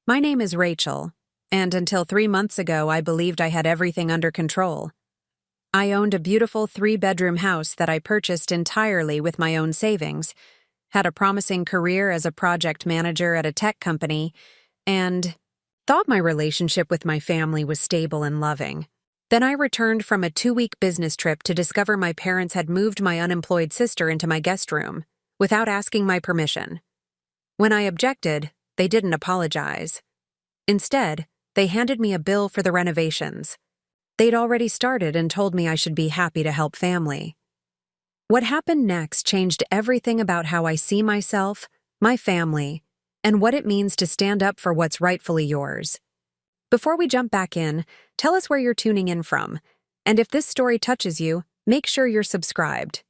My name is Rachel, and until 3 months ago, I believed I had everything under control. I owned a beautiful 3-bedroom house that I purchased entirely with my own savings, had a promising career as a project manager at a tech company, and thought my relationship with my family was stable and loving. Then I returned from a 2-week business trip to discover my parents had moved my unemployed sister into my guest room without asking my permission. When I objected, they didn't apologize. Instead, they handed me a bill for the renovations. They'd already started and told me I should be happy to help family. What happened next changed everything about how I see myself, my family, and what it means to stand up for what's rightfully yours. Before we jump back in, tell us where you're tuning in from, and if this story touches you, make sure you're subscribed.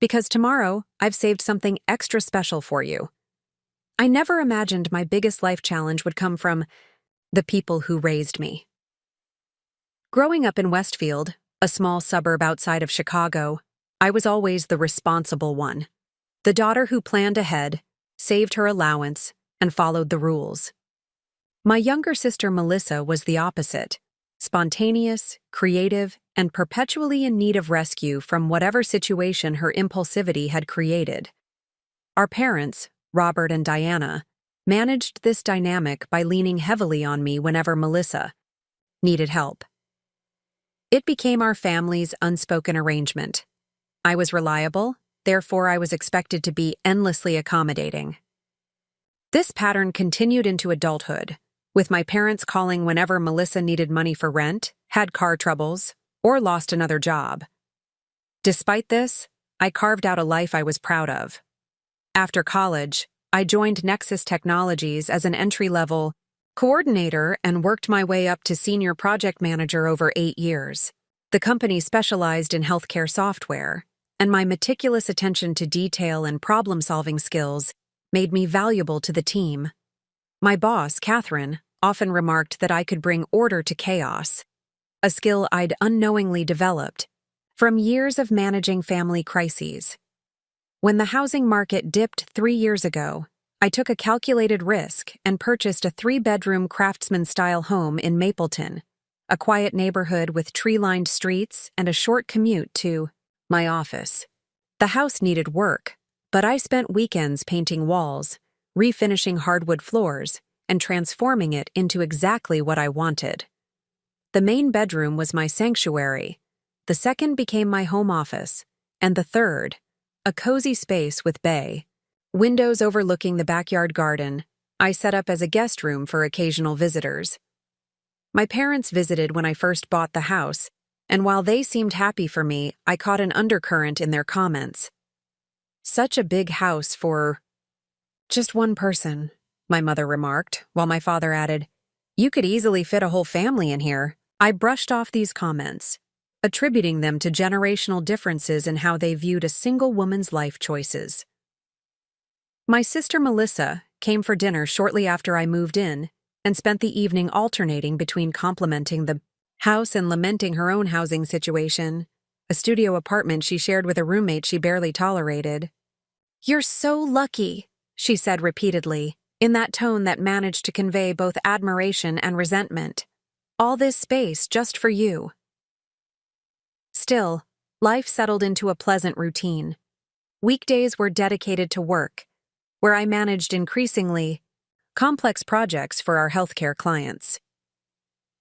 Because tomorrow, I've saved something extra special for you. I never imagined my biggest life challenge would come from the people who raised me. Growing up in Westfield, a small suburb outside of Chicago, I was always the responsible one. The daughter who planned ahead, saved her allowance, and followed the rules. My younger sister Melissa was the opposite, spontaneous, creative, and perpetually in need of rescue from whatever situation her impulsivity had created. Our parents, Robert and Diana, managed this dynamic by leaning heavily on me whenever Melissa needed help. It became our family's unspoken arrangement. I was reliable, therefore I was expected to be endlessly accommodating. This pattern continued into adulthood, with my parents calling whenever Melissa needed money for rent, had car troubles, or lost another job. Despite this, I carved out a life I was proud of. After college, I joined Nexus Technologies as an entry-level coordinator and worked my way up to senior project manager over 8 years. The company specialized in healthcare software, and my meticulous attention to detail and problem-solving skills made me valuable to the team. My boss, Catherine, often remarked that I could bring order to chaos, a skill I'd unknowingly developed from years of managing family crises. When the housing market dipped 3 years ago, I took a calculated risk and purchased a 3-bedroom craftsman-style home in Mapleton, a quiet neighborhood with tree-lined streets and a short commute to my office. The house needed work, but I spent weekends painting walls, refinishing hardwood floors, and transforming it into exactly what I wanted. The main bedroom was my sanctuary, the second became my home office, and the third, a cozy space with bay, windows overlooking the backyard garden, I set up as a guest room for occasional visitors. My parents visited when I first bought the house, and while they seemed happy for me, I caught an undercurrent in their comments. "Such a big house for just one person," my mother remarked, while my father added, "You could easily fit a whole family in here." I brushed off these comments, attributing them to generational differences in how they viewed a single woman's life choices. My sister Melissa came for dinner shortly after I moved in and spent the evening alternating between complimenting the house and lamenting her own housing situation, a studio apartment she shared with a roommate she barely tolerated. "You're so lucky," she said repeatedly, in that tone that managed to convey both admiration and resentment. "All this space just for you." Still, life settled into a pleasant routine. Weekdays were dedicated to work, where I managed increasingly complex projects for our healthcare clients.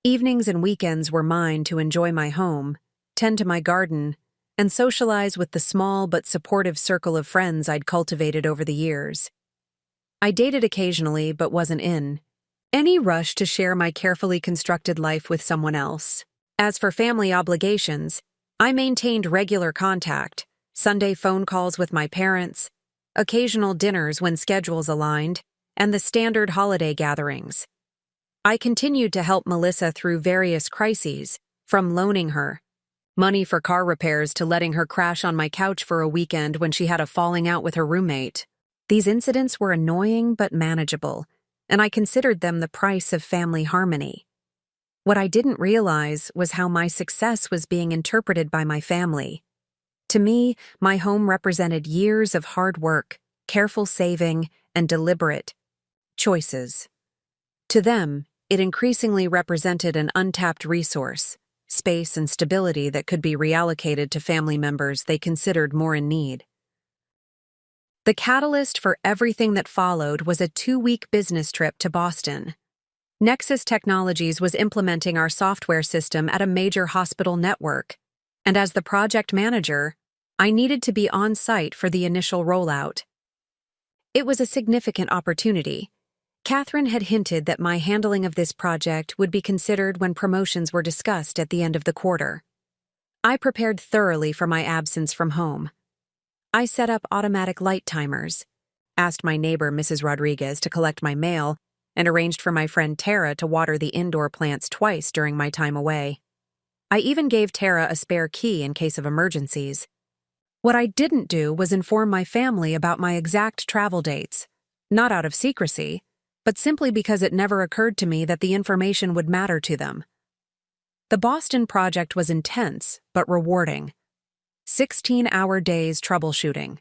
Evenings and weekends were mine to enjoy my home, tend to my garden, and socialize with the small but supportive circle of friends I'd cultivated over the years. I dated occasionally but wasn't in any rush to share my carefully constructed life with someone else. As for family obligations, I maintained regular contact, Sunday phone calls with my parents, occasional dinners when schedules aligned, and the standard holiday gatherings. I continued to help Melissa through various crises, from loaning her money for car repairs to letting her crash on my couch for a weekend when she had a falling out with her roommate. These incidents were annoying but manageable, and I considered them the price of family harmony. What I didn't realize was how my success was being interpreted by my family. To me, my home represented years of hard work, careful saving, and deliberate choices. To them, it increasingly represented an untapped resource, space and stability that could be reallocated to family members they considered more in need. The catalyst for everything that followed was a 2-week business trip to Boston. Nexus Technologies was implementing our software system at a major hospital network, and as the project manager, I needed to be on site for the initial rollout. It was a significant opportunity. Catherine had hinted that my handling of this project would be considered when promotions were discussed at the end of the quarter. I prepared thoroughly for my absence from home. I set up automatic light timers, asked my neighbor Mrs. Rodriguez to collect my mail, and arranged for my friend Tara to water the indoor plants twice during my time away. I even gave Tara a spare key in case of emergencies. What I didn't do was inform my family about my exact travel dates, not out of secrecy, but simply because it never occurred to me that the information would matter to them. The Boston project was intense, but rewarding. 16-hour days troubleshooting.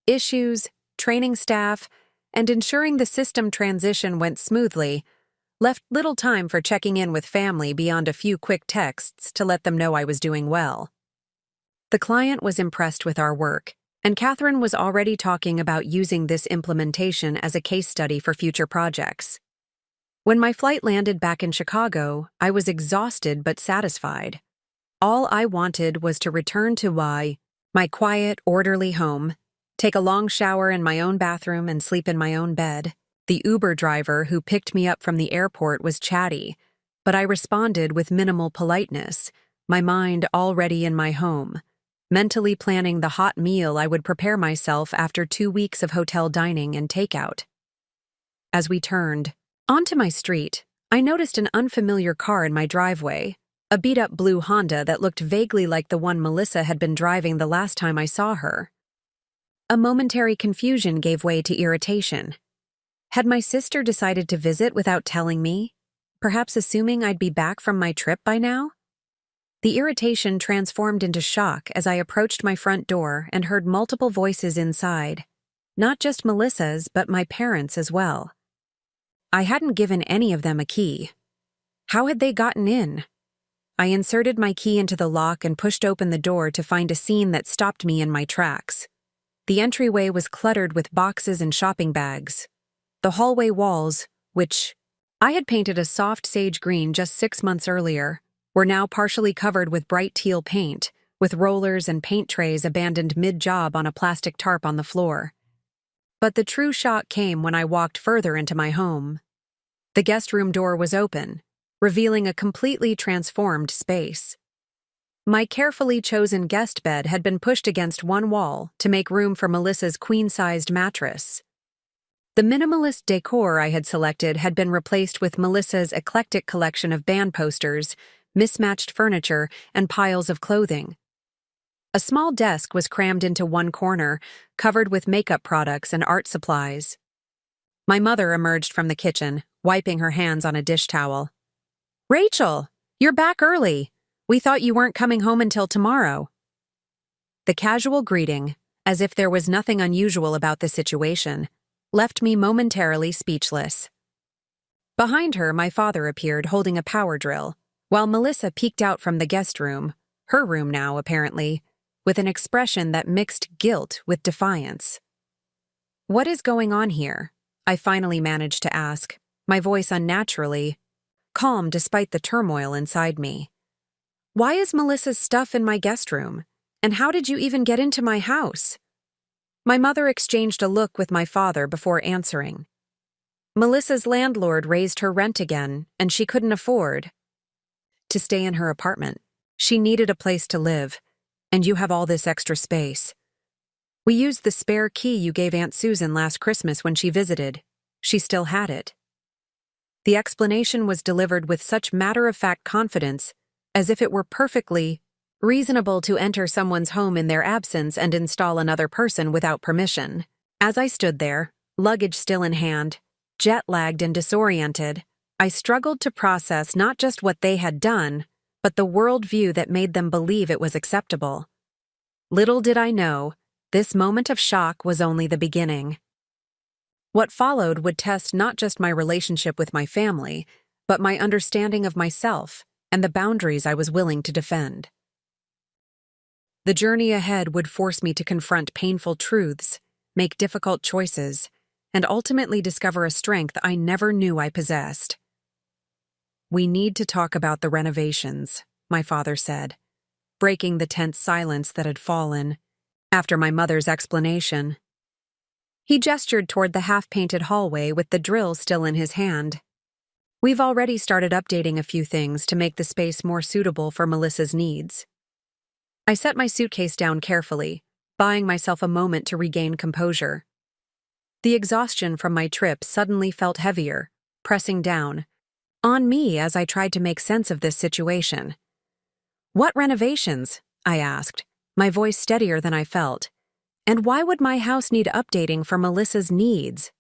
Issues, training staff, and ensuring the system transition went smoothly left little time for checking in with family beyond a few quick texts to let them know I was doing well. The client was impressed with our work, and Catherine was already talking about using this implementation as a case study for future projects. When my flight landed back in Chicago, I was exhausted but satisfied. All I wanted was to return to my quiet, orderly home, take a long shower in my own bathroom and sleep in my own bed. The Uber driver who picked me up from the airport was chatty, but I responded with minimal politeness, my mind already in my home, mentally planning the hot meal I would prepare myself after 2 weeks of hotel dining and takeout. As we turned onto my street, I noticed an unfamiliar car in my driveway, a beat-up blue Honda that looked vaguely like the one Melissa had been driving the last time I saw her. A momentary confusion gave way to irritation. Had my sister decided to visit without telling me, perhaps assuming I'd be back from my trip by now? The irritation transformed into shock as I approached my front door and heard multiple voices inside, not just Melissa's, but my parents as well. I hadn't given any of them a key. How had they gotten in? I inserted my key into the lock and pushed open the door to find a scene that stopped me in my tracks. The entryway was cluttered with boxes and shopping bags. The hallway walls, which I had painted a soft sage green just 6 months earlier, were now partially covered with bright teal paint, with rollers and paint trays abandoned mid-job on a plastic tarp on the floor. But the true shock came when I walked further into my home. The guest room door was open, revealing a completely transformed space. My carefully chosen guest bed had been pushed against one wall to make room for Melissa's queen-sized mattress. The minimalist decor I had selected had been replaced with Melissa's eclectic collection of band posters, mismatched furniture, and piles of clothing. A small desk was crammed into one corner, covered with makeup products and art supplies. My mother emerged from the kitchen, wiping her hands on a dish towel. "Rachel, you're back early. We thought you weren't coming home until tomorrow." The casual greeting, as if there was nothing unusual about the situation, left me momentarily speechless. Behind her, my father appeared holding a power drill, while Melissa peeked out from the guest room, her room now, apparently, with an expression that mixed guilt with defiance. "What is going on here?" I finally managed to ask, my voice unnaturally calm despite the turmoil inside me. "Why is Melissa's stuff in my guest room? And how did you even get into my house?" My mother exchanged a look with my father before answering. "Melissa's landlord raised her rent again, and she couldn't afford to stay in her apartment. She needed a place to live, and you have all this extra space. We used the spare key you gave Aunt Susan last Christmas when she visited. She still had it." The explanation was delivered with such matter-of-fact confidence, as if it were perfectly reasonable to enter someone's home in their absence and install another person without permission. As I stood there, luggage still in hand, jet-lagged and disoriented, I struggled to process not just what they had done, but the worldview that made them believe it was acceptable. Little did I know, this moment of shock was only the beginning. What followed would test not just my relationship with my family, but my understanding of myself and the boundaries I was willing to defend. The journey ahead would force me to confront painful truths, make difficult choices, and ultimately discover a strength I never knew I possessed. "We need to talk about the renovations," my father said, breaking the tense silence that had fallen after my mother's explanation. He gestured toward the half-painted hallway with the drill still in his hand. "We've already started updating a few things to make the space more suitable for Melissa's needs." I set my suitcase down carefully, buying myself a moment to regain composure. The exhaustion from my trip suddenly felt heavier, pressing down on me as I tried to make sense of this situation. "What renovations?" I asked, my voice steadier than I felt. "And why would my house need updating for Melissa's needs?"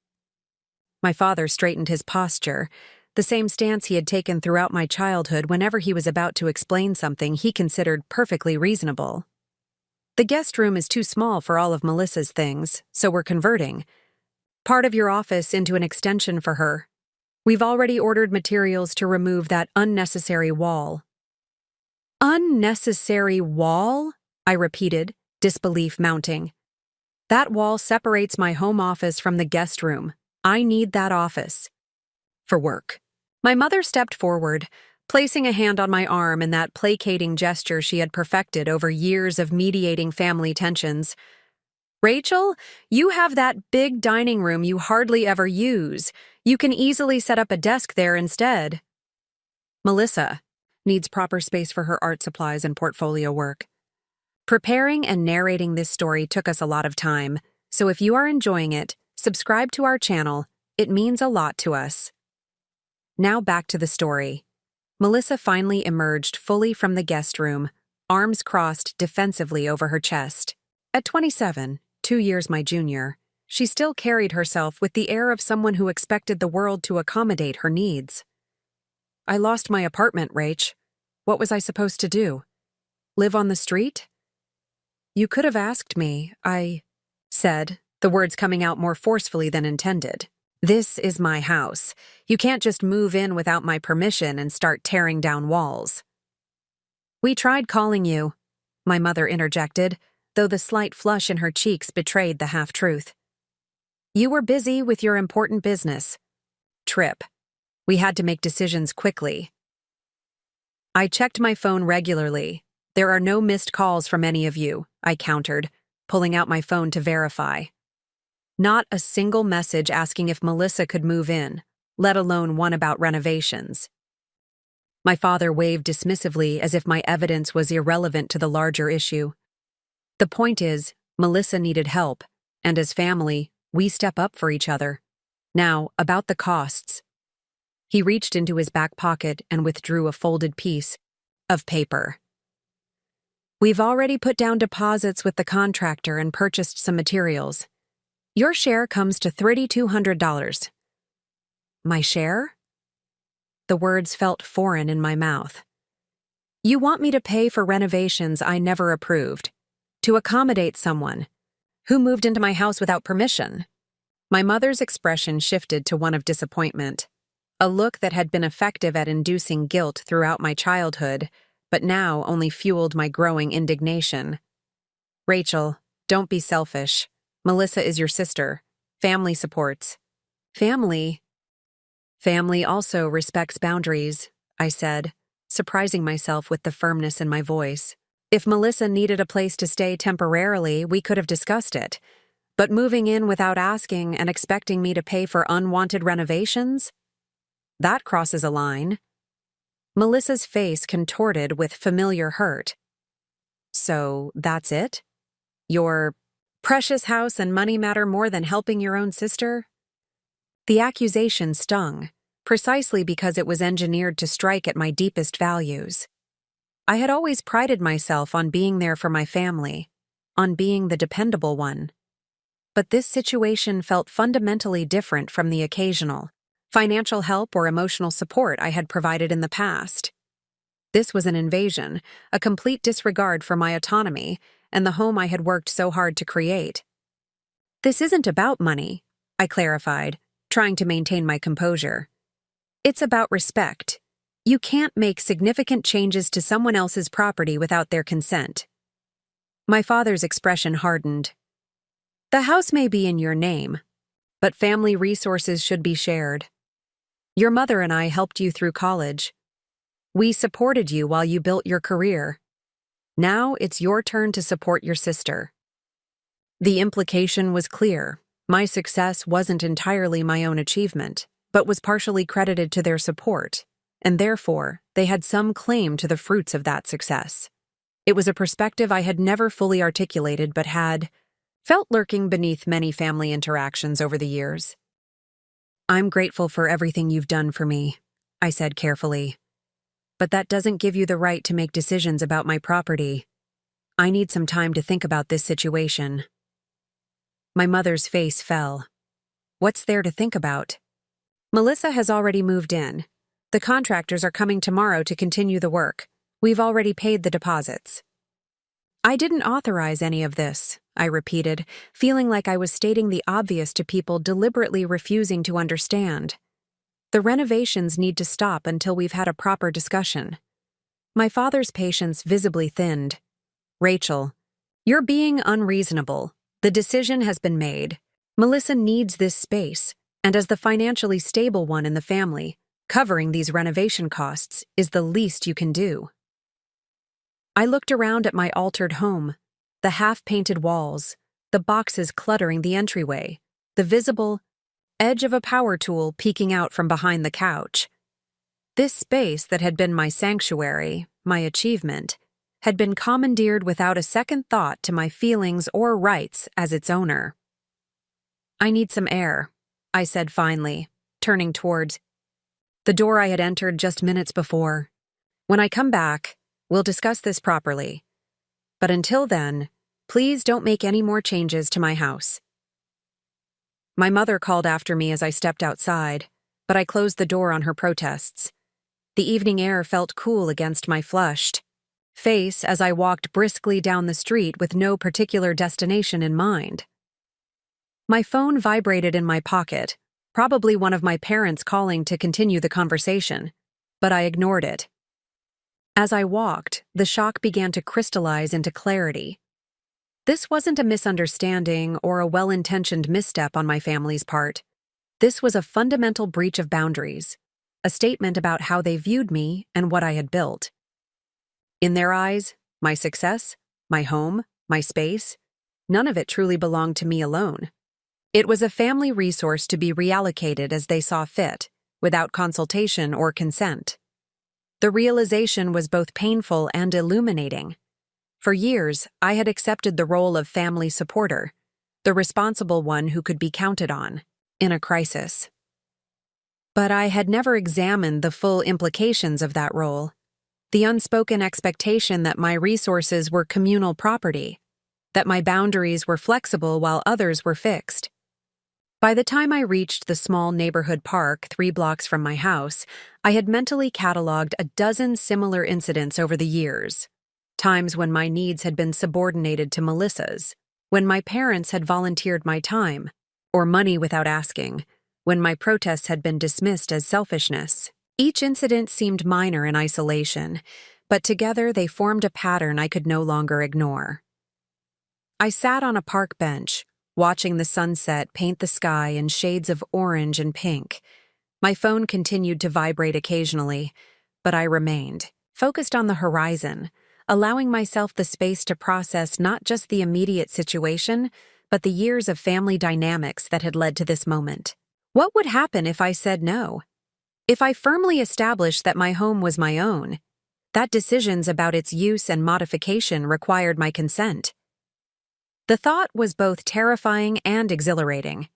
My father straightened his posture, the same stance he had taken throughout my childhood whenever he was about to explain something he considered perfectly reasonable. "The guest room is too small for all of Melissa's things, so we're converting part of your office into an extension for her. We've already ordered materials to remove that unnecessary wall." "Unnecessary wall?" I repeated, disbelief mounting. "That wall separates my home office from the guest room. I need that office for work." My mother stepped forward, placing a hand on my arm in that placating gesture she had perfected over years of mediating family tensions. "Rachel, you have that big dining room you hardly ever use. You can easily set up a desk there instead." "Melissa needs proper space for her art supplies and portfolio work." Preparing and narrating this story took us a lot of time, so if you are enjoying it, subscribe to our channel. It means a lot to us. Now back to the story. Melissa finally emerged fully from the guest room, arms crossed defensively over her chest. At 27, 2 years my junior, she still carried herself with the air of someone who expected the world to accommodate her needs. "I lost my apartment, Rach. What was I supposed to do? Live on the street?" "You could have asked me," I said, the words coming out more forcefully than intended. "This is my house. You can't just move in without my permission and start tearing down walls." "We tried calling you," my mother interjected, though the slight flush in her cheeks betrayed the half-truth. "You were busy with your important business trip. We had to make decisions quickly." "I checked my phone regularly. There are no missed calls from any of you," I countered, pulling out my phone to verify. Not a single message asking if Melissa could move in, let alone one about renovations. My father waved dismissively as if my evidence was irrelevant to the larger issue. "The point is, Melissa needed help, and as family, we step up for each other. Now, about the costs." He reached into his back pocket and withdrew a folded piece of paper. "We've already put down deposits with the contractor and purchased some materials. Your share comes to $3,200. "My share?" The words felt foreign in my mouth. "You want me to pay for renovations I never approved, to accommodate someone who moved into my house without permission." My mother's expression shifted to one of disappointment, a look that had been effective at inducing guilt throughout my childhood, but now only fueled my growing indignation. "Rachel, don't be selfish. Melissa is your sister. Family supports." "Family?" "Family also respects boundaries," I said, surprising myself with the firmness in my voice. "If Melissa needed a place to stay temporarily, we could have discussed it. But moving in without asking and expecting me to pay for unwanted renovations? That crosses a line." Melissa's face contorted with familiar hurt. "So, that's it? Your precious house and money matter more than helping your own sister?" The accusation stung, precisely because it was engineered to strike at my deepest values. I had always prided myself on being there for my family, on being the dependable one. But this situation felt fundamentally different from the occasional financial help or emotional support I had provided in the past. This was an invasion, a complete disregard for my autonomy and the home I had worked so hard to create. "This isn't about money," I clarified, trying to maintain my composure. It's about respect. You can't make significant changes to someone else's property without their consent. My father's expression hardened. The house may be in your name, but family resources should be shared. Your mother and I helped you through college. We supported you while you built your career. Now it's your turn to support your sister. The implication was clear. My success wasn't entirely my own achievement, but was partially credited to their support, and therefore, they had some claim to the fruits of that success. It was a perspective I had never fully articulated but had felt lurking beneath many family interactions over the years. I'm grateful for everything you've done for me, I said carefully. But that doesn't give you the right to make decisions about my property. I need some time to think about this situation. My mother's face fell. What's there to think about? Melissa has already moved in. The contractors are coming tomorrow to continue the work. We've already paid the deposits. I didn't authorize any of this, I repeated, feeling like I was stating the obvious to people deliberately refusing to understand. The renovations need to stop until we've had a proper discussion. My father's patience visibly thinned. Rachel, you're being unreasonable. The decision has been made. Melissa needs this space, and as the financially stable one in the family, covering these renovation costs is the least you can do. I looked around at my altered home, the half-painted walls, the boxes cluttering the entryway, the visible edge of a power tool peeking out from behind the couch. This space that had been my sanctuary, my achievement, had been commandeered without a second thought to my feelings or rights as its owner. I need some air, I said finally, turning towards the door I had entered just minutes before. When I come back, we'll discuss this properly. But until then, please don't make any more changes to my house. My mother called after me as I stepped outside, but I closed the door on her protests. The evening air felt cool against my flushed face as I walked briskly down the street with no particular destination in mind. My phone vibrated in my pocket, probably one of my parents calling to continue the conversation, but I ignored it. As I walked, the shock began to crystallize into clarity. This wasn't a misunderstanding or a well-intentioned misstep on my family's part. This was a fundamental breach of boundaries, a statement about how they viewed me and what I had built. In their eyes, my success, my home, my space, none of it truly belonged to me alone. It was a family resource to be reallocated as they saw fit, without consultation or consent. The realization was both painful and illuminating. For years, I had accepted the role of family supporter, the responsible one who could be counted on in a crisis. But I had never examined the full implications of that role, the unspoken expectation that my resources were communal property, that my boundaries were flexible while others were fixed. By the time I reached the small neighborhood park 3 blocks from my house, I had mentally cataloged a dozen similar incidents over the years. Times when my needs had been subordinated to Melissa's, when my parents had volunteered my time, or money without asking, when my protests had been dismissed as selfishness. Each incident seemed minor in isolation, but together they formed a pattern I could no longer ignore. I sat on a park bench, watching the sunset paint the sky in shades of orange and pink. My phone continued to vibrate occasionally, but I remained, focused on the horizon, allowing myself the space to process not just the immediate situation, but the years of family dynamics that had led to this moment. What would happen if I said no? If I firmly established that my home was my own, that decisions about its use and modification required my consent. The thought was both terrifying and exhilarating.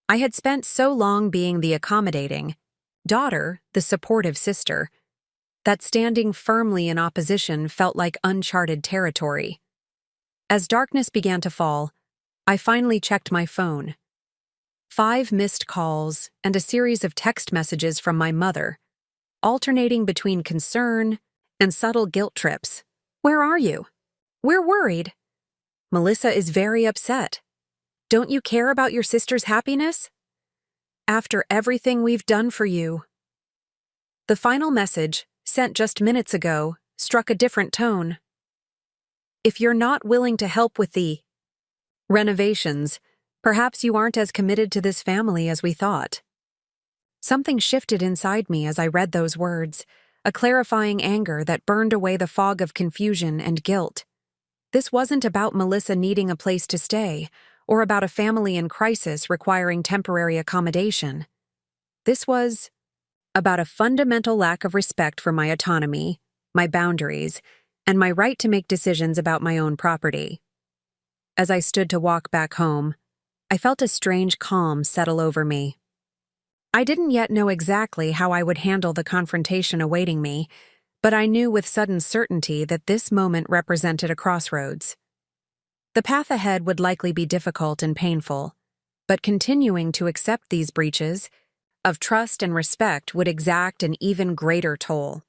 I had spent so long being the accommodating daughter, the supportive sister, that standing firmly in opposition felt like uncharted territory. As darkness began to fall, I finally checked my phone. 5 missed calls and a series of text messages from my mother, alternating between concern and subtle guilt trips. "Where are you? We're worried. Melissa is very upset. Don't you care about your sister's happiness? After everything we've done for you. The final message, sent just minutes ago, struck a different tone. If you're not willing to help with the renovations, perhaps you aren't as committed to this family as we thought. Something shifted inside me as I read those words, a clarifying anger that burned away the fog of confusion and guilt. This wasn't about Melissa needing a place to stay, or about a family in crisis requiring temporary accommodation. This was about a fundamental lack of respect for my autonomy, my boundaries, and my right to make decisions about my own property. As I stood to walk back home, I felt a strange calm settle over me. I didn't yet know exactly how I would handle the confrontation awaiting me, but I knew with sudden certainty that this moment represented a crossroads. The path ahead would likely be difficult and painful, but continuing to accept these breaches of trust and respect would exact an even greater toll.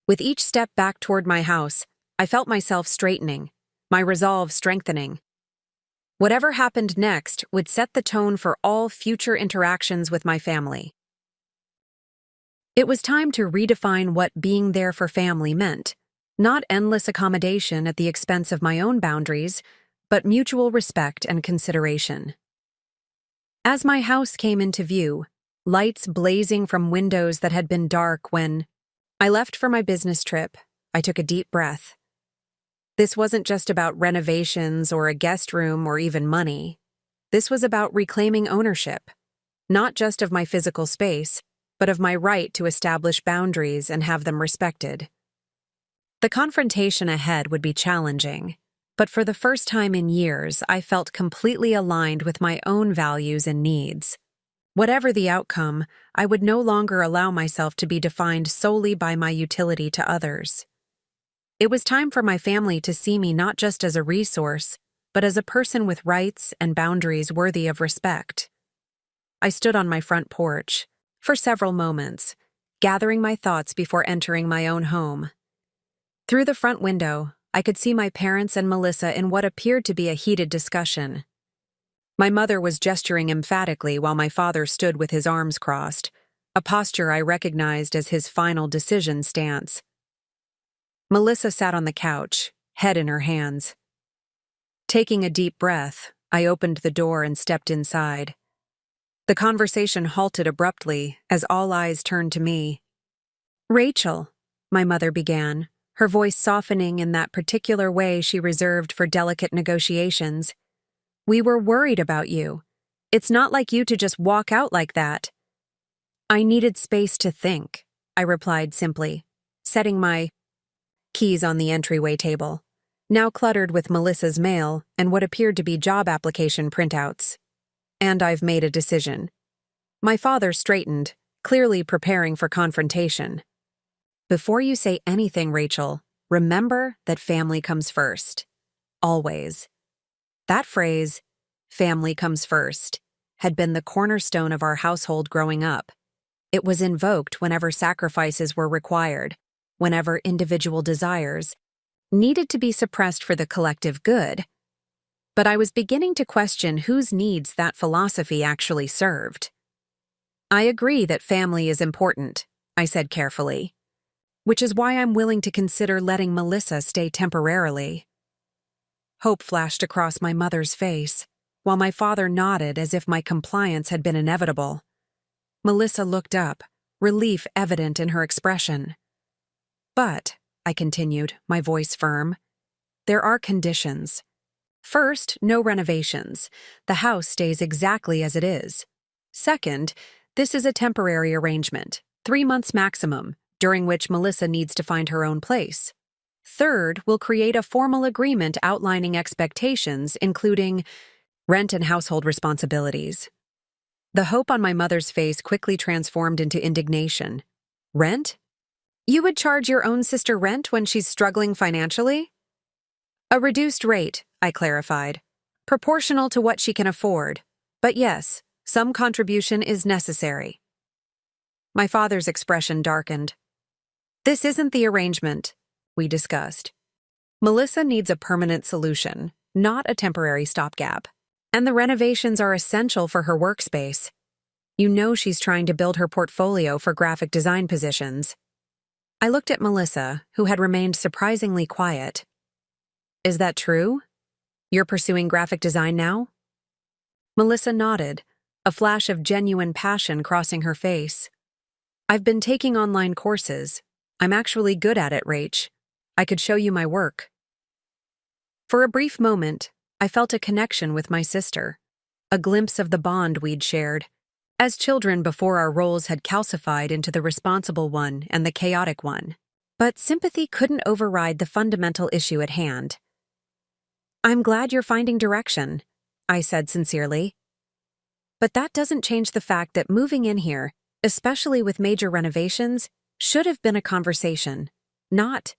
With each step back toward my house, I felt myself straightening, my resolve strengthening. Whatever happened next would set the tone for all future interactions with my family. It was time to redefine what being there for family meant, not endless accommodation at the expense of my own boundaries, but mutual respect and consideration. As my house came into view, lights blazing from windows that had been dark when I left for my business trip, I took a deep breath. This wasn't just about renovations or a guest room or even money. This was about reclaiming ownership, not just of my physical space, but of my right to establish boundaries and have them respected. The confrontation ahead would be challenging, but for the first time in years, I felt completely aligned with my own values and needs. Whatever the outcome, I would no longer allow myself to be defined solely by my utility to others. It was time for my family to see me not just as a resource, but as a person with rights and boundaries worthy of respect. I stood on my front porch for several moments, gathering my thoughts before entering my own home. Through the front window, I could see my parents and Melissa in what appeared to be a heated discussion. My mother was gesturing emphatically while my father stood with his arms crossed, a posture I recognized as his final decision stance. Melissa sat on the couch, head in her hands. Taking a deep breath, I opened the door and stepped inside. The conversation halted abruptly as all eyes turned to me. "Rachel," my mother began, her voice softening in that particular way she reserved for delicate negotiations. "We were worried about you. It's not like you to just walk out like that." "I needed space to think," I replied simply, setting my keys on the entryway table, now cluttered with Melissa's mail and what appeared to be job application printouts. "And I've made a decision." My father straightened, clearly preparing for confrontation. "Before you say anything, Rachel, remember that family comes first. Always." That phrase, "family comes first," had been the cornerstone of our household growing up. It was invoked whenever sacrifices were required, whenever individual desires needed to be suppressed for the collective good. But I was beginning to question whose needs that philosophy actually served. "I agree that family is important," I said carefully, "which is why I'm willing to consider letting Melissa stay temporarily." Hope flashed across my mother's face, while my father nodded as if my compliance had been inevitable. Melissa looked up, relief evident in her expression. "But," I continued, my voice firm, "there are conditions. First, no renovations. The house stays exactly as it is. Second, this is a temporary arrangement, 3 months maximum, during which Melissa needs to find her own place. Third, we'll create a formal agreement outlining expectations, including rent and household responsibilities." The hope on my mother's face quickly transformed into indignation. "Rent? You would charge your own sister rent when she's struggling financially?" "A reduced rate," I clarified, "proportional to what she can afford. But yes, some contribution is necessary." My father's expression darkened. "This isn't the arrangement we discussed. Melissa needs a permanent solution, not a temporary stopgap. And the renovations are essential for her workspace. You know she's trying to build her portfolio for graphic design positions. I looked at Melissa, who had remained surprisingly quiet. Is that true? You're pursuing graphic design now? Melissa nodded, a flash of genuine passion crossing her face. I've been taking online courses. I'm actually good at it, Rach. I could show you my work. For a brief moment, I felt a connection with my sister, a glimpse of the bond we'd shared, as children before our roles had calcified into the responsible one and the chaotic one. But sympathy couldn't override the fundamental issue at hand. I'm glad you're finding direction, I said sincerely. But that doesn't change the fact that moving in here, especially with major renovations, should have been a conversation, not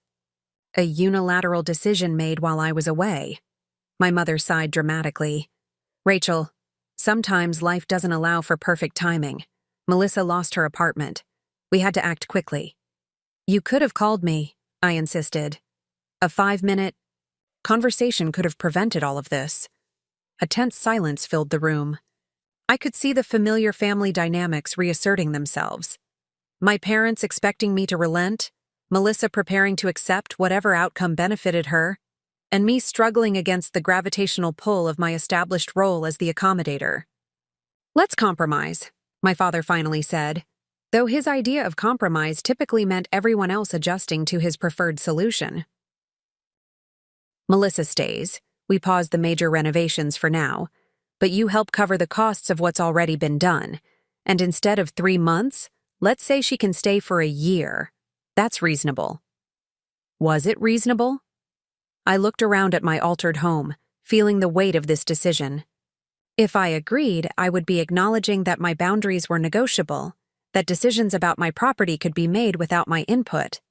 a unilateral decision made while I was away. My mother sighed dramatically. Rachel, sometimes life doesn't allow for perfect timing. Melissa lost her apartment. We had to act quickly. You could have called me, I insisted. A 5-minute conversation could have prevented all of this. A tense silence filled the room. I could see the familiar family dynamics reasserting themselves. My parents expecting me to relent, Melissa preparing to accept whatever outcome benefited her, and me struggling against the gravitational pull of my established role as the accommodator. Let's compromise, my father finally said, though his idea of compromise typically meant everyone else adjusting to his preferred solution. Melissa stays. We pause the major renovations for now, but you help cover the costs of what's already been done, and instead of 3 months, let's say she can stay for a year. That's reasonable. Was it reasonable? I looked around at my altered home, feeling the weight of this decision. If I agreed, I would be acknowledging that my boundaries were negotiable, that decisions about my property could be made without my input.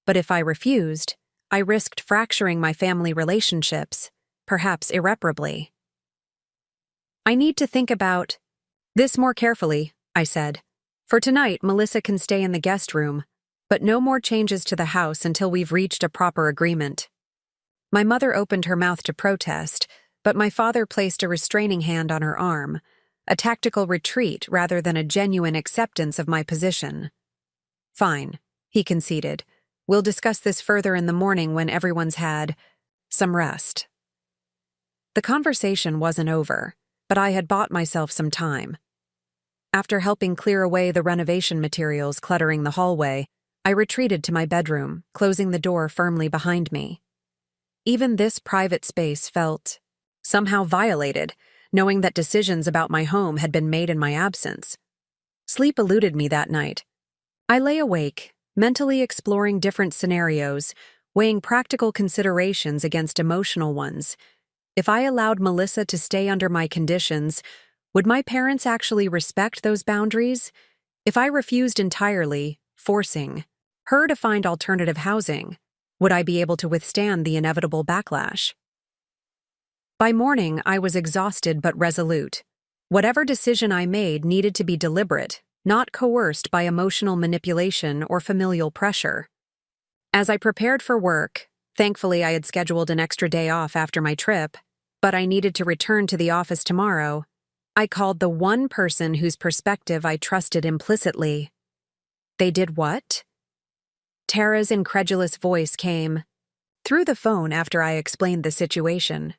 But if I refused, I risked fracturing my family relationships, perhaps irreparably. I need to think about this more carefully, I said. For tonight, Melissa can stay in the guest room, but no more changes to the house until we've reached a proper agreement. My mother opened her mouth to protest, but my father placed a restraining hand on her arm, a tactical retreat rather than a genuine acceptance of my position. Fine, he conceded. We'll discuss this further in the morning when everyone's had some rest. The conversation wasn't over, but I had bought myself some time. After helping clear away the renovation materials cluttering the hallway, I retreated to my bedroom, closing the door firmly behind me. Even this private space felt somehow violated, knowing that decisions about my home had been made in my absence. Sleep eluded me that night. I lay awake, mentally exploring different scenarios, weighing practical considerations against emotional ones. If I allowed Melissa to stay under my conditions, would my parents actually respect those boundaries? If I refused entirely, forcing her to find alternative housing, would I be able to withstand the inevitable backlash? By morning, I was exhausted but resolute. Whatever decision I made needed to be deliberate, not coerced by emotional manipulation or familial pressure. As I prepared for work, thankfully I had scheduled an extra day off after my trip, but I needed to return to the office tomorrow, I called the one person whose perspective I trusted implicitly. They did what? Tara's incredulous voice came through the phone after I explained the situation.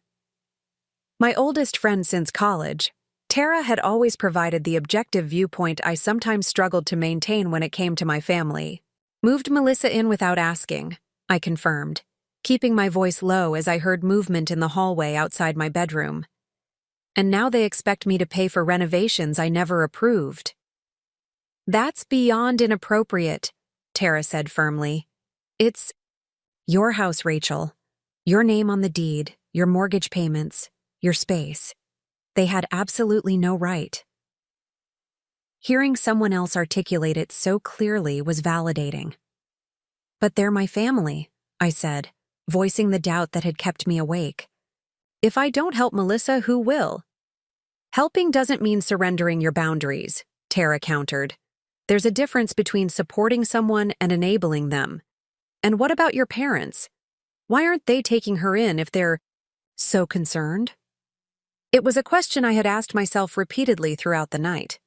My oldest friend since college, Tara had always provided the objective viewpoint I sometimes struggled to maintain when it came to my family. Moved Melissa in without asking, I confirmed, keeping my voice low as I heard movement in the hallway outside my bedroom. And now they expect me to pay for renovations I never approved. That's beyond inappropriate, Tara said firmly. It's your house, Rachel. Your name on the deed, your mortgage payments, your space. They had absolutely no right. Hearing someone else articulate it so clearly was validating. But they're my family, I said, voicing the doubt that had kept me awake. If I don't help Melissa, who will? Helping doesn't mean surrendering your boundaries, Tara countered. There's a difference between supporting someone and enabling them. And what about your parents? Why aren't they taking her in if they're so concerned? It was a question I had asked myself repeatedly throughout the night.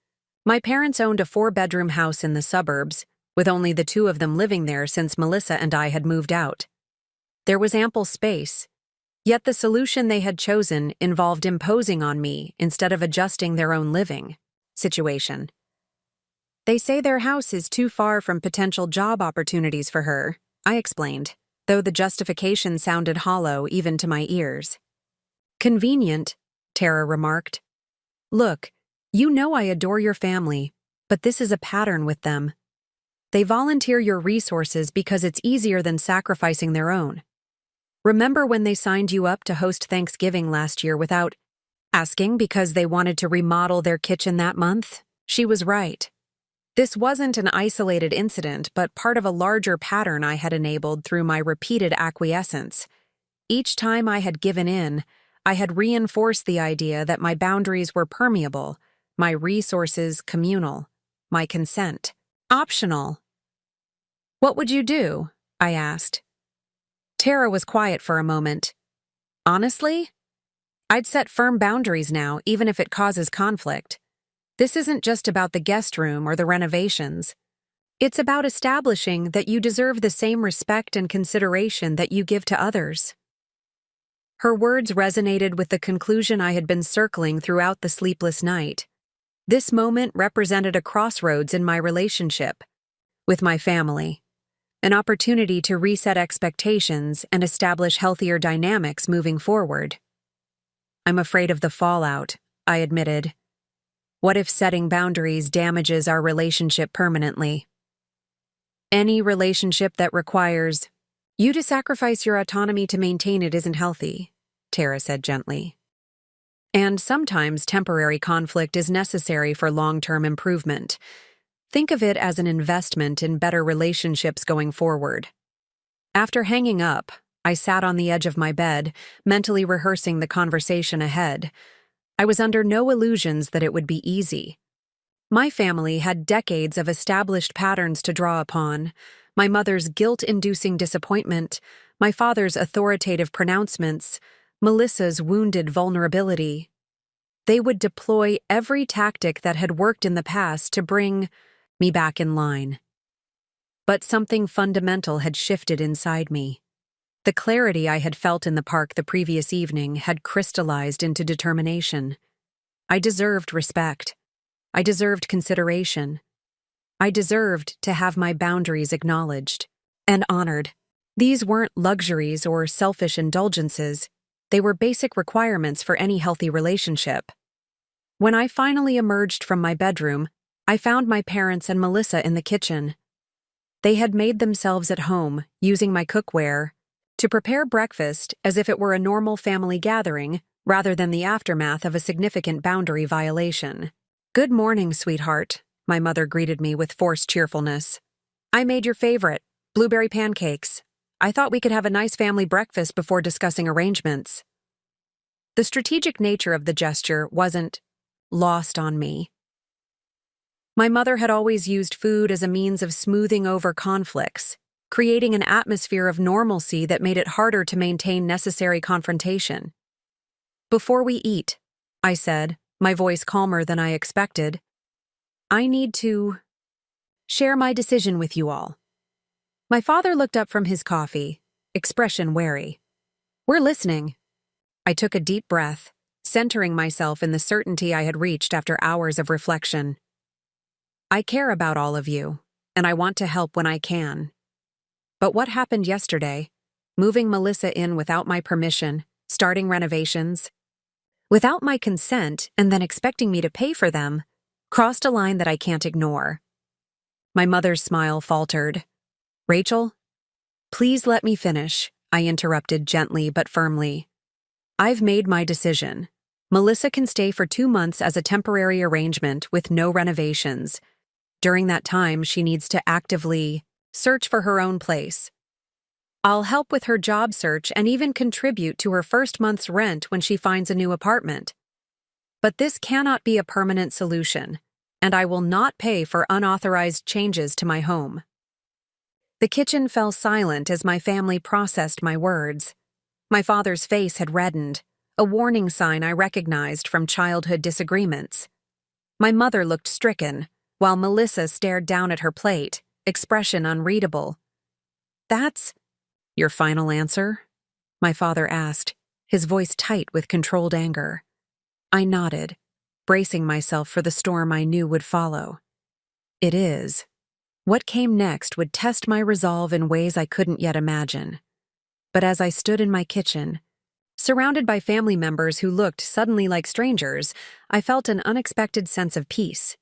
My parents owned a 4-bedroom house in the suburbs, with only the two of them living there since Melissa and I had moved out. There was ample space, yet the solution they had chosen involved imposing on me instead of adjusting their own living situation. They say their house is too far from potential job opportunities for her, I explained, though the justification sounded hollow even to my ears. Convenient, Tara remarked. Look, you know I adore your family, but this is a pattern with them. They volunteer your resources because it's easier than sacrificing their own. Remember when they signed you up to host Thanksgiving last year without asking because they wanted to remodel their kitchen that month? She was right. This wasn't an isolated incident, but part of a larger pattern I had enabled through my repeated acquiescence. Each time I had given in, I had reinforced the idea that my boundaries were permeable, my resources communal, my consent optional. What would you do? I asked. Tara was quiet for a moment. Honestly? I'd set firm boundaries now, even if it causes conflict. This isn't just about the guest room or the renovations. It's about establishing that you deserve the same respect and consideration that you give to others. Her words resonated with the conclusion I had been circling throughout the sleepless night. This moment represented a crossroads in my relationship with my family, an opportunity to reset expectations and establish healthier dynamics moving forward. I'm afraid of the fallout, I admitted. What if setting boundaries damages our relationship permanently? Any relationship that requires you to sacrifice your autonomy to maintain it isn't healthy, Tara said gently. And sometimes temporary conflict is necessary for long-term improvement. Think of it as an investment in better relationships going forward. After hanging up, I sat on the edge of my bed, mentally rehearsing the conversation ahead. I was under no illusions that it would be easy. My family had decades of established patterns to draw upon: my mother's guilt-inducing disappointment, my father's authoritative pronouncements, Melissa's wounded vulnerability. They would deploy every tactic that had worked in the past to bring me back in line. But something fundamental had shifted inside me. The clarity I had felt in the park the previous evening had crystallized into determination. I deserved respect. I deserved consideration. I deserved to have my boundaries acknowledged and honored. These weren't luxuries or selfish indulgences. They were basic requirements for any healthy relationship. When I finally emerged from my bedroom, I found my parents and Melissa in the kitchen. They had made themselves at home, using my cookware, to prepare breakfast as if it were a normal family gathering rather than the aftermath of a significant boundary violation. "Good morning, sweetheart," my mother greeted me with forced cheerfulness. "I made your favorite, blueberry pancakes. I thought we could have a nice family breakfast before discussing arrangements." The strategic nature of the gesture wasn't lost on me. My mother had always used food as a means of smoothing over conflicts, creating an atmosphere of normalcy that made it harder to maintain necessary confrontation. "Before we eat," I said, my voice calmer than I expected, "I need to share my decision with you all." My father looked up from his coffee, expression wary. "We're listening." I took a deep breath, centering myself in the certainty I had reached after hours of reflection. "I care about all of you, and I want to help when I can. But what happened yesterday, moving Melissa in without my permission, starting renovations, without my consent and then expecting me to pay for them, crossed a line that I can't ignore." My mother's smile faltered. "Rachel, please let me finish," I interrupted gently but firmly. "I've made my decision. Melissa can stay for 2 months as a temporary arrangement with no renovations. During that time, she needs to actively search for her own place. I'll help with her job search and even contribute to her first month's rent when she finds a new apartment. But this cannot be a permanent solution, and I will not pay for unauthorized changes to my home." The kitchen fell silent as my family processed my words. My father's face had reddened, a warning sign I recognized from childhood disagreements. My mother looked stricken, while Melissa stared down at her plate, expression unreadable. "That's your final answer?" my father asked, his voice tight with controlled anger. I nodded, bracing myself for the storm I knew would follow. "It is." What came next would test my resolve in ways I couldn't yet imagine. But as I stood in my kitchen, surrounded by family members who looked suddenly like strangers, I felt an unexpected sense of peace.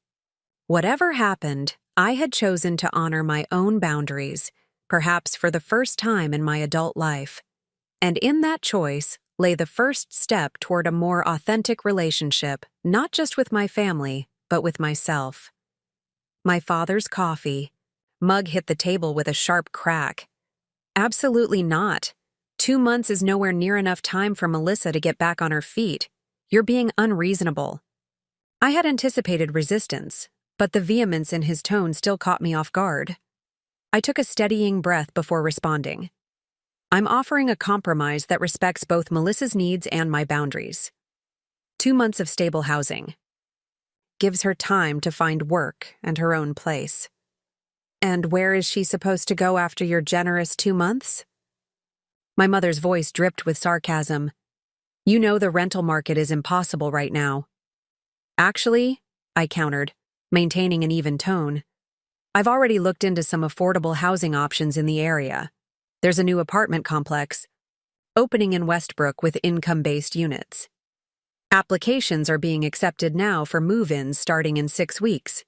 Whatever happened, I had chosen to honor my own boundaries, perhaps for the first time in my adult life. And in that choice lay the first step toward a more authentic relationship, not just with my family, but with myself. My father's coffee mug hit the table with a sharp crack. "Absolutely not. 2 months is nowhere near enough time for Melissa to get back on her feet. You're being unreasonable." I had anticipated resistance, but the vehemence in his tone still caught me off guard. I took a steadying breath before responding. "I'm offering a compromise that respects both Melissa's needs and my boundaries. 2 months of stable housing. Gives her time to find work and her own place." "And where is she supposed to go after your generous 2 months?" My mother's voice dripped with sarcasm. "You know the rental market is impossible right now." "Actually," I countered, maintaining an even tone, "I've already looked into some affordable housing options in the area. There's a new apartment complex opening in Westbrook with income-based units. Applications are being accepted now for move-ins starting in 6 weeks."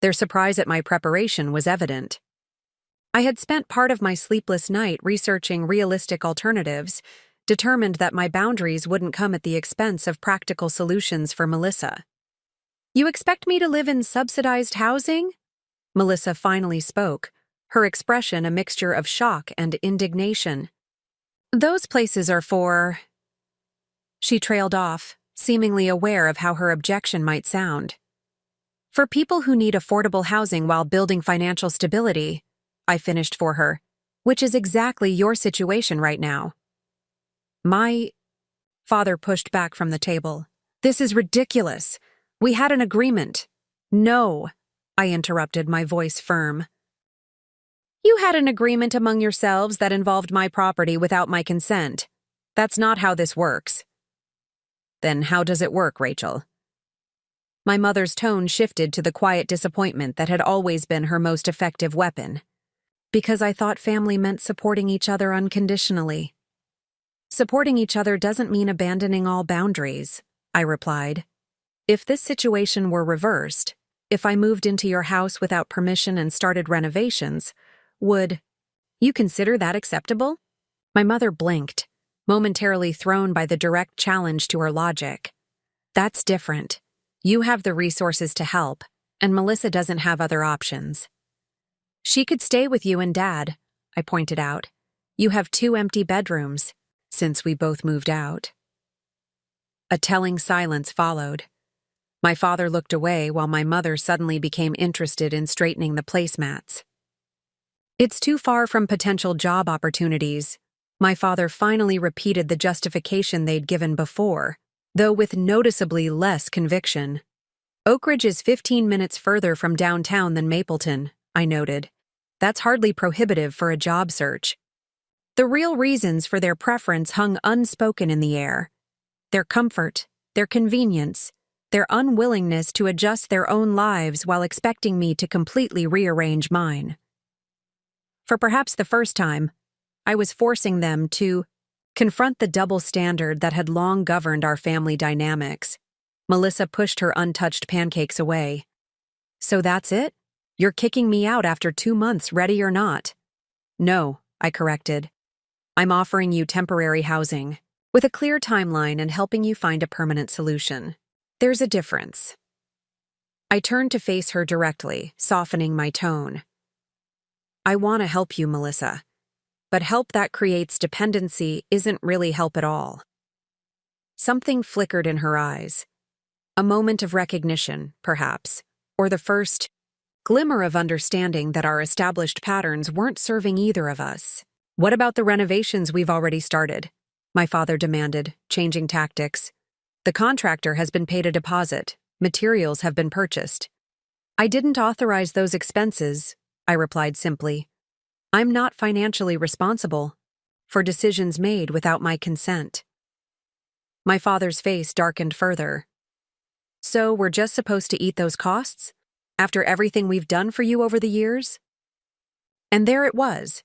Their surprise at my preparation was evident. I had spent part of my sleepless night researching realistic alternatives, determined that my boundaries wouldn't come at the expense of practical solutions for Melissa. "You expect me to live in subsidized housing?" Melissa finally spoke, her expression a mixture of shock and indignation. "Those places are for—" She trailed off, seemingly aware of how her objection might sound. "For people who need affordable housing while building financial stability," I finished for her, "which is exactly your situation right now." My father pushed back from the table. "This is ridiculous. We had an agreement." "No," I interrupted, my voice firm. "You had an agreement among yourselves that involved my property without my consent. That's not how this works." "Then how does it work, Rachel?" My mother's tone shifted to the quiet disappointment that had always been her most effective weapon. "Because I thought family meant supporting each other unconditionally." "Supporting each other doesn't mean abandoning all boundaries," I replied. "If this situation were reversed, if I moved into your house without permission and started renovations, would you consider that acceptable?" My mother blinked, momentarily thrown by the direct challenge to her logic. "That's different. You have the resources to help, and Melissa doesn't have other options." "She could stay with you and Dad," I pointed out. "You have 2 empty bedrooms, since we both moved out." A telling silence followed. My father looked away while my mother suddenly became interested in straightening the placemats. "It's too far from potential job opportunities." My father finally repeated the justification they'd given before, though with noticeably less conviction. "Oak Ridge is 15 minutes further from downtown than Mapleton," I noted. "That's hardly prohibitive for a job search." The real reasons for their preference hung unspoken in the air. Their comfort, their convenience, their unwillingness to adjust their own lives while expecting me to completely rearrange mine. For perhaps the first time, I was forcing them to confront the double standard that had long governed our family dynamics. Melissa pushed her untouched pancakes away. "So that's it? You're kicking me out after 2 months, ready or not?" "No," I corrected. "I'm offering you temporary housing, with a clear timeline and helping you find a permanent solution. There's a difference." I turned to face her directly, softening my tone. "I want to help you, Melissa. But help that creates dependency isn't really help at all." Something flickered in her eyes. A moment of recognition, perhaps, or the first glimmer of understanding that our established patterns weren't serving either of us. "What about the renovations we've already started?" my father demanded, changing tactics. The contractor has been paid a deposit. Materials have been purchased. I didn't authorize those expenses, I replied simply. I'm not financially responsible for decisions made without my consent. My father's face darkened further. So we're just supposed to eat those costs? After everything we've done for you over the years? And there it was,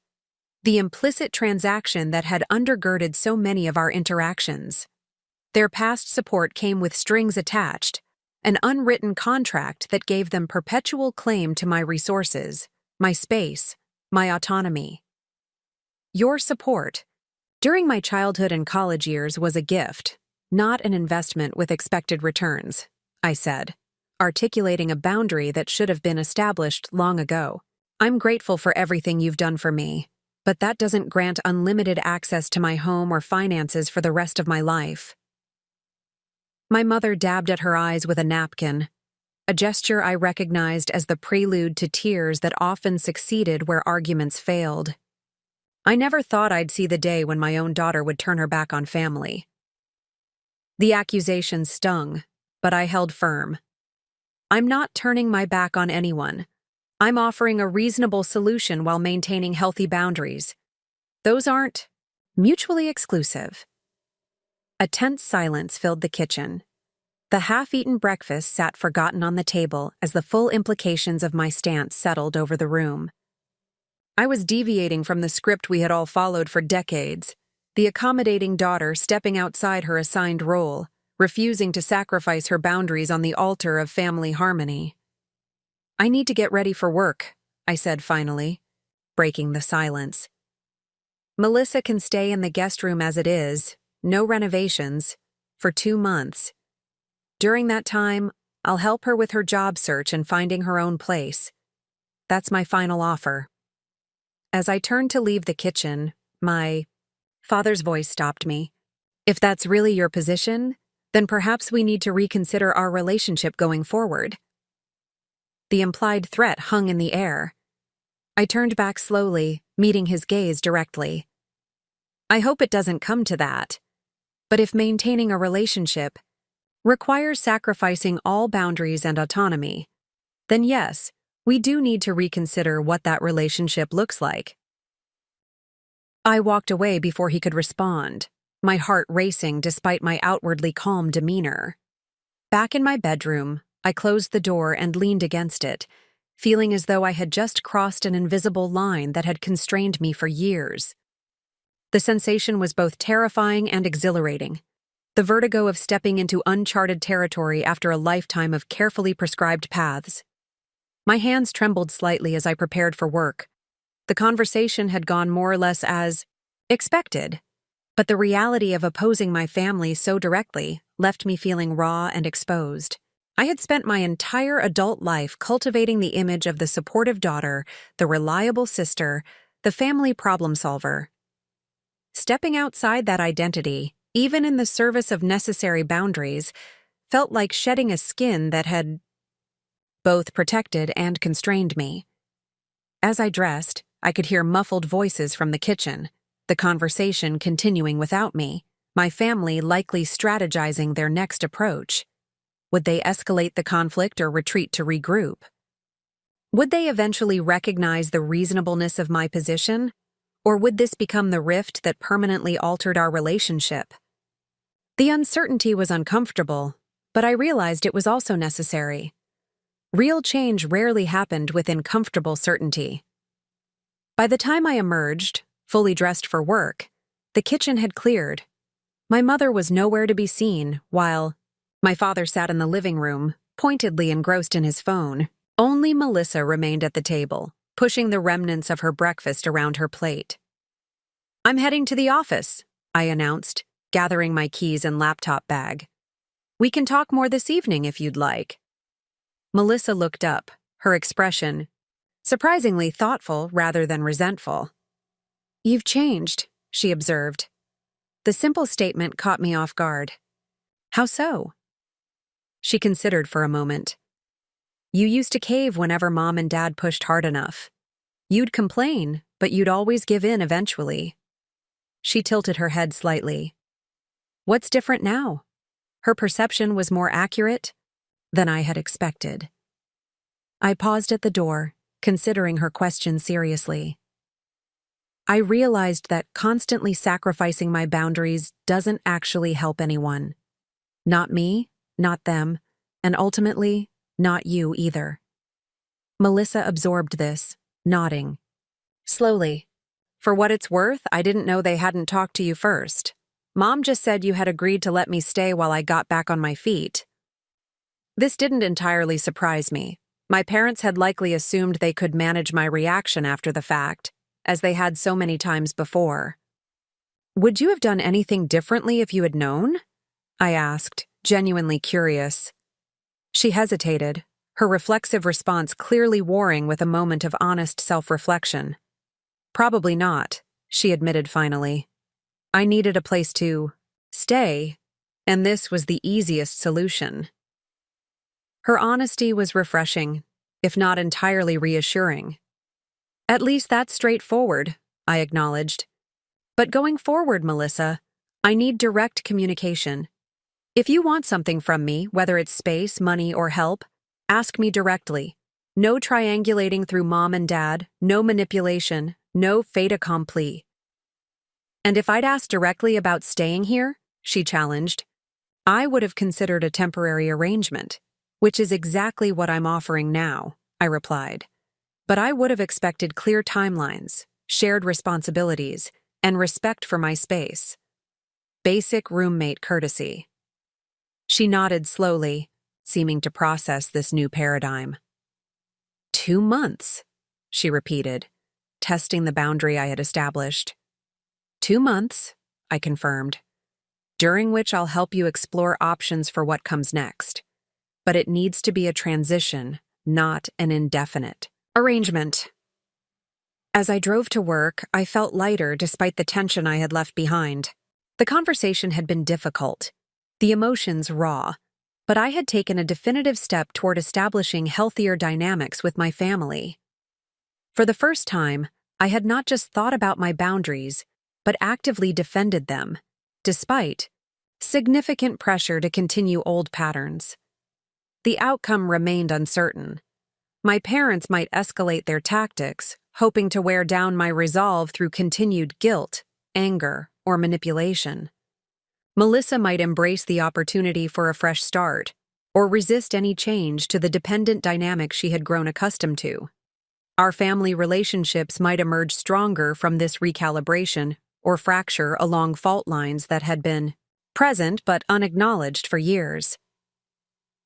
the implicit transaction that had undergirded so many of our interactions. Their past support came with strings attached, an unwritten contract that gave them perpetual claim to my resources, my space, my autonomy. Your support, during my childhood and college years, was a gift, not an investment with expected returns, I said, articulating a boundary that should have been established long ago. I'm grateful for everything you've done for me, but that doesn't grant unlimited access to my home or finances for the rest of my life. My mother dabbed at her eyes with a napkin, a gesture I recognized as the prelude to tears that often succeeded where arguments failed. I never thought I'd see the day when my own daughter would turn her back on family. The accusation stung, but I held firm. I'm not turning my back on anyone. I'm offering a reasonable solution while maintaining healthy boundaries. Those aren't mutually exclusive. A tense silence filled the kitchen. The half-eaten breakfast sat forgotten on the table as the full implications of my stance settled over the room. I was deviating from the script we had all followed for decades, the accommodating daughter stepping outside her assigned role, refusing to sacrifice her boundaries on the altar of family harmony. I need to get ready for work, I said finally, breaking the silence. Melissa can stay in the guest room as it is, no renovations, for 2 months. During that time, I'll help her with her job search and finding her own place. That's my final offer. As I turned to leave the kitchen, my father's voice stopped me. If that's really your position, then perhaps we need to reconsider our relationship going forward. The implied threat hung in the air. I turned back slowly, meeting his gaze directly. I hope it doesn't come to that. But if maintaining a relationship requires sacrificing all boundaries and autonomy, then yes, we do need to reconsider what that relationship looks like. I walked away before he could respond, my heart racing despite my outwardly calm demeanor. Back in my bedroom, I closed the door and leaned against it, feeling as though I had just crossed an invisible line that had constrained me for years. The sensation was both terrifying and exhilarating, the vertigo of stepping into uncharted territory after a lifetime of carefully prescribed paths. My hands trembled slightly as I prepared for work. The conversation had gone more or less as expected, but the reality of opposing my family so directly left me feeling raw and exposed. I had spent my entire adult life cultivating the image of the supportive daughter, the reliable sister, the family problem solver. Stepping outside that identity, even in the service of necessary boundaries, felt like shedding a skin that had both protected and constrained me. As I dressed, I could hear muffled voices from the kitchen, the conversation continuing without me, my family likely strategizing their next approach. Would they escalate the conflict or retreat to regroup? Would they eventually recognize the reasonableness of my position, or would this become the rift that permanently altered our relationship? The uncertainty was uncomfortable, but I realized it was also necessary. Real change rarely happened within comfortable certainty. By the time I emerged, fully dressed for work, the kitchen had cleared. My mother was nowhere to be seen, while my father sat in the living room, pointedly engrossed in his phone. Only Melissa remained at the table, pushing the remnants of her breakfast around her plate. "I'm heading to the office," I announced, gathering my keys and laptop bag. "We can talk more this evening if you'd like." Melissa looked up, her expression surprisingly thoughtful rather than resentful. "You've changed," she observed. The simple statement caught me off guard. "How so?" She considered for a moment. "You used to cave whenever Mom and Dad pushed hard enough. You'd complain, but you'd always give in eventually." She tilted her head slightly. What's different now? Her perception was more accurate than I had expected. I paused at the door, considering her question seriously. I realized that constantly sacrificing my boundaries doesn't actually help anyone. Not me, not them, and ultimately, not you either. Melissa absorbed this, nodding. Slowly. For what it's worth, I didn't know they hadn't talked to you first. Mom just said you had agreed to let me stay while I got back on my feet. This didn't entirely surprise me. My parents had likely assumed they could manage my reaction after the fact, as they had so many times before. Would you have done anything differently if you had known? I asked, genuinely curious. She hesitated, her reflexive response clearly warring with a moment of honest self-reflection. Probably not, she admitted finally. I needed a place to stay, and this was the easiest solution. Her honesty was refreshing, if not entirely reassuring. At least that's straightforward, I acknowledged. But going forward, Melissa, I need direct communication. If you want something from me, whether it's space, money, or help, ask me directly. No triangulating through mom and dad, no manipulation, no fait accompli. And if I'd asked directly about staying here, she challenged, I would have considered a temporary arrangement, which is exactly what I'm offering now, I replied. But I would have expected clear timelines, shared responsibilities, and respect for my space. Basic roommate courtesy. She nodded slowly, seeming to process this new paradigm. 2 months, she repeated, testing the boundary I had established. 2 months, I confirmed, during which I'll help you explore options for what comes next. But it needs to be a transition, not an indefinite arrangement. As I drove to work, I felt lighter despite the tension I had left behind. The conversation had been difficult, the emotions raw, but I had taken a definitive step toward establishing healthier dynamics with my family. For the first time, I had not just thought about my boundaries, but actively defended them, despite significant pressure to continue old patterns. The outcome remained uncertain. My parents might escalate their tactics, hoping to wear down my resolve through continued guilt, anger, or manipulation. Melissa might embrace the opportunity for a fresh start, or resist any change to the dependent dynamic she had grown accustomed to. Our family relationships might emerge stronger from this recalibration or fracture along fault lines that had been present but unacknowledged for years.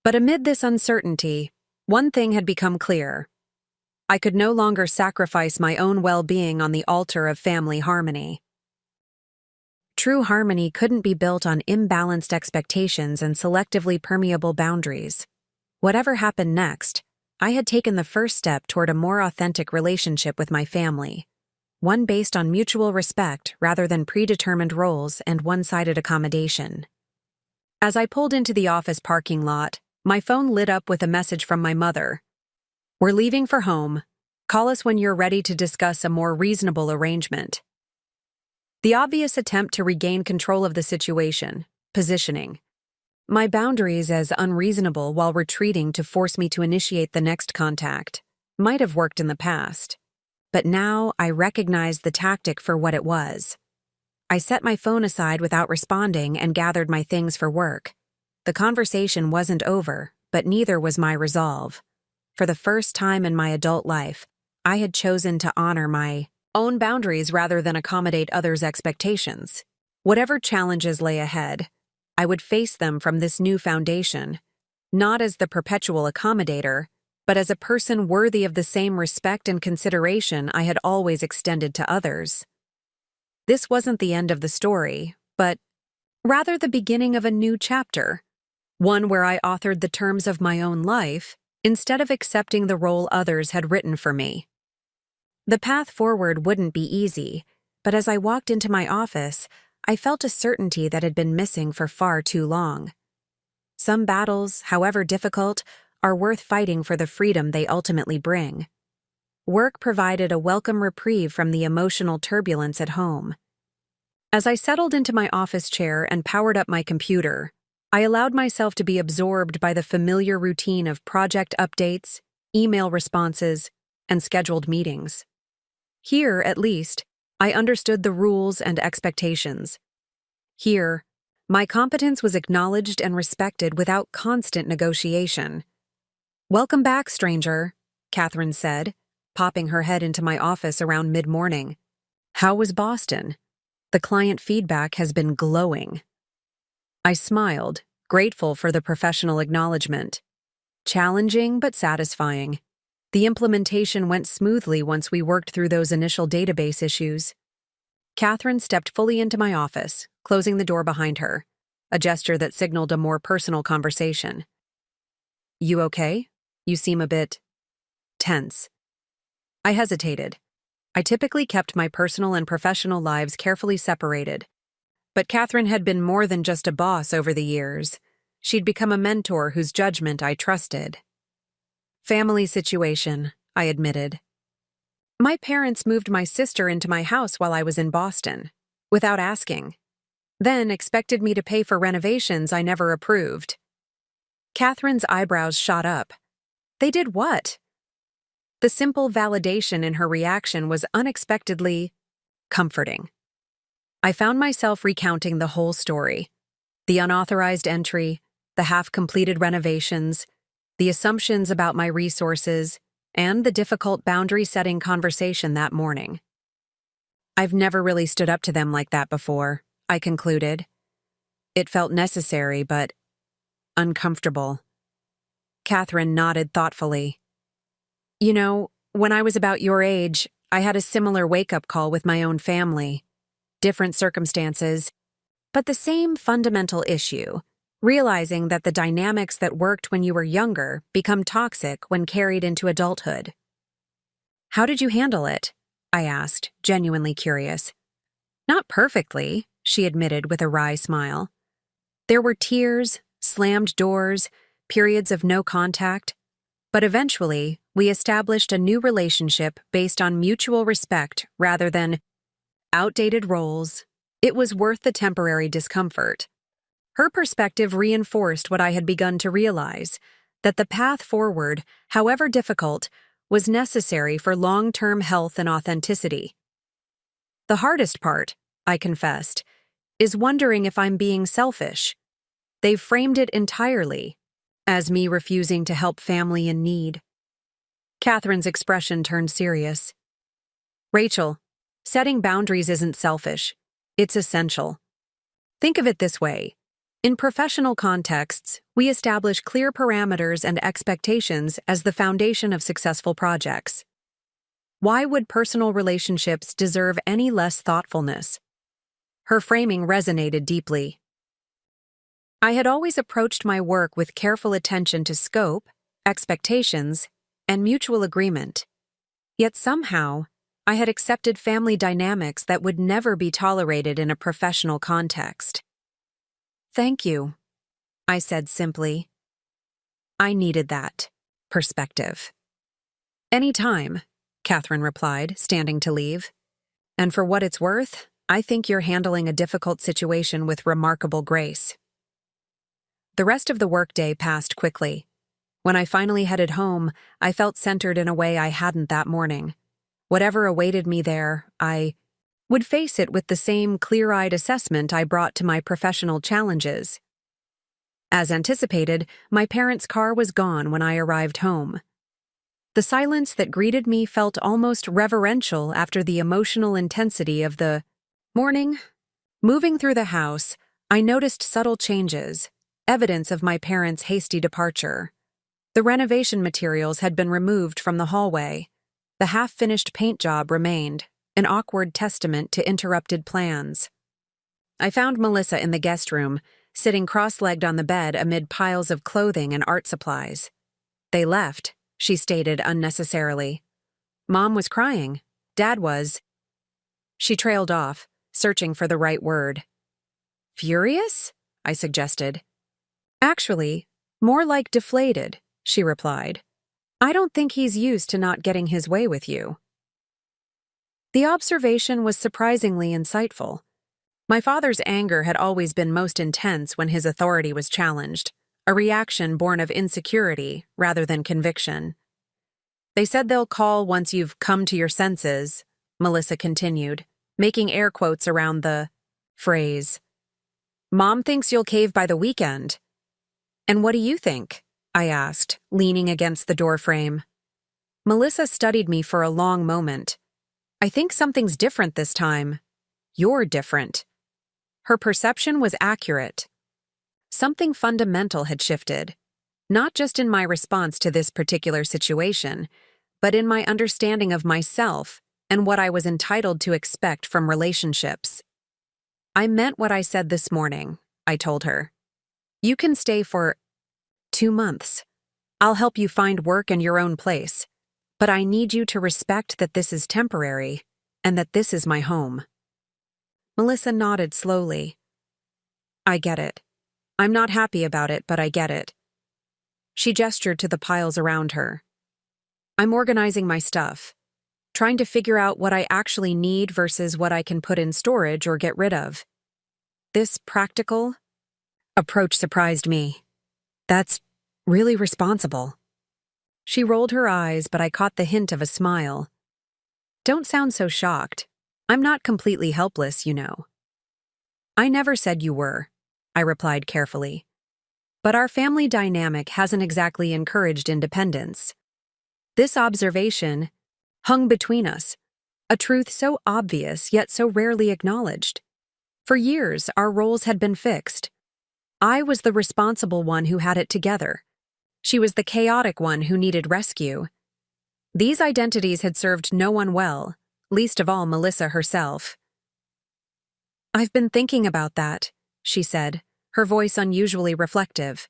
But amid this uncertainty, one thing had become clear. I could no longer sacrifice my own well-being on the altar of family harmony. True harmony couldn't be built on imbalanced expectations and selectively permeable boundaries. Whatever happened next, I had taken the first step toward a more authentic relationship with my family, one based on mutual respect rather than predetermined roles and one-sided accommodation. As I pulled into the office parking lot, my phone lit up with a message from my mother. We're leaving for home. Call us when you're ready to discuss a more reasonable arrangement. The obvious attempt to regain control of the situation, positioning my boundaries as unreasonable while retreating to force me to initiate the next contact, might have worked in the past. But now I recognized the tactic for what it was. I set my phone aside without responding and gathered my things for work. The conversation wasn't over, but neither was my resolve. For the first time in my adult life, I had chosen to honor my own boundaries rather than accommodate others' expectations. Whatever challenges lay ahead, I would face them from this new foundation, not as the perpetual accommodator, but as a person worthy of the same respect and consideration I had always extended to others. This wasn't the end of the story, but rather the beginning of a new chapter, one where I authored the terms of my own life instead of accepting the role others had written for me. The path forward wouldn't be easy, but as I walked into my office, I felt a certainty that had been missing for far too long. Some battles, however difficult, are worth fighting for the freedom they ultimately bring. Work provided a welcome reprieve from the emotional turbulence at home. As I settled into my office chair and powered up my computer, I allowed myself to be absorbed by the familiar routine of project updates, email responses, and scheduled meetings. Here, at least, I understood the rules and expectations. Here, my competence was acknowledged and respected without constant negotiation. "Welcome back, stranger," Catherine said, popping her head into my office around mid-morning. "How was Boston? The client feedback has been glowing." I smiled, grateful for the professional acknowledgement. Challenging but satisfying. The implementation went smoothly once we worked through those initial database issues. Catherine stepped fully into my office, closing the door behind her, a gesture that signaled a more personal conversation. "You okay? You seem a bit tense." I hesitated. I typically kept my personal and professional lives carefully separated. But Catherine had been more than just a boss over the years. She'd become a mentor whose judgment I trusted. "Family situation," I admitted. "My parents moved my sister into my house while I was in Boston, without asking. Then expected me to pay for renovations I never approved." Catherine's eyebrows shot up. "They did what?" The simple validation in her reaction was unexpectedly comforting. I found myself recounting the whole story. The unauthorized entry, the half-completed renovations, the assumptions about my resources, and the difficult boundary-setting conversation that morning. "I've never really stood up to them like that before," I concluded. It felt necessary, but uncomfortable. Catherine nodded thoughtfully. "You know, when I was about your age, I had a similar wake-up call with my own family. Different circumstances, but the same fundamental issue, realizing that the dynamics that worked when you were younger become toxic when carried into adulthood." "How did you handle it?" I asked, genuinely curious. "Not perfectly," she admitted with a wry smile. "There were tears, slammed doors, periods of no contact, but eventually we established a new relationship based on mutual respect rather than outdated roles. It was worth the temporary discomfort." Her perspective reinforced what I had begun to realize, that the path forward, however difficult, was necessary for long-term health and authenticity. "The hardest part," I confessed, "is wondering if I'm being selfish. They've framed it entirely as me refusing to help family in need." Catherine's expression turned serious. "Rachel, setting boundaries isn't selfish. It's essential. Think of it this way. In professional contexts, we establish clear parameters and expectations as the foundation of successful projects. Why would personal relationships deserve any less thoughtfulness?" Her framing resonated deeply. I had always approached my work with careful attention to scope, expectations, and mutual agreement. Yet somehow, I had accepted family dynamics that would never be tolerated in a professional context. "Thank you," I said simply. I needed that perspective. "Anytime," Catherine replied, standing to leave. "And for what it's worth, I think you're handling a difficult situation with remarkable grace." The rest of the workday passed quickly. When I finally headed home, I felt centered in a way I hadn't that morning. Whatever awaited me there, I would face it with the same clear-eyed assessment I brought to my professional challenges. As anticipated, my parents' car was gone when I arrived home. The silence that greeted me felt almost reverential after the emotional intensity of the morning. Moving through the house, I noticed subtle changes, evidence of my parents' hasty departure. The renovation materials had been removed from the hallway. The half-finished paint job remained, an awkward testament to interrupted plans. I found Melissa in the guest room, sitting cross-legged on the bed amid piles of clothing and art supplies. "They left," she stated unnecessarily. "Mom was crying. Dad was." She trailed off, searching for the right word. "Furious?" I suggested. "Actually, more like deflated," she replied. "I don't think he's used to not getting his way with you." The observation was surprisingly insightful. My father's anger had always been most intense when his authority was challenged, a reaction born of insecurity rather than conviction. They said they'll call once you've come to your senses, Melissa continued, making air quotes around the phrase. Mom thinks you'll cave by the weekend. And what do you think? I asked, leaning against the doorframe. Melissa studied me for a long moment. I think something's different this time. You're different. Her perception was accurate. Something fundamental had shifted, not just in my response to this particular situation, but in my understanding of myself and what I was entitled to expect from relationships. I meant what I said this morning, I told her. You can stay for 2 months. I'll help you find work in your own place, but I need you to respect that this is temporary and that this is my home. Melissa nodded slowly. I get it. I'm not happy about it, but I get it. She gestured to the piles around her. I'm organizing my stuff, trying to figure out what I actually need versus what I can put in storage or get rid of. This practical approach surprised me. That's really responsible. She rolled her eyes, but I caught the hint of a smile. Don't sound so shocked. I'm not completely helpless, you know. I never said you were, I replied carefully. But our family dynamic hasn't exactly encouraged independence. This observation hung between us, a truth so obvious yet so rarely acknowledged. For years, our roles had been fixed. I was the responsible one who had it together. She was the chaotic one who needed rescue. These identities had served no one well, least of all Melissa herself. I've been thinking about that, she said, her voice unusually reflective.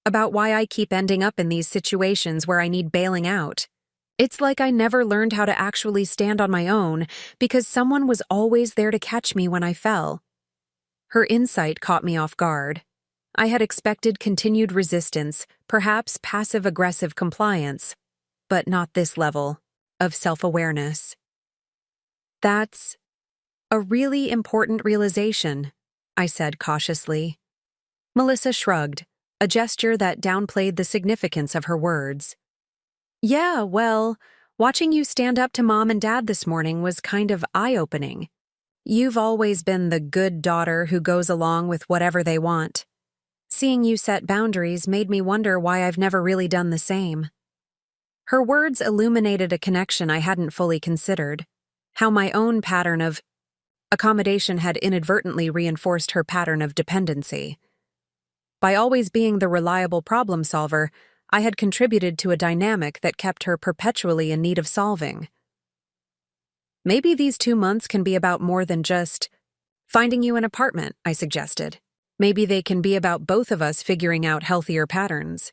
About why I keep ending up in these situations where I need bailing out. It's like I never learned how to actually stand on my own because someone was always there to catch me when I fell. Her insight caught me off guard. I had expected continued resistance, perhaps passive-aggressive compliance, but not this level of self-awareness. That's a really important realization, I said cautiously. Melissa shrugged, a gesture that downplayed the significance of her words. Yeah, well, watching you stand up to Mom and Dad this morning was kind of eye-opening. You've always been the good daughter who goes along with whatever they want. Seeing you set boundaries made me wonder why I've never really done the same. Her words illuminated a connection I hadn't fully considered, how my own pattern of accommodation had inadvertently reinforced her pattern of dependency. By always being the reliable problem solver, I had contributed to a dynamic that kept her perpetually in need of solving. Maybe these 2 months can be about more than just finding you an apartment, I suggested. Maybe they can be about both of us figuring out healthier patterns.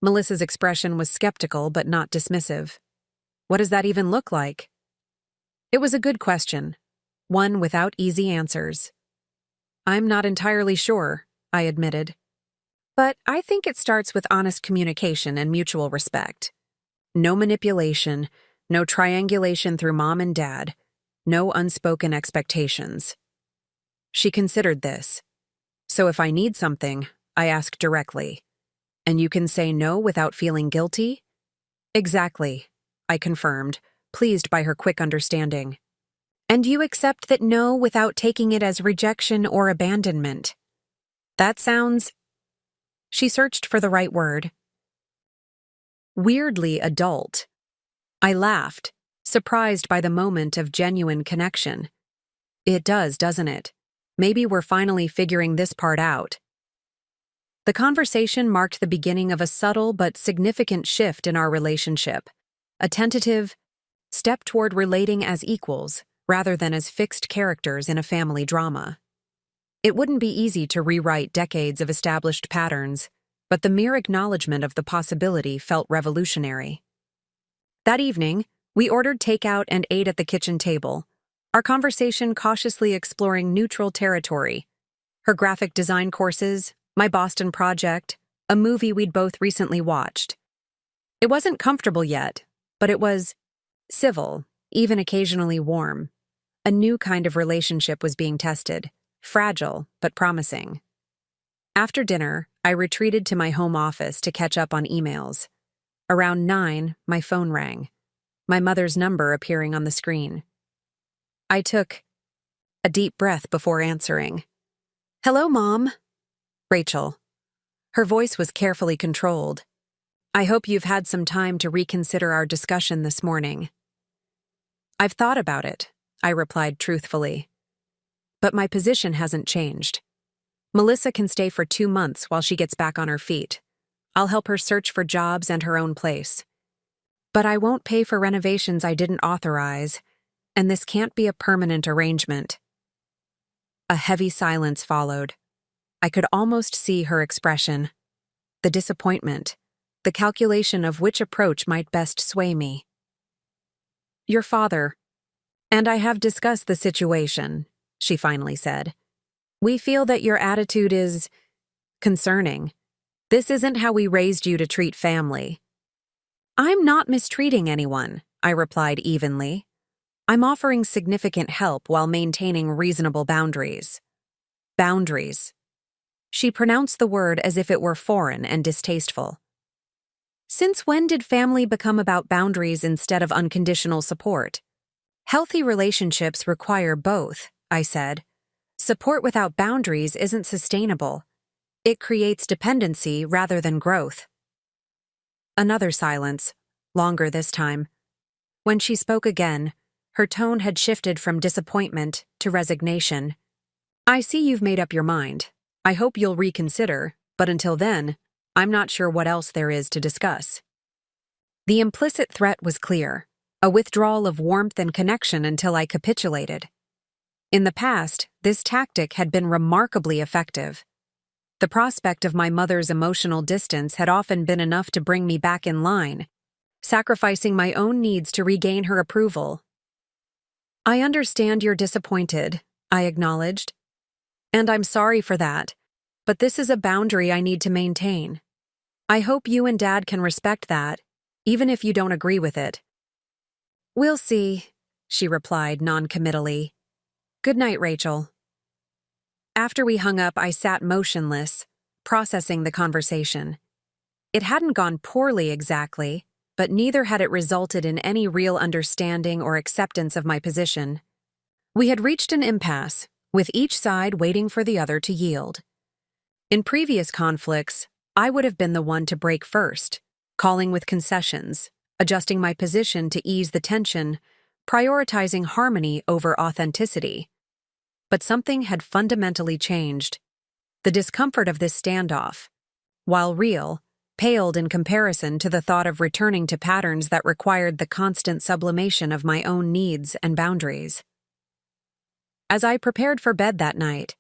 Melissa's expression was skeptical but not dismissive. What does that even look like? It was a good question, one without easy answers. I'm not entirely sure, I admitted. But I think it starts with honest communication and mutual respect. No manipulation, no triangulation through Mom and Dad, no unspoken expectations. She considered this. So if I need something, I ask directly. And you can say no without feeling guilty? Exactly, I confirmed, pleased by her quick understanding. And you accept that no without taking it as rejection or abandonment. That sounds... She searched for the right word. Weirdly adult. I laughed, surprised by the moment of genuine connection. It does, doesn't it? Maybe we're finally figuring this part out. The conversation marked the beginning of a subtle but significant shift in our relationship, a tentative step toward relating as equals rather than as fixed characters in a family drama. It wouldn't be easy to rewrite decades of established patterns, but the mere acknowledgement of the possibility felt revolutionary. That evening, we ordered takeout and ate at the kitchen table, our conversation cautiously exploring neutral territory, her graphic design courses, my Boston project, a movie we'd both recently watched. It wasn't comfortable yet, but it was civil, even occasionally warm. A new kind of relationship was being tested, fragile but promising. After dinner, I retreated to my home office to catch up on emails. Around 9, my phone rang, my mother's number appearing on the screen. I took a deep breath before answering. "Hello, Mom." Rachel. Her voice was carefully controlled. "I hope you've had some time to reconsider our discussion this morning." "I've thought about it," I replied truthfully. "But my position hasn't changed. Melissa can stay for 2 months while she gets back on her feet. I'll help her search for jobs and her own place. But I won't pay for renovations I didn't authorize, and this can't be a permanent arrangement." A heavy silence followed. I could almost see her expression. The disappointment, the calculation of which approach might best sway me. "Your father and I have discussed the situation," she finally said. "We feel that your attitude is concerning. This isn't how we raised you to treat family." "I'm not mistreating anyone," I replied evenly. "I'm offering significant help while maintaining reasonable boundaries." Boundaries. She pronounced the word as if it were foreign and distasteful. "Since when did family become about boundaries instead of unconditional support?" "Healthy relationships require both," I said. "Support without boundaries isn't sustainable. It creates dependency rather than growth." Another silence, longer this time. When she spoke again, her tone had shifted from disappointment to resignation. "I see you've made up your mind. I hope you'll reconsider, but until then, I'm not sure what else there is to discuss." The implicit threat was clear, a withdrawal of warmth and connection until I capitulated. In the past, this tactic had been remarkably effective. The prospect of my mother's emotional distance had often been enough to bring me back in line, sacrificing my own needs to regain her approval. "I understand you're disappointed," I acknowledged. "And I'm sorry for that, but this is a boundary I need to maintain. I hope you and Dad can respect that, even if you don't agree with it." "We'll see," she replied non-committally. "Good night, Rachel." After we hung up, I sat motionless, processing the conversation. It hadn't gone poorly exactly, but neither had it resulted in any real understanding or acceptance of my position. We had reached an impasse, with each side waiting for the other to yield. In previous conflicts, I would have been the one to break first, calling with concessions, adjusting my position to ease the tension, prioritizing harmony over authenticity. But something had fundamentally changed. The discomfort of this standoff, while real, paled in comparison to the thought of returning to patterns that required the constant sublimation of my own needs and boundaries. As I prepared for bed that night,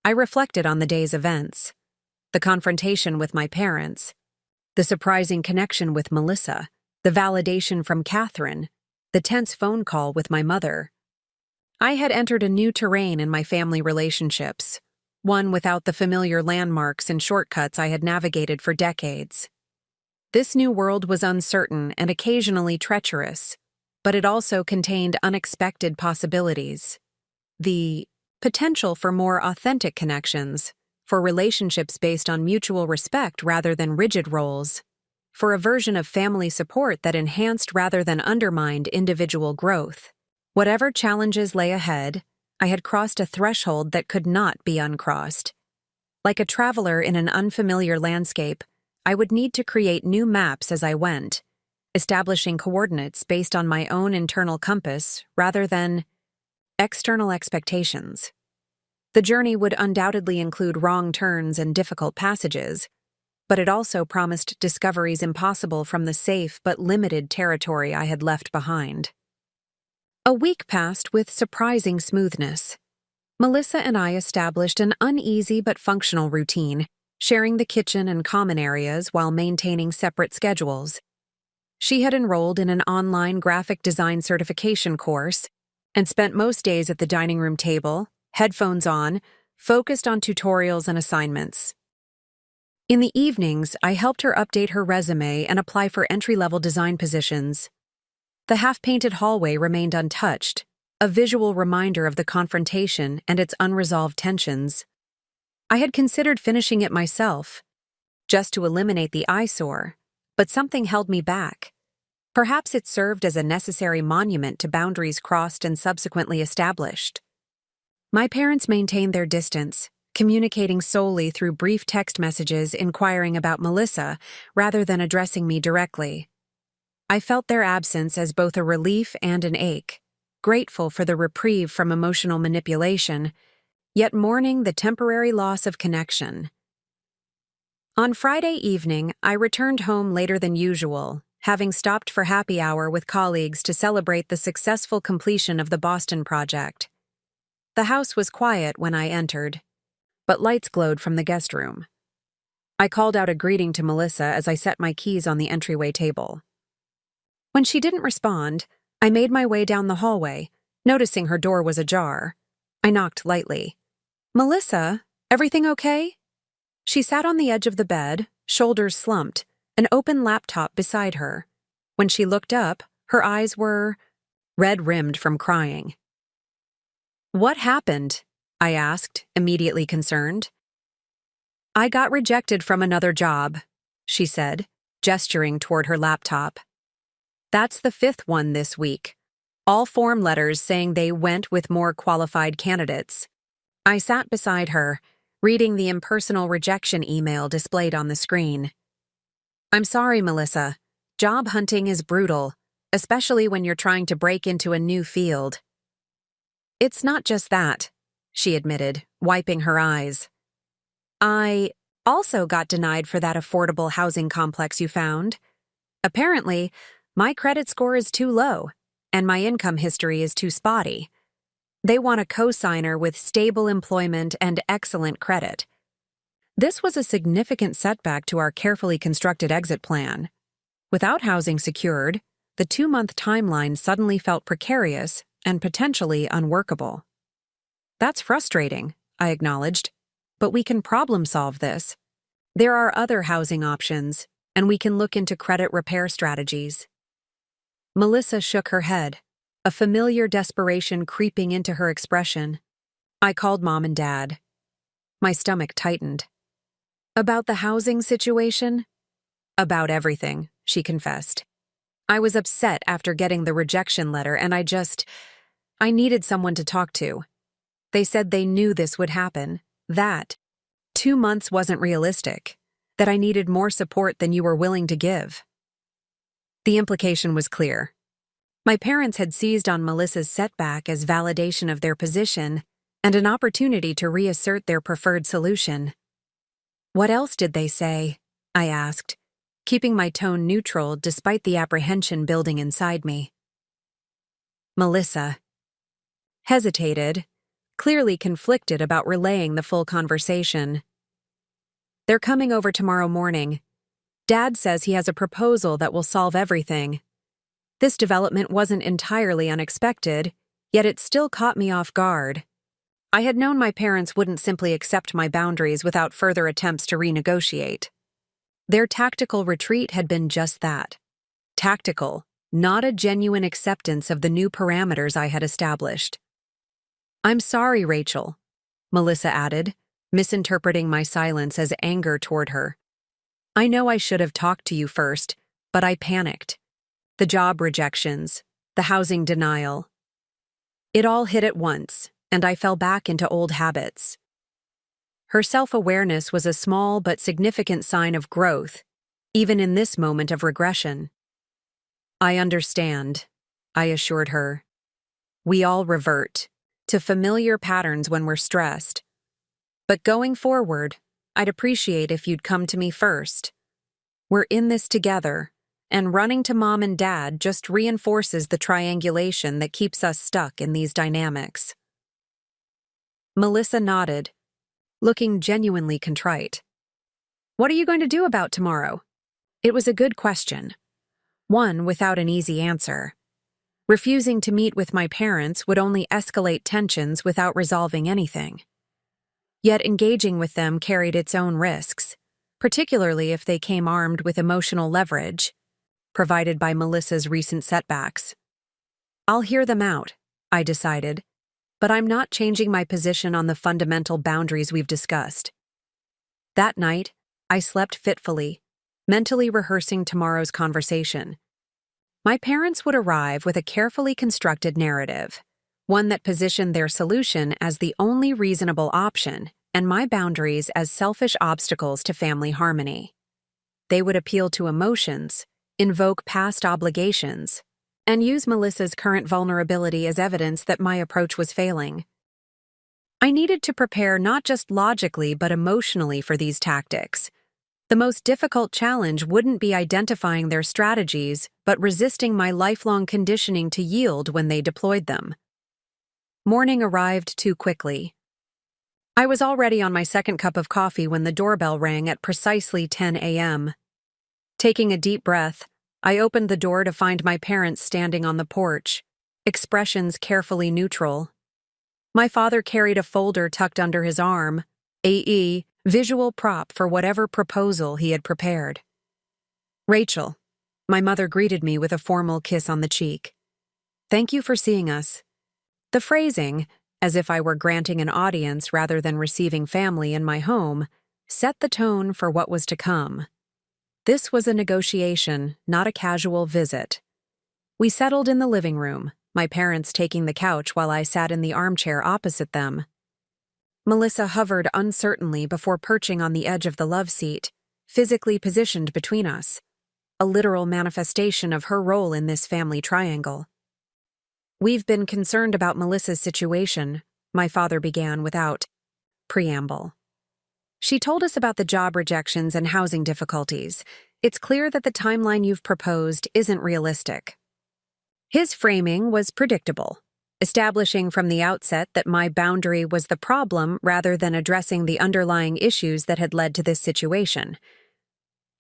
I reflected on the day's events, the confrontation with my parents, the surprising connection with Melissa, the validation from Catherine, the tense phone call with my mother. I had entered a new terrain in my family relationships, one without the familiar landmarks and shortcuts I had navigated for decades. This new world was uncertain and occasionally treacherous, but it also contained unexpected possibilities. The potential for more authentic connections, for relationships based on mutual respect rather than rigid roles, for a version of family support that enhanced rather than undermined individual growth. Whatever challenges lay ahead, I had crossed a threshold that could not be uncrossed. Like a traveler in an unfamiliar landscape, I would need to create new maps as I went, establishing coordinates based on my own internal compass rather than external expectations. The journey would undoubtedly include wrong turns and difficult passages, but it also promised discoveries impossible from the safe but limited territory I had left behind. A week passed with surprising smoothness. Melissa and I established an uneasy but functional routine, sharing the kitchen and common areas while maintaining separate schedules. She had enrolled in an online graphic design certification course and spent most days at the dining room table, headphones on, focused on tutorials and assignments. In the evenings, I helped her update her resume and apply for entry-level design positions. The half-painted hallway remained untouched, a visual reminder of the confrontation and its unresolved tensions. I had considered finishing it myself, just to eliminate the eyesore, but something held me back. Perhaps it served as a necessary monument to boundaries crossed and subsequently established. My parents maintained their distance, communicating solely through brief text messages inquiring about Melissa rather than addressing me directly. I felt their absence as both a relief and an ache, grateful for the reprieve from emotional manipulation, yet mourning the temporary loss of connection. On Friday evening, I returned home later than usual, having stopped for happy hour with colleagues to celebrate the successful completion of the Boston project. The house was quiet when I entered, but lights glowed from the guest room. I called out a greeting to Melissa as I set my keys on the entryway table. When she didn't respond, I made my way down the hallway, noticing her door was ajar. I knocked lightly. "Melissa, everything okay?" She sat on the edge of the bed, shoulders slumped, an open laptop beside her. When she looked up, her eyes were red-rimmed from crying. "What happened?" I asked, immediately concerned. "I got rejected from another job," she said, gesturing toward her laptop. "That's the 5th one this week. All form letters saying they went with more qualified candidates." I sat beside her, reading the impersonal rejection email displayed on the screen. "I'm sorry, Melissa. Job hunting is brutal, especially when you're trying to break into a new field." "It's not just that," she admitted, wiping her eyes. "I also got denied for that affordable housing complex you found. Apparently, my credit score is too low, and my income history is too spotty. They want a co-signer with stable employment and excellent credit." This was a significant setback to our carefully constructed exit plan. Without housing secured, the 2-month timeline suddenly felt precarious and potentially unworkable. "That's frustrating," I acknowledged, "but we can problem-solve this. There are other housing options, and we can look into credit repair strategies." Melissa shook her head, a familiar desperation creeping into her expression. I called Mom and Dad. My stomach tightened. "About the housing situation?" "About everything," she confessed. "I was upset after getting the rejection letter, and I needed someone to talk to. They said they knew this would happen, that 2 months wasn't realistic, that I needed more support than you were willing to give." The implication was clear. My parents had seized on Melissa's setback as validation of their position and an opportunity to reassert their preferred solution. "What else did they say?" I asked, keeping my tone neutral despite the apprehension building inside me. Melissa hesitated, clearly conflicted about relaying the full conversation. "They're coming over tomorrow morning. Dad says he has a proposal that will solve everything. This development wasn't entirely unexpected, yet it still caught me off guard. I had known my parents wouldn't simply accept my boundaries without further attempts to renegotiate. Their tactical retreat had been just that. Tactical, not a genuine acceptance of the new parameters I had established. "I'm sorry, Rachel," Melissa added, misinterpreting my silence as anger toward her. "I know I should have talked to you first, but I panicked. The job rejections, the housing denial. It all hit at once, and I fell back into old habits." Her self-awareness was a small but significant sign of growth, even in this moment of regression. "I understand," I assured her. "We all revert to familiar patterns when we're stressed. But going forward, I'd appreciate if you'd come to me first. We're in this together, and running to Mom and Dad just reinforces the triangulation that keeps us stuck in these dynamics." Melissa nodded, looking genuinely contrite. "What are you going to do about tomorrow?" It was a good question, one without an easy answer. Refusing to meet with my parents would only escalate tensions without resolving anything. Yet engaging with them carried its own risks, particularly if they came armed with emotional leverage, provided by Melissa's recent setbacks. "I'll hear them out," I decided, but I'm not changing my position on the fundamental boundaries we've discussed. That night, I slept fitfully, mentally rehearsing tomorrow's conversation. My parents would arrive with a carefully constructed narrative, one that positioned their solution as the only reasonable option and my boundaries as selfish obstacles to family harmony. They would appeal to emotions, invoke past obligations, and use Melissa's current vulnerability as evidence that my approach was failing. I needed to prepare not just logically but emotionally for these tactics. The most difficult challenge wouldn't be identifying their strategies, but resisting my lifelong conditioning to yield when they deployed them. Morning arrived too quickly. I was already on my second cup of coffee when the doorbell rang at precisely 10 a.m. Taking a deep breath, I opened the door to find my parents standing on the porch, expressions carefully neutral. My father carried a folder tucked under his arm, a visual prop for whatever proposal he had prepared. "Rachel," my mother greeted me with a formal kiss on the cheek. "Thank you for seeing us." The phrasing, as if I were granting an audience rather than receiving family in my home, set the tone for what was to come. This was a negotiation, not a casual visit. We settled in the living room, my parents taking the couch while I sat in the armchair opposite them. Melissa hovered uncertainly before perching on the edge of the love seat, physically positioned between us, a literal manifestation of her role in this family triangle. "We've been concerned about Melissa's situation," my father began without preamble. "She told us about the job rejections and housing difficulties. It's clear that the timeline you've proposed isn't realistic." His framing was predictable, establishing from the outset that my boundary was the problem rather than addressing the underlying issues that had led to this situation.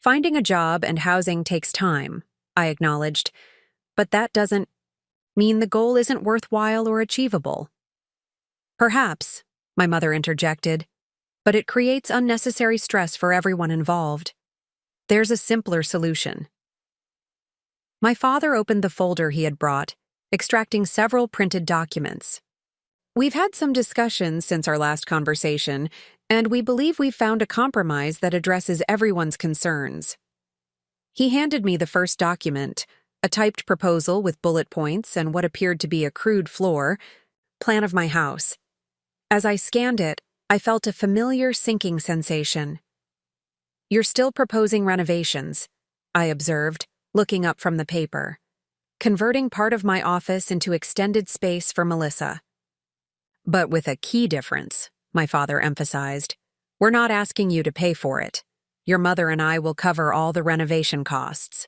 "Finding a job and housing takes time," I acknowledged, "but that doesn't mean the goal isn't worthwhile or achievable." "Perhaps," my mother interjected, "but it creates unnecessary stress for everyone involved. There's a simpler solution." My father opened the folder he had brought, extracting several printed documents. "We've had some discussions since our last conversation, and we believe we've found a compromise that addresses everyone's concerns." He handed me the first document, a typed proposal with bullet points and what appeared to be a crude floor plan of my house. As I scanned it, I felt a familiar sinking sensation. "You're still proposing renovations," I observed, looking up from the paper. "Converting part of my office into extended space for Melissa." "But with a key difference," my father emphasized. "We're not asking you to pay for it. Your mother and I will cover all the renovation costs."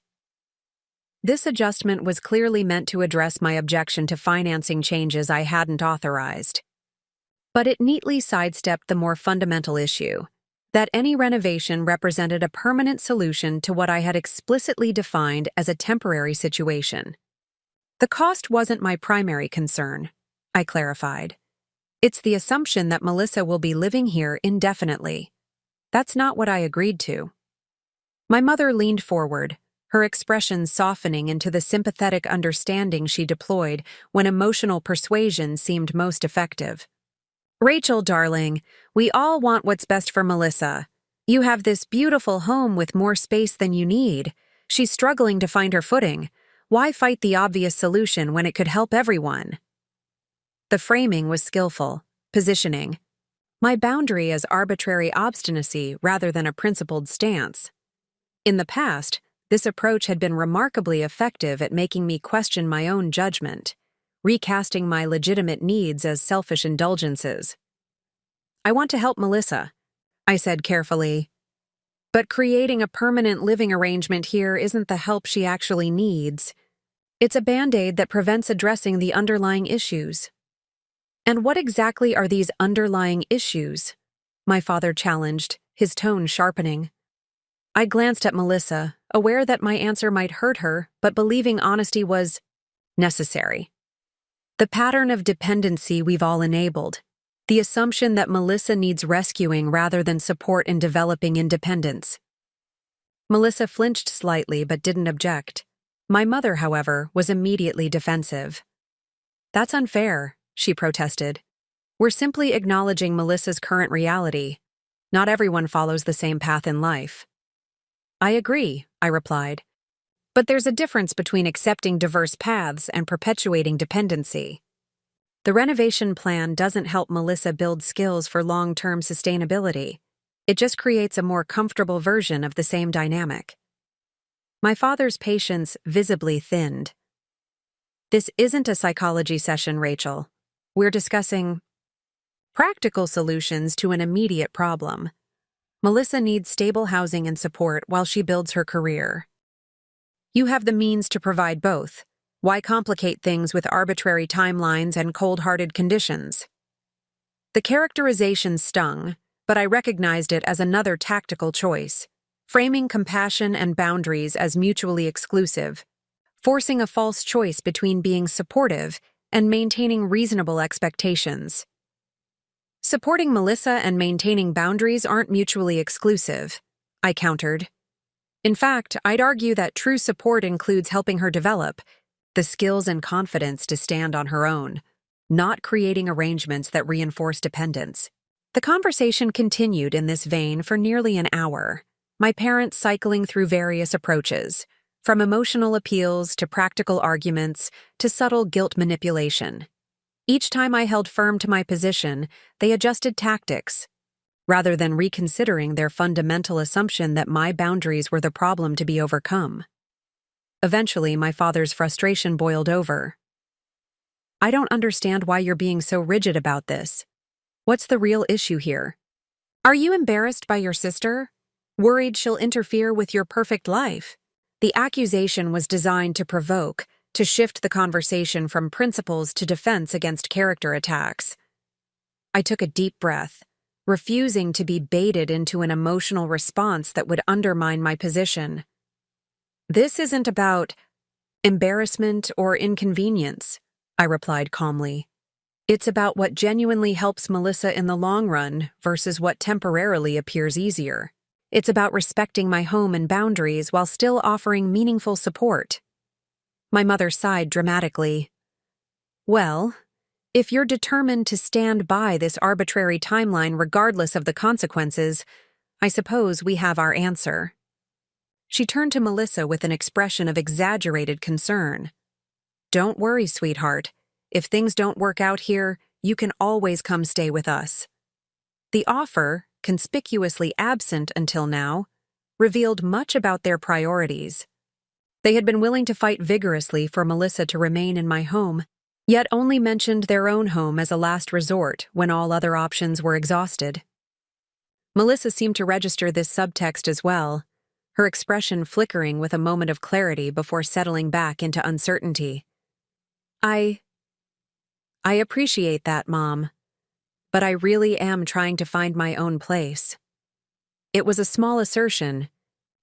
This adjustment was clearly meant to address my objection to financing changes I hadn't authorized. But it neatly sidestepped the more fundamental issue, that any renovation represented a permanent solution to what I had explicitly defined as a temporary situation. "The cost wasn't my primary concern," I clarified. "It's the assumption that Melissa will be living here indefinitely. That's not what I agreed to." My mother leaned forward, her expression softening into the sympathetic understanding she deployed when emotional persuasion seemed most effective. "Rachel, darling, we all want what's best for Melissa. You have this beautiful home with more space than you need. She's struggling to find her footing. Why fight the obvious solution when it could help everyone?" The framing was skillful, positioning my boundary as arbitrary obstinacy rather than a principled stance. In the past, this approach had been remarkably effective at making me question my own judgment, recasting my legitimate needs as selfish indulgences. "I want to help Melissa," I said carefully, "but creating a permanent living arrangement here isn't the help she actually needs. It's a Band-Aid that prevents addressing the underlying issues." "And what exactly are these underlying issues?" my father challenged, his tone sharpening. I glanced at Melissa, aware that my answer might hurt her, but believing honesty was necessary. "The pattern of dependency we've all enabled. The assumption that Melissa needs rescuing rather than support in developing independence." Melissa flinched slightly but didn't object. My mother, however, was immediately defensive. That's unfair, she protested. We're simply acknowledging Melissa's current reality. Not everyone follows the same path in life. I agree, I replied. But there's a difference between accepting diverse paths and perpetuating dependency. The renovation plan doesn't help Melissa build skills for long-term sustainability. It just creates a more comfortable version of the same dynamic. My father's patience visibly thinned. This isn't a psychology session, Rachel. We're discussing practical solutions to an immediate problem. Melissa needs stable housing and support while she builds her career. You have the means to provide both. Why complicate things with arbitrary timelines and cold-hearted conditions? The characterization stung, but I recognized it as another tactical choice, framing compassion and boundaries as mutually exclusive, forcing a false choice between being supportive and maintaining reasonable expectations. Supporting Melissa and maintaining boundaries aren't mutually exclusive, I countered. In fact, I'd argue that true support includes helping her develop the skills and confidence to stand on her own, not creating arrangements that reinforce dependence. The conversation continued in this vein for nearly an hour, my parents cycling through various approaches, from emotional appeals to practical arguments to subtle guilt manipulation. Each time I held firm to my position, they adjusted tactics, rather than reconsidering their fundamental assumption that my boundaries were the problem to be overcome. Eventually, my father's frustration boiled over. I don't understand why you're being so rigid about this. What's the real issue here? Are you embarrassed by your sister? Worried she'll interfere with your perfect life? The accusation was designed to provoke, to shift the conversation from principles to defense against character attacks. I took a deep breath, refusing to be baited into an emotional response that would undermine my position. This isn't about embarrassment or inconvenience, I replied calmly. It's about what genuinely helps Melissa in the long run versus what temporarily appears easier. It's about respecting my home and boundaries while still offering meaningful support. My mother sighed dramatically. Well, if you're determined to stand by this arbitrary timeline regardless of the consequences, I suppose we have our answer. She turned to Melissa with an expression of exaggerated concern. Don't worry, sweetheart. If things don't work out here, you can always come stay with us. The offer, conspicuously absent until now, revealed much about their priorities. They had been willing to fight vigorously for Melissa to remain in my home, yet only mentioned their own home as a last resort when all other options were exhausted. Melissa seemed to register this subtext as well, her expression flickering with a moment of clarity before settling back into uncertainty. I appreciate that, Mom, but I really am trying to find my own place. It was a small assertion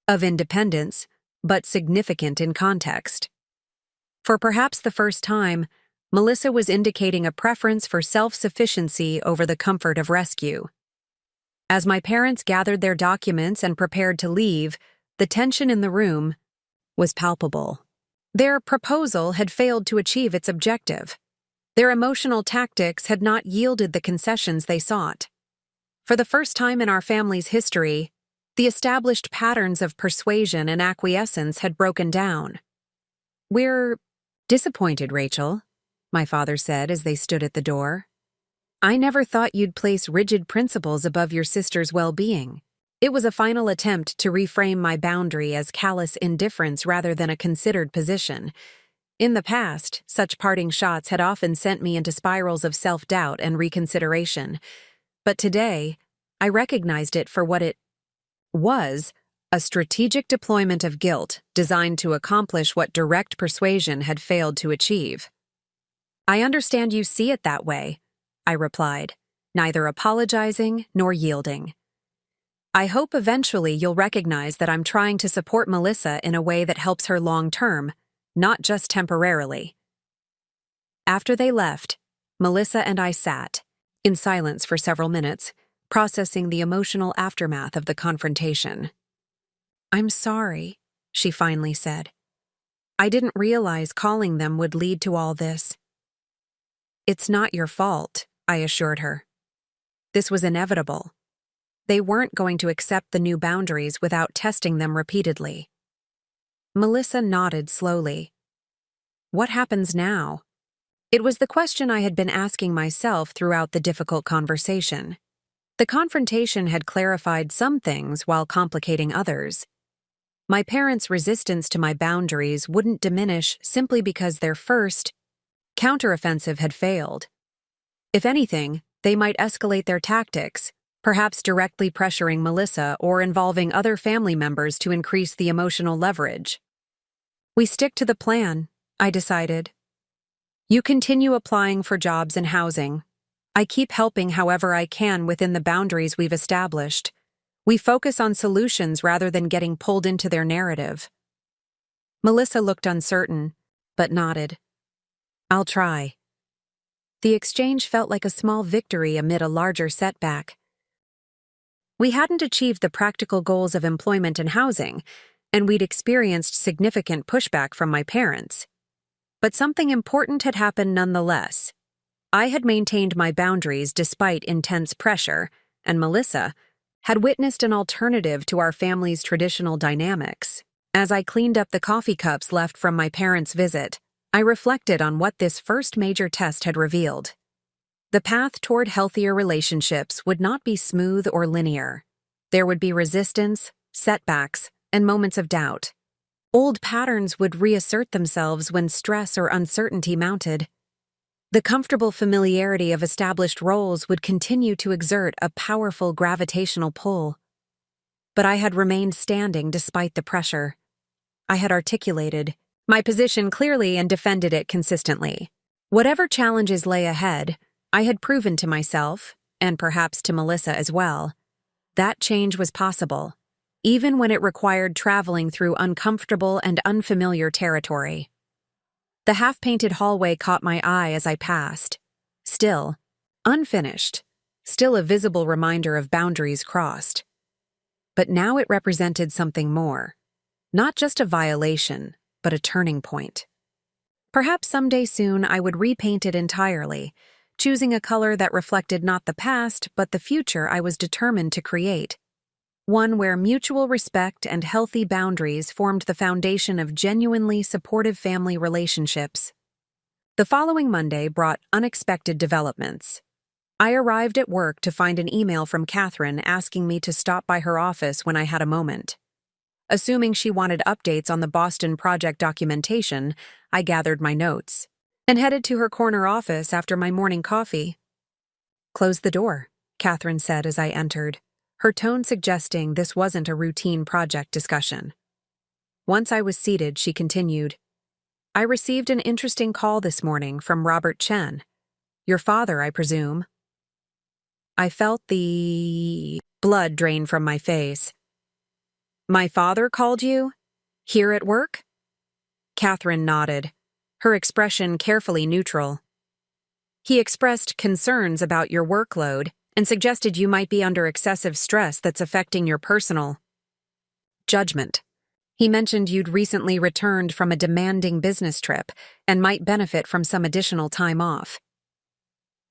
of independence, but significant in context. For perhaps the first time, Melissa was indicating a preference for self-sufficiency over the comfort of rescue. As my parents gathered their documents and prepared to leave, the tension in the room was palpable. Their proposal had failed to achieve its objective. Their emotional tactics had not yielded the concessions they sought. For the first time in our family's history, the established patterns of persuasion and acquiescence had broken down. We're disappointed, Rachel, my father said as they stood at the door. I never thought you'd place rigid principles above your sister's well-being. It was a final attempt to reframe my boundary as callous indifference rather than a considered position. In the past, such parting shots had often sent me into spirals of self-doubt and reconsideration. But today, I recognized it for what it was, a strategic deployment of guilt designed to accomplish what direct persuasion had failed to achieve. I understand you see it that way, I replied, neither apologizing nor yielding. I hope eventually you'll recognize that I'm trying to support Melissa in a way that helps her long-term, not just temporarily. After they left, Melissa and I sat, in silence for several minutes, processing the emotional aftermath of the confrontation. I'm sorry, she finally said. I didn't realize calling them would lead to all this. "It's not your fault," I assured her. This was inevitable. They weren't going to accept the new boundaries without testing them repeatedly. Melissa nodded slowly. What happens now? It was the question I had been asking myself throughout the difficult conversation. The confrontation had clarified some things while complicating others. My parents' resistance to my boundaries wouldn't diminish simply because their first counteroffensive had failed. If anything, they might escalate their tactics, perhaps directly pressuring Melissa or involving other family members to increase the emotional leverage. We stick to the plan, I decided. You continue applying for jobs and housing. I keep helping however I can within the boundaries we've established. We focus on solutions rather than getting pulled into their narrative. Melissa looked uncertain, but nodded. I'll try. The exchange felt like a small victory amid a larger setback. We hadn't achieved the practical goals of employment and housing, and we'd experienced significant pushback from my parents. But something important had happened nonetheless. I had maintained my boundaries despite intense pressure, and Melissa had witnessed an alternative to our family's traditional dynamics. As I cleaned up the coffee cups left from my parents' visit, I reflected on what this first major test had revealed. The path toward healthier relationships would not be smooth or linear. There would be resistance, setbacks, and moments of doubt. Old patterns would reassert themselves when stress or uncertainty mounted. The comfortable familiarity of established roles would continue to exert a powerful gravitational pull. But I had remained standing despite the pressure. I had articulated my position clearly and defended it consistently. Whatever challenges lay ahead, I had proven to myself, and perhaps to Melissa as well, that change was possible, even when it required traveling through uncomfortable and unfamiliar territory. The half-painted hallway caught my eye as I passed. Still, unfinished, still a visible reminder of boundaries crossed. But now it represented something more. Not just a violation, but a turning point. Perhaps someday soon I would repaint it entirely, choosing a color that reflected not the past but the future I was determined to create. One where mutual respect and healthy boundaries formed the foundation of genuinely supportive family relationships. The following Monday brought unexpected developments. I arrived at work to find an email from Catherine asking me to stop by her office when I had a moment. Assuming she wanted updates on the Boston project documentation, I gathered my notes and headed to her corner office after my morning coffee. Close the door, Catherine said as I entered, her tone suggesting this wasn't a routine project discussion. Once I was seated, she continued, I received an interesting call this morning from Robert Chen. Your father, I presume. I felt the blood drain from my face. My father called you? Here at work? Catherine nodded, her expression carefully neutral. He expressed concerns about your workload and suggested you might be under excessive stress that's affecting your personal judgment. He mentioned you'd recently returned from a demanding business trip and might benefit from some additional time off.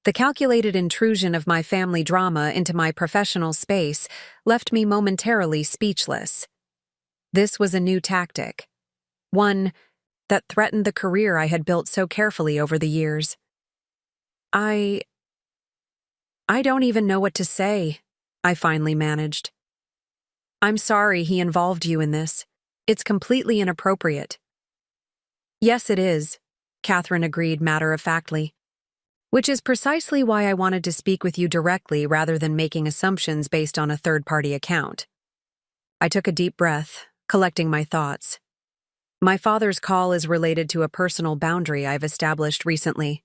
The calculated intrusion of my family drama into my professional space left me momentarily speechless. This was a new tactic, one that threatened the career I had built so carefully over the years. I don't even know what to say, I finally managed. I'm sorry he involved you in this. It's completely inappropriate. Yes, it is, Catherine agreed matter-of-factly. Which is precisely why I wanted to speak with you directly rather than making assumptions based on a third-party account. I took a deep breath, collecting my thoughts. My father's call is related to a personal boundary I've established recently.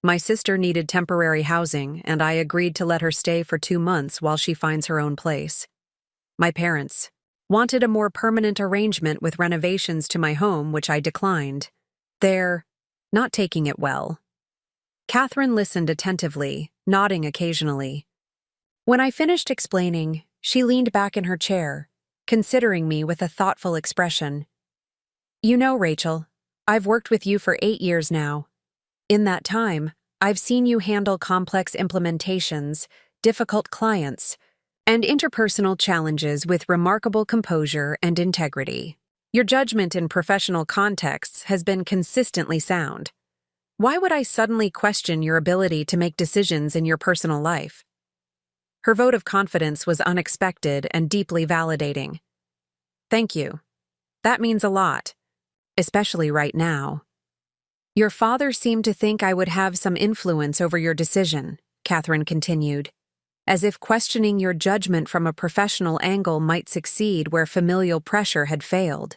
My sister needed temporary housing, and I agreed to let her stay for 2 months while she finds her own place. My parents wanted a more permanent arrangement with renovations to my home, which I declined. They're not taking it well. Catherine listened attentively, nodding occasionally. When I finished explaining, she leaned back in her chair, considering me with a thoughtful expression. You know, Rachel, I've worked with you for 8 years now. In that time, I've seen you handle complex implementations, difficult clients, and interpersonal challenges with remarkable composure and integrity. Your judgment in professional contexts has been consistently sound. Why would I suddenly question your ability to make decisions in your personal life? Her vote of confidence was unexpected and deeply validating. Thank you. That means a lot, especially right now. Your father seemed to think I would have some influence over your decision, Catherine continued, as if questioning your judgment from a professional angle might succeed where familial pressure had failed.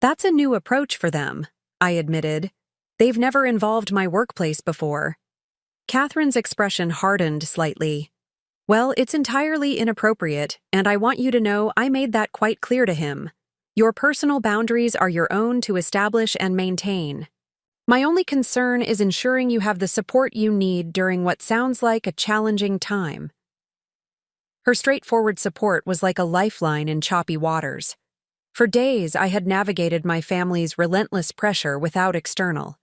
That's a new approach for them, I admitted. They've never involved my workplace before. Catherine's expression hardened slightly. Well, it's entirely inappropriate, and I want you to know I made that quite clear to him. Your personal boundaries are your own to establish and maintain. My only concern is ensuring you have the support you need during what sounds like a challenging time. Her straightforward support was like a lifeline in choppy waters. For days, I had navigated my family's relentless pressure without external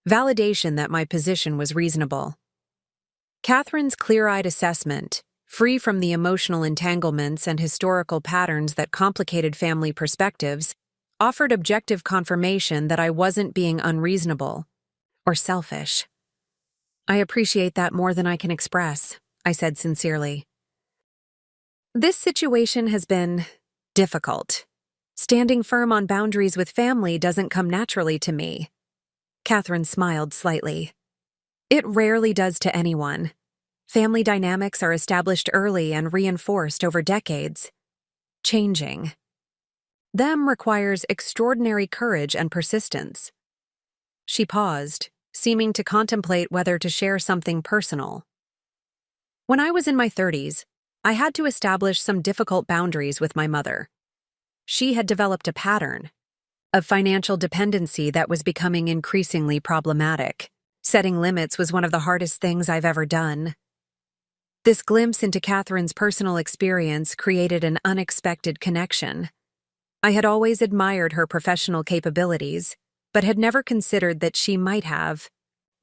validation that my position was reasonable. Catherine's clear-eyed assessment, free from the emotional entanglements and historical patterns that complicated family perspectives, offered objective confirmation that I wasn't being unreasonable or selfish. I appreciate that more than I can express, I said sincerely. This situation has been difficult. Standing firm on boundaries with family doesn't come naturally to me. Catherine smiled slightly. It rarely does to anyone. Family dynamics are established early and reinforced over decades. Changing them requires extraordinary courage and persistence. She paused, seeming to contemplate whether to share something personal. When I was in my 30s, I had to establish some difficult boundaries with my mother. She had developed a pattern of financial dependency that was becoming increasingly problematic. Setting limits was one of the hardest things I've ever done. This glimpse into Catherine's personal experience created an unexpected connection. I had always admired her professional capabilities, but had never considered that she might have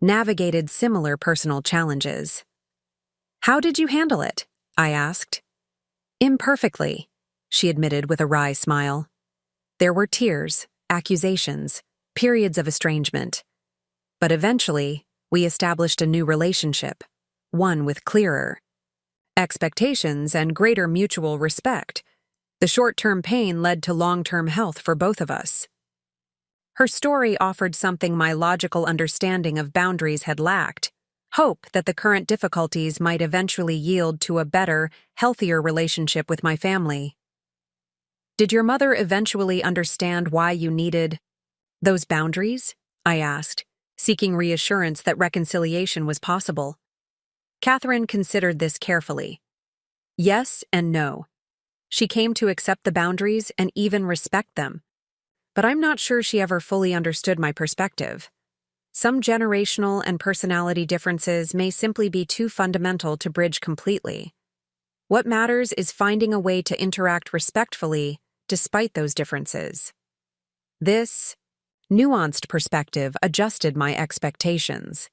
navigated similar personal challenges. How did you handle it? I asked. Imperfectly, she admitted with a wry smile. There were tears, accusations, periods of estrangement. But eventually, we established a new relationship, one with clearer expectations and greater mutual respect. The short-term pain led to long-term health for both of us. Her story offered something my logical understanding of boundaries had lacked: hope that the current difficulties might eventually yield to a better, healthier relationship with my family. Did your mother eventually understand why you needed those boundaries? I asked, seeking reassurance that reconciliation was possible. Catherine considered this carefully. Yes and no. She came to accept the boundaries and even respect them. But I'm not sure she ever fully understood my perspective. Some generational and personality differences may simply be too fundamental to bridge completely. What matters is finding a way to interact respectfully despite those differences. This nuanced perspective adjusted my expectations.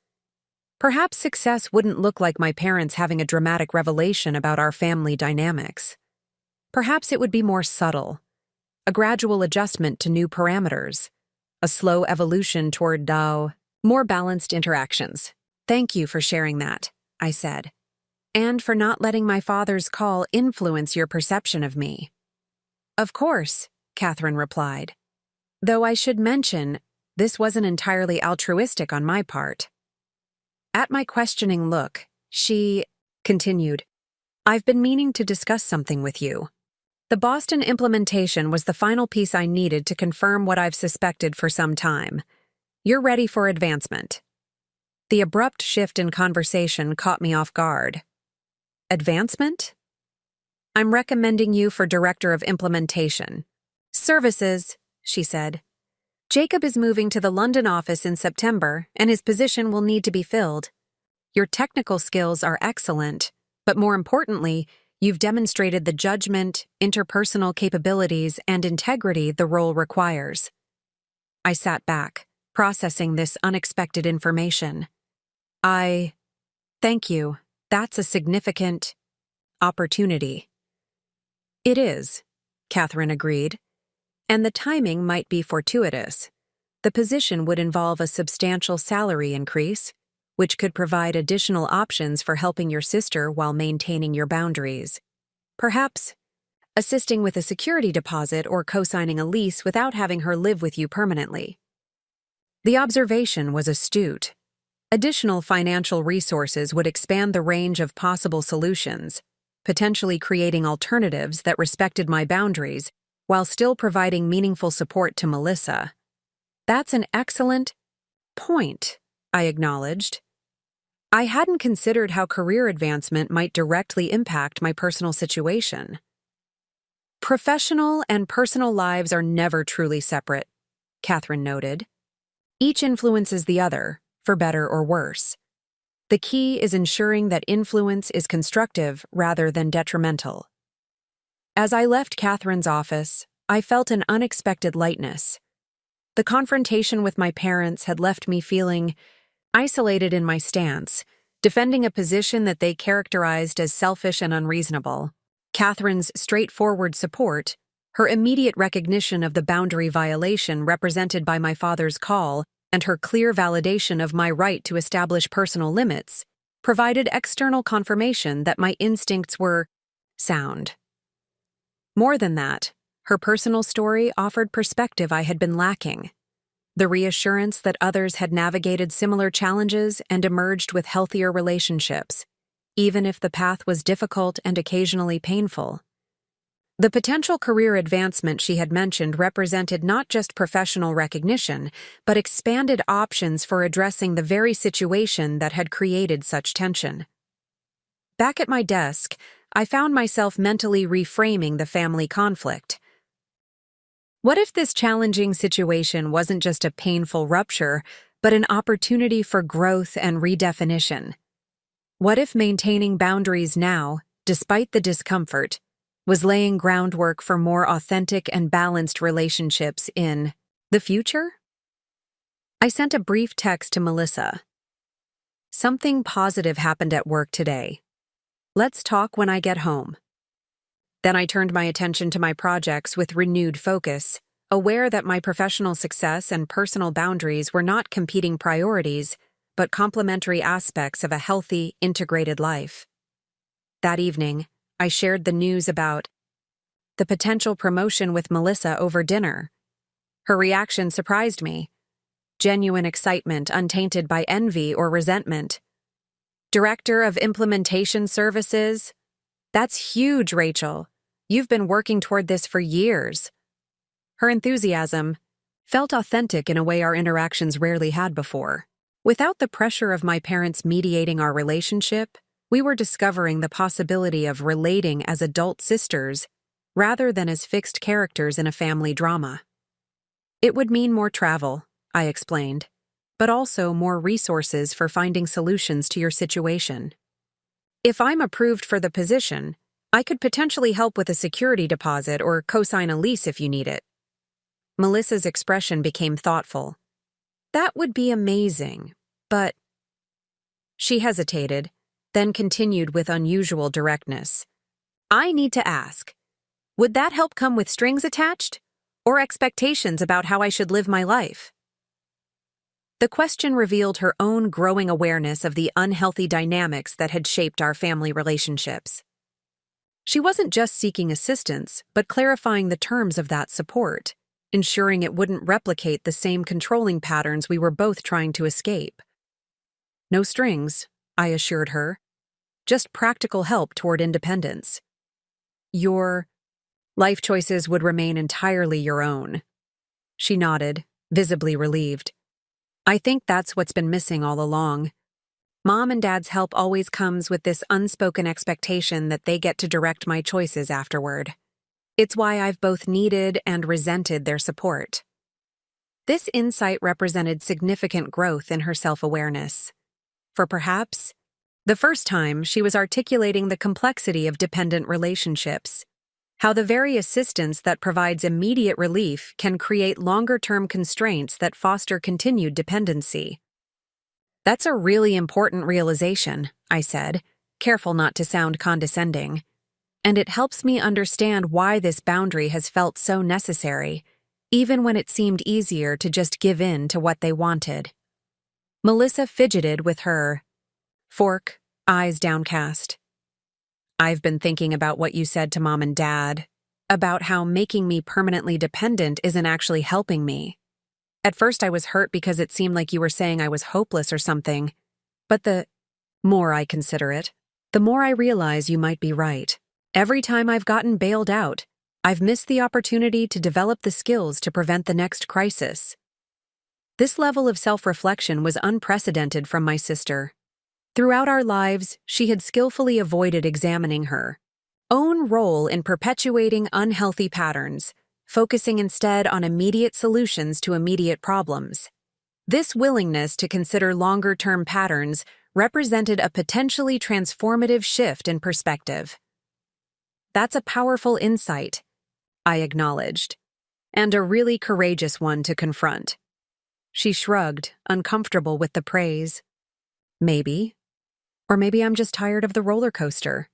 Perhaps success wouldn't look like my parents having a dramatic revelation about our family dynamics. Perhaps it would be more subtle, a gradual adjustment to new parameters, a slow evolution toward more balanced interactions. Thank you for sharing that, I said, and for not letting my father's call influence your perception of me. Of course, Catherine replied. Though I should mention, this wasn't entirely altruistic on my part. At my questioning look, she continued, I've been meaning to discuss something with you. The Boston implementation was the final piece I needed to confirm what I've suspected for some time. You're ready for advancement. The abrupt shift in conversation caught me off guard. Advancement? I'm recommending you for Director of Implementation. Services, she said. Jacob is moving to the London office in September, and his position will need to be filled. Your technical skills are excellent, but more importantly, you've demonstrated the judgment, interpersonal capabilities, and integrity the role requires. I sat back, processing this unexpected information. Thank you. That's a significant opportunity. It is, Catherine agreed. And the timing might be fortuitous. The position would involve a substantial salary increase, which could provide additional options for helping your sister while maintaining your boundaries. Perhaps assisting with a security deposit or co-signing a lease without having her live with you permanently. The observation was astute. Additional financial resources would expand the range of possible solutions, potentially creating alternatives that respected my boundaries while still providing meaningful support to Melissa. That's an excellent point, I acknowledged. I hadn't considered how career advancement might directly impact my personal situation. Professional and personal lives are never truly separate, Catherine noted. Each influences the other, for better or worse. The key is ensuring that influence is constructive rather than detrimental. As I left Catherine's office, I felt an unexpected lightness. The confrontation with my parents had left me feeling isolated in my stance, defending a position that they characterized as selfish and unreasonable. Catherine's straightforward support, her immediate recognition of the boundary violation represented by my father's call, and her clear validation of my right to establish personal limits, provided external confirmation that my instincts were sound. More than that, her personal story offered perspective I had been lacking. The reassurance that others had navigated similar challenges and emerged with healthier relationships, even if the path was difficult and occasionally painful. The potential career advancement she had mentioned represented not just professional recognition, but expanded options for addressing the very situation that had created such tension. Back at my desk, I found myself mentally reframing the family conflict. What if this challenging situation wasn't just a painful rupture, but an opportunity for growth and redefinition? What if maintaining boundaries now, despite the discomfort, was laying groundwork for more authentic and balanced relationships in the future? I sent a brief text to Melissa. Something positive happened at work today. Let's talk when I get home. Then I turned my attention to my projects with renewed focus, aware that my professional success and personal boundaries were not competing priorities, but complementary aspects of a healthy, integrated life. That evening, I shared the news about the potential promotion with Melissa over dinner. Her reaction surprised me. Genuine excitement untainted by envy or resentment. Director of Implementation Services? That's huge, Rachel. You've been working toward this for years. Her enthusiasm felt authentic in a way our interactions rarely had before. Without the pressure of my parents mediating our relationship, we were discovering the possibility of relating as adult sisters rather than as fixed characters in a family drama. It would mean more travel, I explained, but also more resources for finding solutions to your situation. If I'm approved for the position, I could potentially help with a security deposit or co-sign a lease if you need it. Melissa's expression became thoughtful. That would be amazing, but... She hesitated, then continued with unusual directness. I need to ask, would that help come with strings attached, or expectations about how I should live my life? The question revealed her own growing awareness of the unhealthy dynamics that had shaped our family relationships. She wasn't just seeking assistance, but clarifying the terms of that support, ensuring it wouldn't replicate the same controlling patterns we were both trying to escape. No strings, I assured her. Just practical help toward independence. Your life choices would remain entirely your own. She nodded, visibly relieved. I think that's what's been missing all along. Mom and Dad's help always comes with this unspoken expectation that they get to direct my choices afterward. It's why I've both needed and resented their support. This insight represented significant growth in her self-awareness. For perhaps the first time, she was articulating the complexity of dependent relationships, how the very assistance that provides immediate relief can create longer-term constraints that foster continued dependency. That's a really important realization, I said, careful not to sound condescending. And it helps me understand why this boundary has felt so necessary, even when it seemed easier to just give in to what they wanted. Melissa fidgeted with her fork, eyes downcast. I've been thinking about what you said to Mom and Dad, about how making me permanently dependent isn't actually helping me. At first I was hurt because it seemed like you were saying I was hopeless or something, but the more I consider it, the more I realize you might be right. Every time I've gotten bailed out, I've missed the opportunity to develop the skills to prevent the next crisis. This level of self-reflection was unprecedented from my sister. Throughout our lives, she had skillfully avoided examining her own role in perpetuating unhealthy patterns, focusing instead on immediate solutions to immediate problems. This willingness to consider longer-term patterns represented a potentially transformative shift in perspective. That's a powerful insight, I acknowledged, and a really courageous one to confront. She shrugged, uncomfortable with the praise. Maybe. Or maybe I'm just tired of the roller coaster.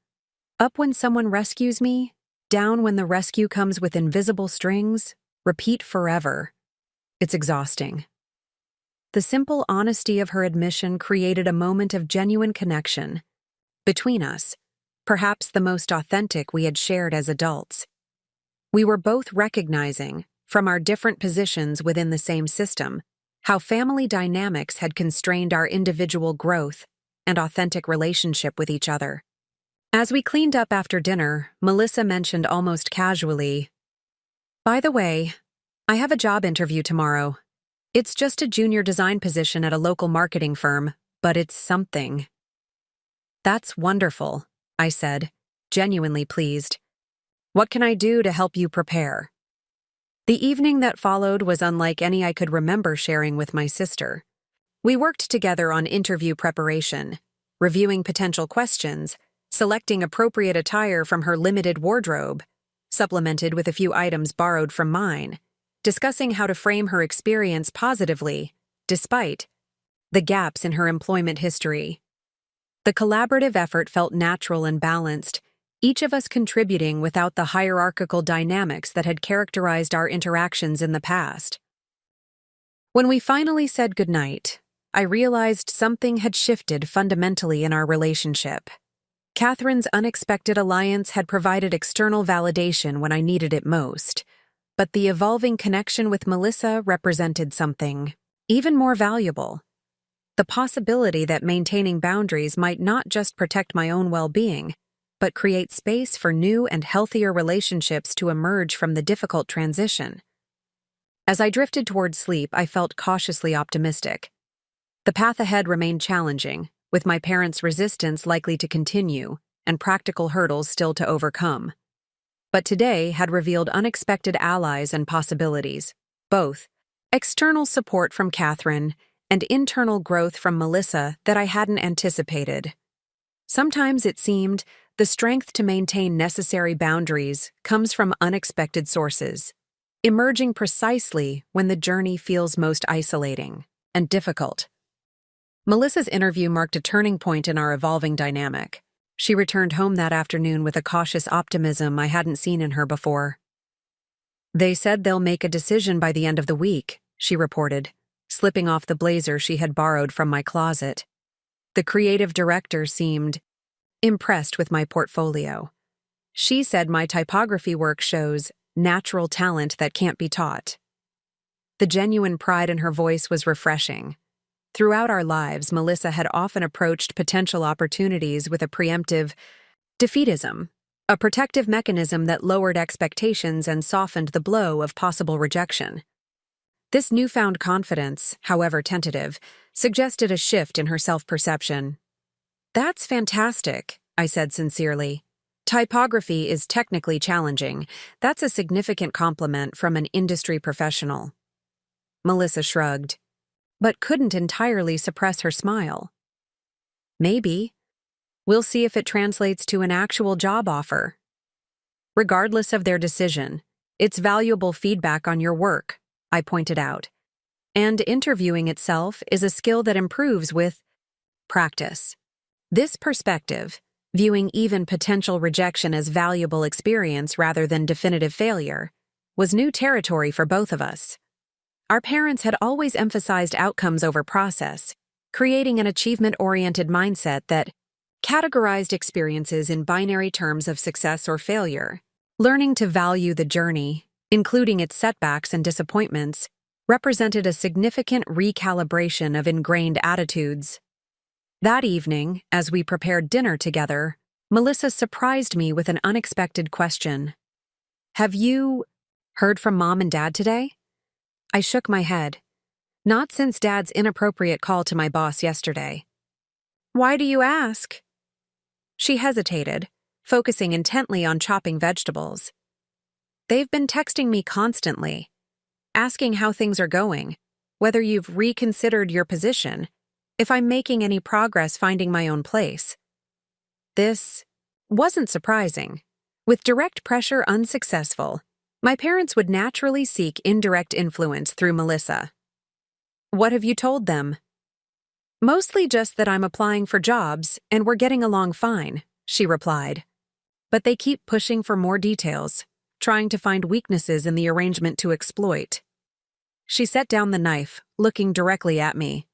Up when someone rescues me, down when the rescue comes with invisible strings, repeat forever. It's exhausting. The simple honesty of her admission created a moment of genuine connection between us, perhaps the most authentic we had shared as adults. We were both recognizing, from our different positions within the same system, how family dynamics had constrained our individual growth and authentic relationship with each other. As we cleaned up after dinner, Melissa mentioned almost casually, "By the way, I have a job interview tomorrow. It's just a junior design position at a local marketing firm, but it's something." "That's wonderful," I said, genuinely pleased. "What can I do to help you prepare?" The evening that followed was unlike any I could remember sharing with my sister. We worked together on interview preparation, reviewing potential questions, selecting appropriate attire from her limited wardrobe, supplemented with a few items borrowed from mine, discussing how to frame her experience positively, despite the gaps in her employment history. The collaborative effort felt natural and balanced, each of us contributing without the hierarchical dynamics that had characterized our interactions in the past. When we finally said goodnight, I realized something had shifted fundamentally in our relationship. Catherine's unexpected alliance had provided external validation when I needed it most, but the evolving connection with Melissa represented something even more valuable. The possibility that maintaining boundaries might not just protect my own well-being, but create space for new and healthier relationships to emerge from the difficult transition. As I drifted toward sleep, I felt cautiously optimistic. The path ahead remained challenging, with my parents' resistance likely to continue and practical hurdles still to overcome. But today had revealed unexpected allies and possibilities, both external support from Catherine and internal growth from Melissa that I hadn't anticipated. Sometimes it seemed the strength to maintain necessary boundaries comes from unexpected sources, emerging precisely when the journey feels most isolating and difficult. Melissa's interview marked a turning point in our evolving dynamic. She returned home that afternoon with a cautious optimism I hadn't seen in her before. "They said they'll make a decision by the end of the week," she reported, slipping off the blazer she had borrowed from my closet. The creative director seemed impressed with my portfolio. She said my typography work shows natural talent that can't be taught. The genuine pride in her voice was refreshing. Throughout our lives, Melissa had often approached potential opportunities with a preemptive defeatism, a protective mechanism that lowered expectations and softened the blow of possible rejection. This newfound confidence, however tentative, suggested a shift in her self-perception. "That's fantastic," I said sincerely. "Typography is technically challenging. That's a significant compliment from an industry professional." Melissa shrugged, but couldn't entirely suppress her smile. "Maybe. We'll see if it translates to an actual job offer." "Regardless of their decision, it's valuable feedback on your work," I pointed out. and interviewing itself is a skill that improves with practice. This perspective, viewing even potential rejection as valuable experience rather than definitive failure, was new territory for both of us. Our parents had always emphasized outcomes over process, creating an achievement-oriented mindset that categorized experiences in binary terms of success or failure. Learning to value the journey, including its setbacks and disappointments, represented a significant recalibration of ingrained attitudes. That evening, as we prepared dinner together, Melissa surprised me with an unexpected question. "Have you heard from Mom and Dad today?" I shook my head. "Not since Dad's inappropriate call to my boss yesterday." "Why do you ask?" She hesitated, focusing intently on chopping vegetables. "They've been texting me constantly, asking how things are going, whether you've reconsidered your position, if I'm making any progress finding my own place." This wasn't surprising. With direct pressure unsuccessful, my parents would naturally seek indirect influence through Melissa. "What have you told them?" "Mostly just that I'm applying for jobs and we're getting along fine," she replied. "But they keep pushing for more details, trying to find weaknesses in the arrangement to exploit." She set down the knife, looking directly at me.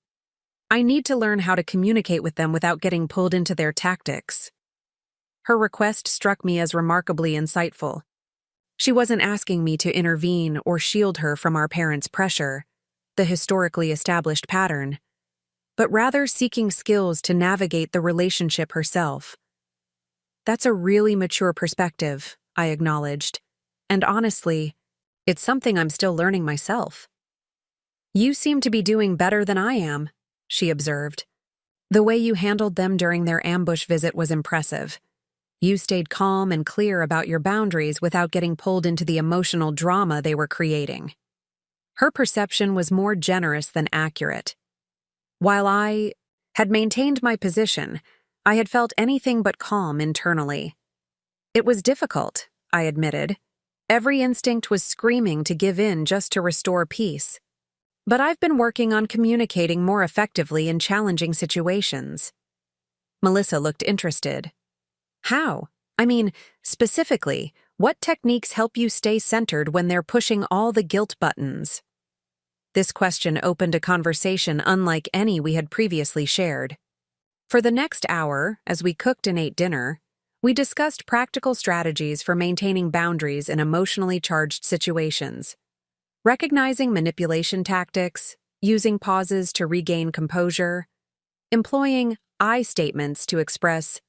"I need to learn how to communicate with them without getting pulled into their tactics." Her request struck me as remarkably insightful. She wasn't asking me to intervene or shield her from our parents' pressure, the historically established pattern, but rather seeking skills to navigate the relationship herself. "That's a really mature perspective," I acknowledged, "and honestly, it's something I'm still learning myself." "You seem to be doing better than I am," she observed. "The way you handled them during their ambush visit was impressive. You stayed calm and clear about your boundaries without getting pulled into the emotional drama they were creating." Her perception was more generous than accurate. While I had maintained my position, I had felt anything but calm internally. It was difficult, I admitted. Every instinct was screaming to give in just to restore peace. But I've been working on communicating more effectively in challenging situations. Melissa looked interested. "How? I mean, specifically, what techniques help you stay centered when they're pushing all the guilt buttons?" This question opened a conversation unlike any we had previously shared. For the next hour, as we cooked and ate dinner, we discussed practical strategies for maintaining boundaries in emotionally charged situations. Recognizing manipulation tactics, using pauses to regain composure, employing I statements to express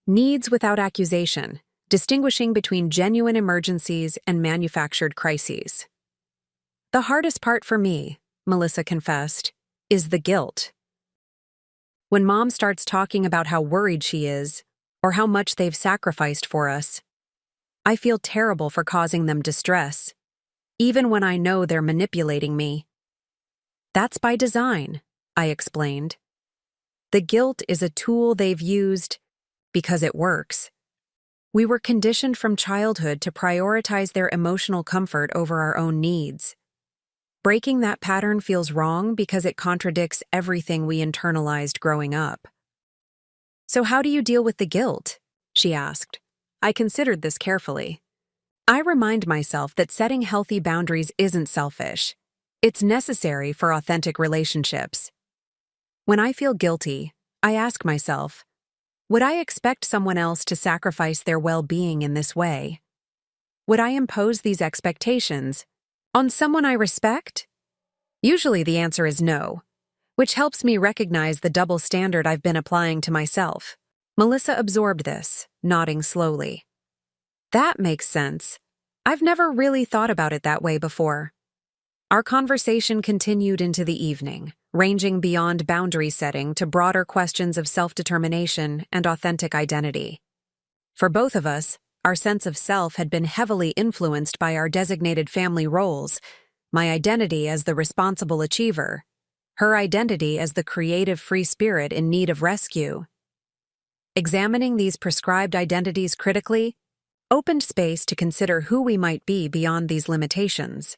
needs without accusation, distinguishing between genuine emergencies and manufactured crises. "The hardest part for me," Melissa confessed, "is the guilt. When Mom starts talking about how worried she is, or how much they've sacrificed for us, I feel terrible for causing them distress, even when I know they're manipulating me." "That's by design," I explained. "The guilt is a tool they've used because it works. We were conditioned from childhood to prioritize their emotional comfort over our own needs. Breaking that pattern feels wrong because it contradicts everything we internalized growing up." "So how do you deal with the guilt?" she asked. I considered this carefully. I remind myself that setting healthy boundaries isn't selfish. It's necessary for authentic relationships. When I feel guilty, I ask myself, would I expect someone else to sacrifice their well-being in this way? Would I impose these expectations on someone I respect? Usually the answer is no, which helps me recognize the double standard I've been applying to myself. Melissa absorbed this, nodding slowly. "That makes sense. I've never really thought about it that way before." Our conversation continued into the evening, ranging beyond boundary setting to broader questions of self-determination and authentic identity. For both of us, our sense of self had been heavily influenced by our designated family roles, my identity as the responsible achiever, her identity as the creative free spirit in need of rescue. Examining these prescribed identities critically opened space to consider who we might be beyond these limitations.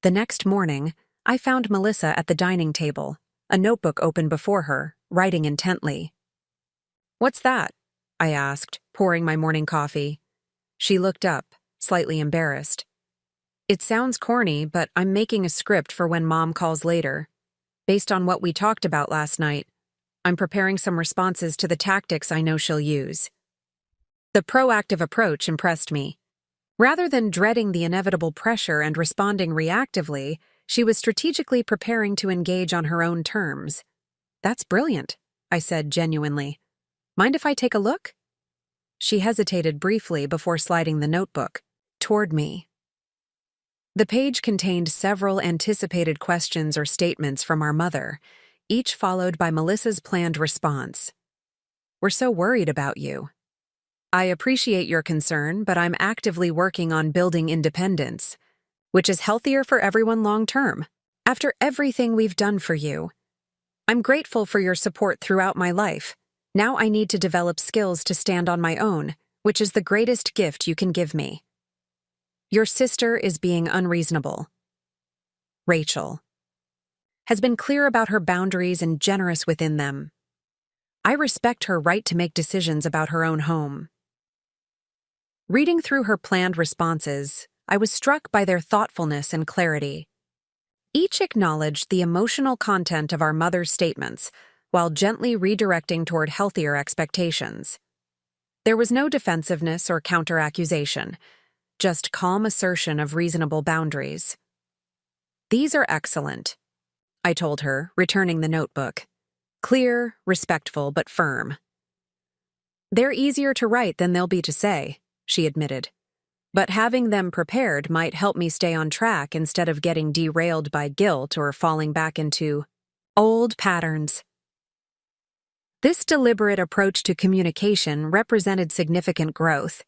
The next morning, I found Melissa at the dining table, a notebook open before her, writing intently. "What's that?" I asked, pouring my morning coffee. She looked up, slightly embarrassed. "It sounds corny, but I'm making a script for when Mom calls later. Based on what we talked about last night, I'm preparing some responses to the tactics I know she'll use." The proactive approach impressed me. Rather than dreading the inevitable pressure and responding reactively, she was strategically preparing to engage on her own terms. "That's brilliant," I said genuinely. "Mind if I take a look?" She hesitated briefly before sliding the notebook toward me. The page contained several anticipated questions or statements from our mother, each followed by Melissa's planned response. "We're so worried about you. I appreciate your concern, but I'm actively working on building independence, which is healthier for everyone long term. After everything we've done for you, I'm grateful for your support throughout my life. Now I need to develop skills to stand on my own, which is the greatest gift you can give me. Your sister is being unreasonable. Rachel has been clear about her boundaries and generous within them. I respect her right to make decisions about her own home." Reading through her planned responses, I was struck by their thoughtfulness and clarity. Each acknowledged the emotional content of our mother's statements, while gently redirecting toward healthier expectations. There was no defensiveness or counter-accusation, just calm assertion of reasonable boundaries. "These are excellent," I told her, returning the notebook. "Clear, respectful, but firm." "They're easier to write than they'll be to say," she admitted. "But having them prepared might help me stay on track instead of getting derailed by guilt or falling back into old patterns." This deliberate approach to communication represented significant growth.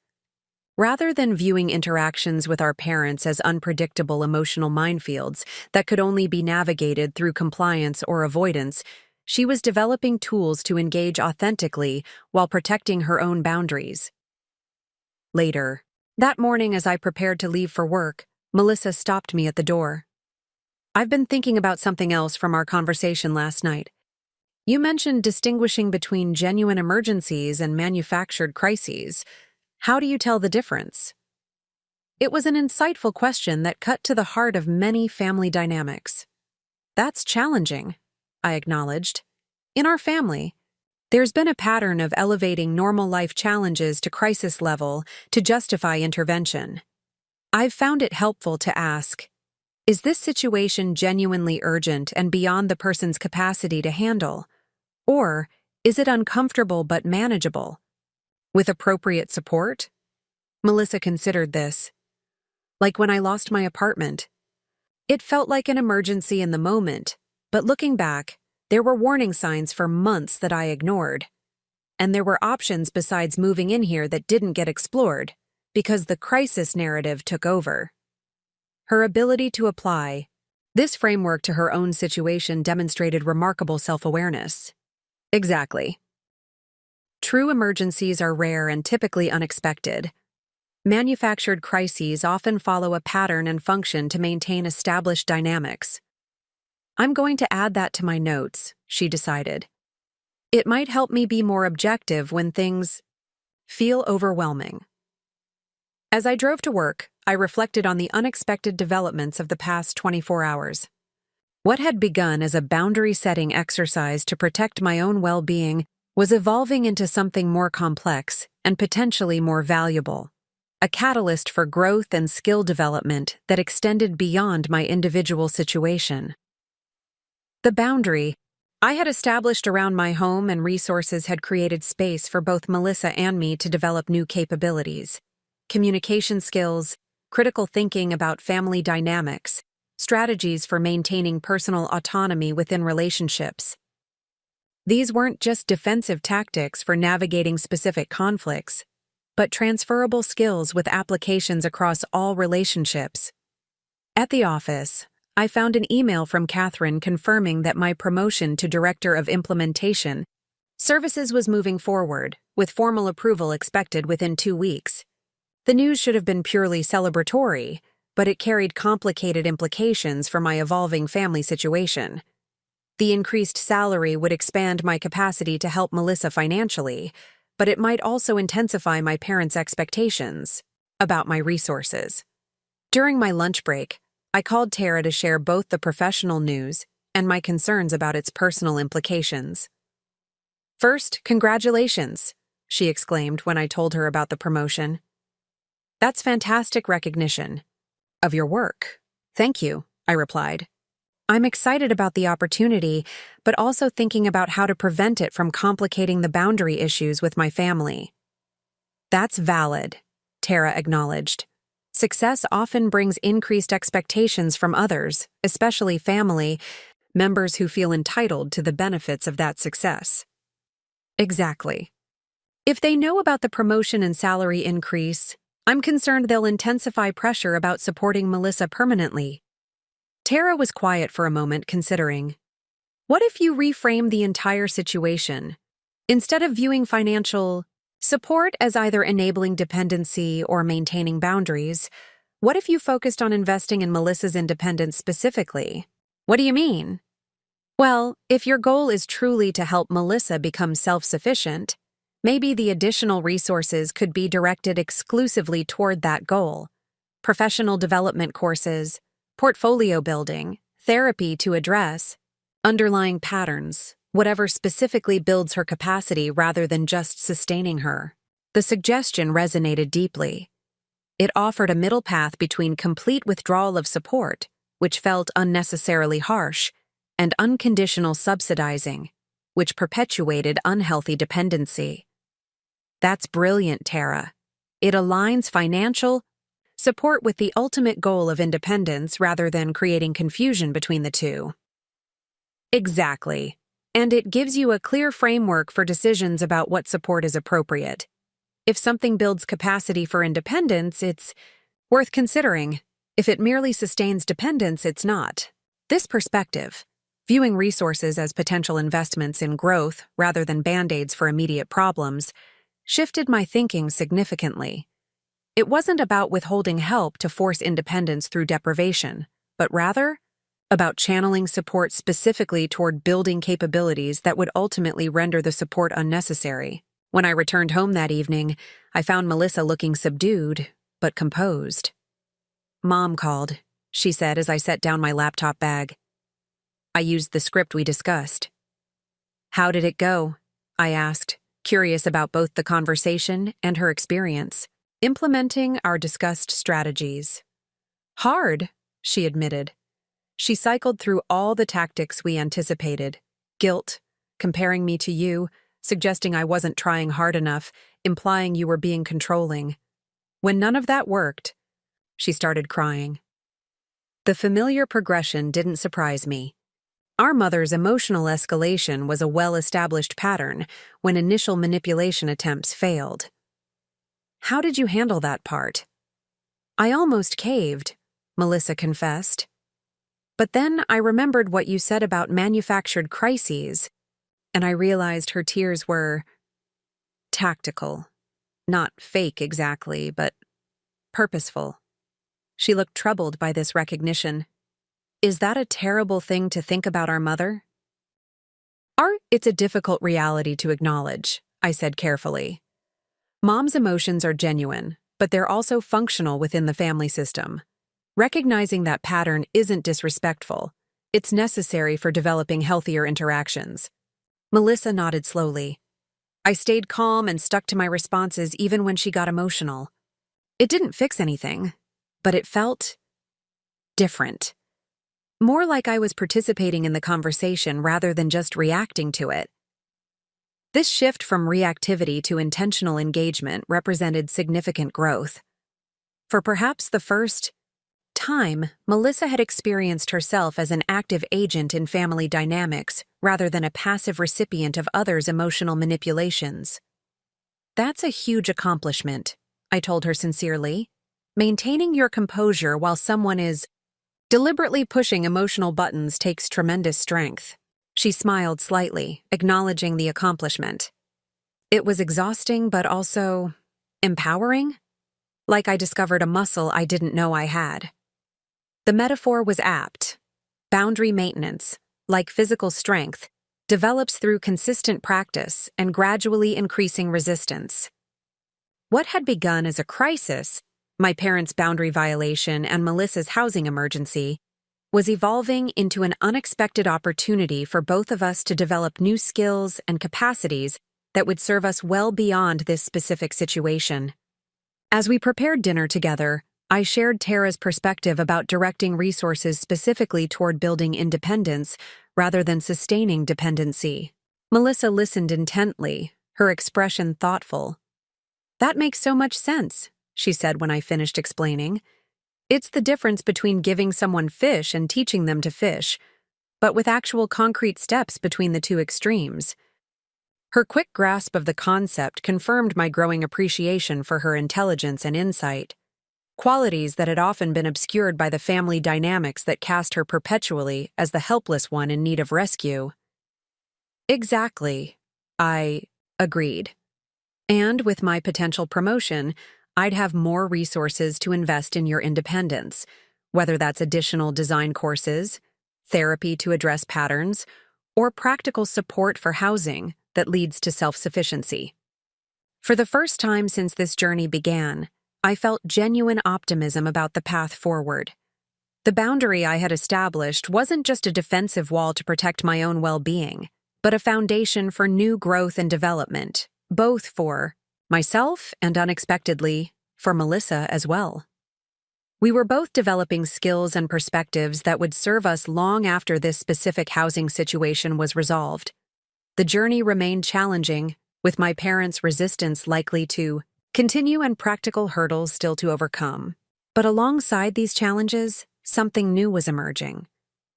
Rather than viewing interactions with our parents as unpredictable emotional minefields that could only be navigated through compliance or avoidance, she was developing tools to engage authentically while protecting her own boundaries. Later, that morning as I prepared to leave for work, Melissa stopped me at the door. "I've been thinking about something else from our conversation last night. You mentioned distinguishing between genuine emergencies and manufactured crises. How do you tell the difference?" It was an insightful question that cut to the heart of many family dynamics. "That's challenging," I acknowledged. "In our family, there's been a pattern of elevating normal life challenges to crisis level to justify intervention. I've found it helpful to ask, is this situation genuinely urgent and beyond the person's capacity to handle? Or is it uncomfortable but manageable? With appropriate support?" Melissa considered this. "Like when I lost my apartment. It felt like an emergency in the moment, but looking back, there were warning signs for months that I ignored. And there were options besides moving in here that didn't get explored, because the crisis narrative took over." Her ability to apply this framework to her own situation demonstrated remarkable self-awareness. "Exactly. True emergencies are rare and typically unexpected. Manufactured crises often follow a pattern and function to maintain established dynamics." "I'm going to add that to my notes," she decided. "It might help me be more objective when things feel overwhelming." As I drove to work, I reflected on the unexpected developments of the past 24 hours. What had begun as a boundary-setting exercise to protect my own well-being was evolving into something more complex and potentially more valuable, a catalyst for growth and skill development that extended beyond my individual situation. The boundary I had established around my home and resources had created space for both Melissa and me to develop new capabilities: communication skills, critical thinking about family dynamics, strategies for maintaining personal autonomy within relationships. These weren't just defensive tactics for navigating specific conflicts, but transferable skills with applications across all relationships. At the office, I found an email from Catherine confirming that my promotion to Director of Implementation Services was moving forward, with formal approval expected within 2 weeks. The news should have been purely celebratory, but it carried complicated implications for my evolving family situation. The increased salary would expand my capacity to help Melissa financially, but it might also intensify my parents' expectations about my resources. During my lunch break, I called Tara to share both the professional news and my concerns about its personal implications. "First, congratulations," she exclaimed when I told her about the promotion. "That's fantastic recognition of your work." "Thank you," I replied. "I'm excited about the opportunity, but also thinking about how to prevent it from complicating the boundary issues with my family." "That's valid," Tara acknowledged. "Success often brings increased expectations from others, especially family members who feel entitled to the benefits of that success." "Exactly. If they know about the promotion and salary increase, I'm concerned they'll intensify pressure about supporting Melissa permanently." Tara was quiet for a moment, considering. "What if you reframe the entire situation? Instead of viewing financial support as either enabling dependency or maintaining boundaries, what if you focused on investing in Melissa's independence specifically?" "What do you mean?" "Well, if your goal is truly to help Melissa become self-sufficient, maybe the additional resources could be directed exclusively toward that goal. Professional development courses, portfolio building, therapy to address underlying patterns, whatever specifically builds her capacity rather than just sustaining her." The suggestion resonated deeply. It offered a middle path between complete withdrawal of support, which felt unnecessarily harsh, and unconditional subsidizing, which perpetuated unhealthy dependency. "That's brilliant, Tara. It aligns financial support with the ultimate goal of independence rather than creating confusion between the two." "Exactly. And it gives you a clear framework for decisions about what support is appropriate. If something builds capacity for independence, it's worth considering. If it merely sustains dependence, it's not." This perspective, viewing resources as potential investments in growth rather than band-aids for immediate problems, shifted my thinking significantly. It wasn't about withholding help to force independence through deprivation, but rather about channeling support specifically toward building capabilities that would ultimately render the support unnecessary. When I returned home that evening, I found Melissa looking subdued, but composed. "Mom called," she said as I set down my laptop bag. "I used the script we discussed." "How did it go?" I asked, curious about both the conversation and her experience implementing our discussed strategies. "Hard," she admitted. She cycled through all the tactics we anticipated: guilt, comparing me to you, suggesting I wasn't trying hard enough, implying you were being controlling. When none of that worked, she started crying. The familiar progression didn't surprise me. Our mother's emotional escalation was a well-established pattern when initial manipulation attempts failed. "How did you handle that part?" "I almost caved," Melissa confessed. "But then I remembered what you said about manufactured crises, and I realized her tears were tactical. Not fake exactly, but purposeful." She looked troubled by this recognition. "Is that a terrible thing to think about our mother?" It's a difficult reality to acknowledge," I said carefully. "Mom's emotions are genuine, but they're also functional within the family system. Recognizing that pattern isn't disrespectful. It's necessary for developing healthier interactions." Melissa nodded slowly. I stayed calm and stuck to my responses even when she got emotional. It didn't fix anything, but it felt different. More like I was participating in the conversation rather than just reacting to it. This shift from reactivity to intentional engagement represented significant growth. For perhaps the first time, Melissa had experienced herself as an active agent in family dynamics rather than a passive recipient of others' emotional manipulations. "That's a huge accomplishment," I told her sincerely. "Maintaining your composure while someone is deliberately pushing emotional buttons takes tremendous strength." She smiled slightly, acknowledging the accomplishment. It was exhausting but also empowering, like I discovered a muscle I didn't know I had. The metaphor was apt. Boundary maintenance, like physical strength, develops through consistent practice and gradually increasing resistance. What had begun as a crisis, my parents' boundary violation and Melissa's housing emergency, was evolving into an unexpected opportunity for both of us to develop new skills and capacities that would serve us well beyond this specific situation. As we prepared dinner together, I shared Tara's perspective about directing resources specifically toward building independence rather than sustaining dependency. Melissa listened intently, her expression thoughtful. "That makes so much sense," she said when I finished explaining. "It's the difference between giving someone fish and teaching them to fish, but with actual concrete steps between the two extremes." Her quick grasp of the concept confirmed my growing appreciation for her intelligence and insight, qualities that had often been obscured by the family dynamics that cast her perpetually as the helpless one in need of rescue. "Exactly," I agreed. "And with my potential promotion, I'd have more resources to invest in your independence, whether that's additional design courses, therapy to address patterns, or practical support for housing that leads to self-sufficiency." For the first time since this journey began, I felt genuine optimism about the path forward. The boundary I had established wasn't just a defensive wall to protect my own well-being, but a foundation for new growth and development, both for myself and, unexpectedly, for Melissa as well. We were both developing skills and perspectives that would serve us long after this specific housing situation was resolved. The journey remained challenging, with my parents' resistance likely to continue and practical hurdles still to overcome. But alongside these challenges, something new was emerging.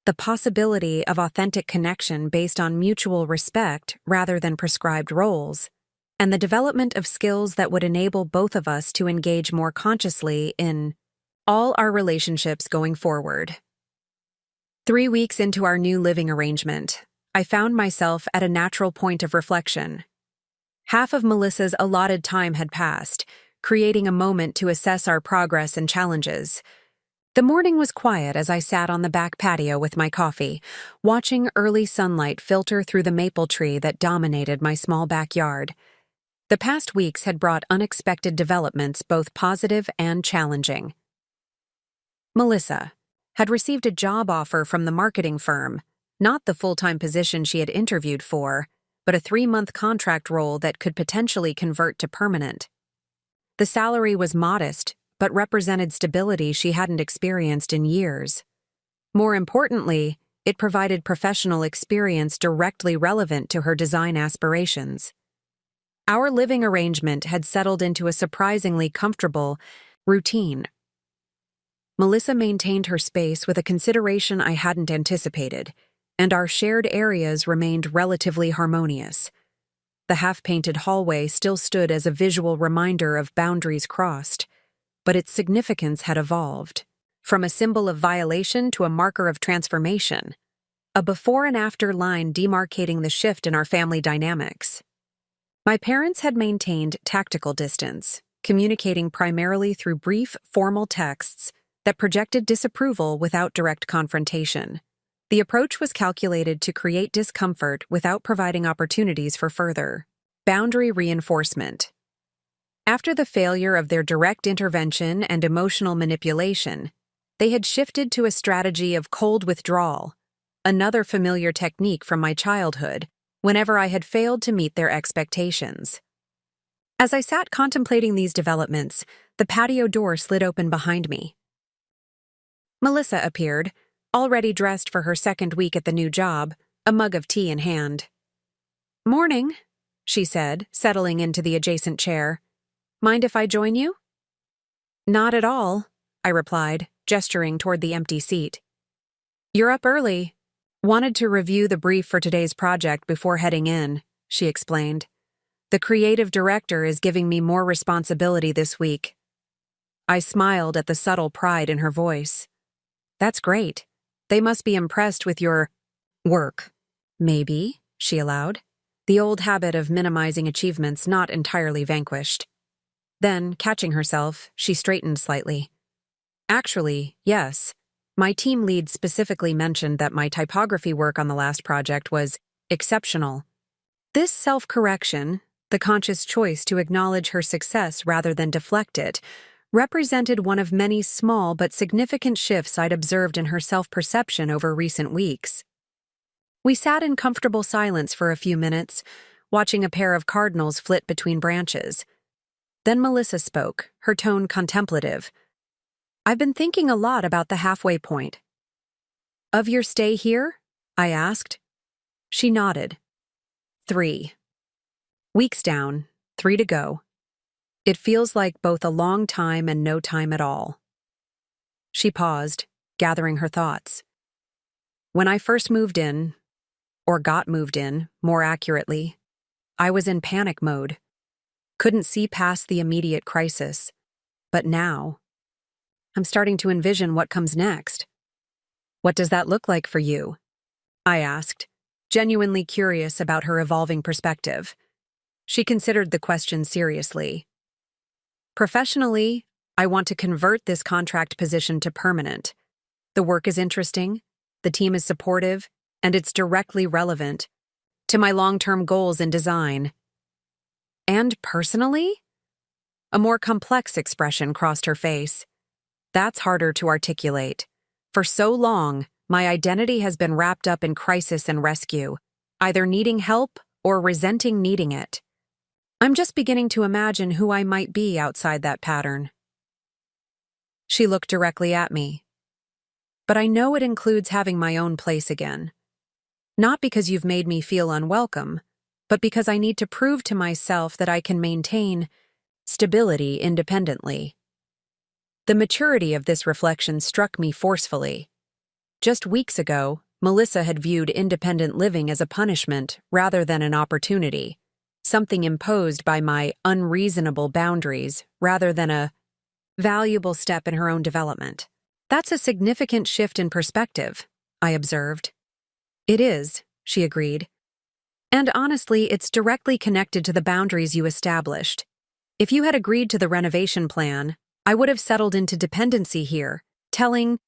The possibility of authentic connection based on mutual respect rather than prescribed roles, and the development of skills that would enable both of us to engage more consciously in all our relationships going forward. 3 weeks into our new living arrangement, I found myself at a natural point of reflection. Half of Melissa's allotted time had passed, creating a moment to assess our progress and challenges. The morning was quiet as I sat on the back patio with my coffee, watching early sunlight filter through the maple tree that dominated my small backyard. The past weeks had brought unexpected developments, both positive and challenging. Melissa had received a job offer from the marketing firm, not the full-time position she had interviewed for, but a 3-month contract role that could potentially convert to permanent. The salary was modest, but represented stability she hadn't experienced in years. More importantly, it provided professional experience directly relevant to her design aspirations. Our living arrangement had settled into a surprisingly comfortable routine. Melissa maintained her space with a consideration I hadn't anticipated, and our shared areas remained relatively harmonious. The half-painted hallway still stood as a visual reminder of boundaries crossed, but its significance had evolved, from a symbol of violation to a marker of transformation, a before and after line demarcating the shift in our family dynamics. My parents had maintained tactical distance, communicating primarily through brief, formal texts that projected disapproval without direct confrontation. The approach was calculated to create discomfort without providing opportunities for further boundary reinforcement. After the failure of their direct intervention and emotional manipulation, they had shifted to a strategy of cold withdrawal, another familiar technique from my childhood, whenever I had failed to meet their expectations. As I sat contemplating these developments, the patio door slid open behind me. Melissa appeared, already dressed for her second week at the new job, a mug of tea in hand. "Morning," she said, settling into the adjacent chair. "Mind if I join you?" "Not at all," I replied, gesturing toward the empty seat. "You're up early. Wanted to review the brief for today's project before heading in," she explained. "The creative director is giving me more responsibility this week." I smiled at the subtle pride in her voice. "That's great. They must be impressed with your work." "Maybe," she allowed, the old habit of minimizing achievements not entirely vanquished. Then, catching herself, she straightened slightly. "Actually, yes. My team lead specifically mentioned that my typography work on the last project was exceptional. This self-correction, the conscious choice to acknowledge her success rather than deflect it, represented one of many small but significant shifts I'd observed in her self-perception over recent weeks. We sat in comfortable silence for a few minutes, watching a pair of cardinals flit between branches. Then Melissa spoke, her tone contemplative. "I've been thinking a lot about the halfway point." "Of your stay here?" I asked. She nodded. 3 weeks down, 3 to go. It feels like both a long time and no time at all. She paused, gathering her thoughts. When I first moved in, or got moved in, more accurately, I was in panic mode. Couldn't see past the immediate crisis. But now, I'm starting to envision what comes next. "What does that look like for you?" I asked, genuinely curious about her evolving perspective. She considered the question seriously. "Professionally, I want to convert this contract position to permanent. The work is interesting, the team is supportive, and it's directly relevant to my long-term goals in design." "And personally?" A more complex expression crossed her face. "That's harder to articulate. For so long, my identity has been wrapped up in crisis and rescue, either needing help or resenting needing it. I'm just beginning to imagine who I might be outside that pattern." She looked directly at me. "But I know it includes having my own place again. Not because you've made me feel unwelcome, but because I need to prove to myself that I can maintain stability independently." The maturity of this reflection struck me forcefully. Just weeks ago, Melissa had viewed independent living as a punishment rather than an opportunity, something imposed by my unreasonable boundaries rather than a valuable step in her own development. "That's a significant shift in perspective," I observed. "It is," she agreed. "And honestly, it's directly connected to the boundaries you established. If you had agreed to the renovation plan, I would have settled into dependency here, telling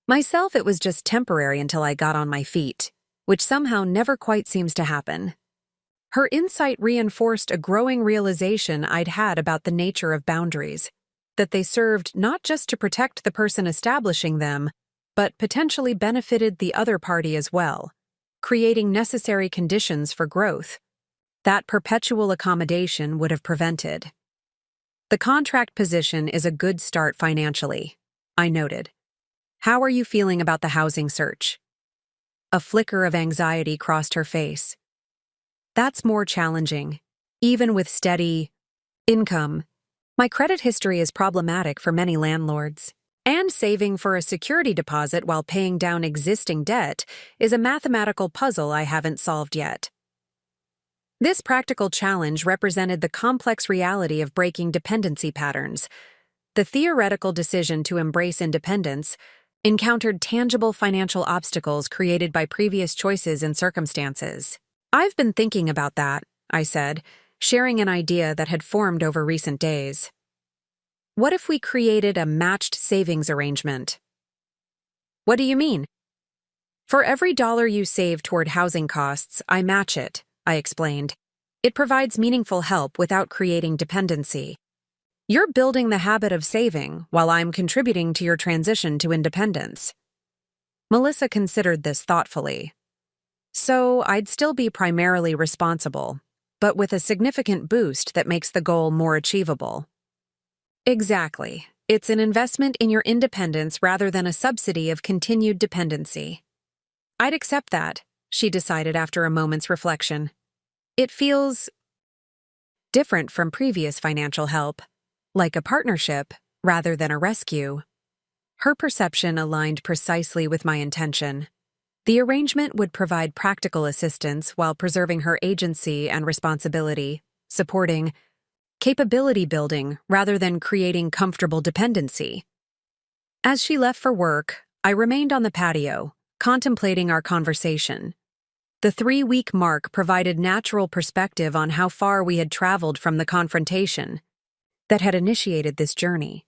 myself it was just temporary until I got on my feet, which somehow never quite seems to happen." Her insight reinforced a growing realization I'd had about the nature of boundaries, that they served not just to protect the person establishing them, but potentially benefited the other party as well, creating necessary conditions for growth that perpetual accommodation would have prevented. "The contract position is a good start financially," I noted. "How are you feeling about the housing search?" A flicker of anxiety crossed her face. "That's more challenging, even with steady income. My credit history is problematic for many landlords, and saving for a security deposit while paying down existing debt is a mathematical puzzle I haven't solved yet." This practical challenge represented the complex reality of breaking dependency patterns. The theoretical decision to embrace independence encountered tangible financial obstacles created by previous choices and circumstances. "I've been thinking about that," I said, sharing an idea that had formed over recent days. "What if we created a matched savings arrangement?" "What do you mean?" "For every dollar you save toward housing costs, I match it," I explained. "It provides meaningful help without creating dependency. You're building the habit of saving while I'm contributing to your transition to independence." Melissa considered this thoughtfully. "So I'd still be primarily responsible, but with a significant boost that makes the goal more achievable." "Exactly. It's an investment in your independence rather than a subsidy of continued dependency." "I'd accept that," she decided after a moment's reflection. "It feels different from previous financial help, like a partnership rather than a rescue." Her perception aligned precisely with my intention. The arrangement would provide practical assistance while preserving her agency and responsibility, supporting capability building rather than creating comfortable dependency. As she left for work, I remained on the patio, contemplating our conversation. The 3-week mark provided natural perspective on how far we had traveled from the confrontation that had initiated this journey.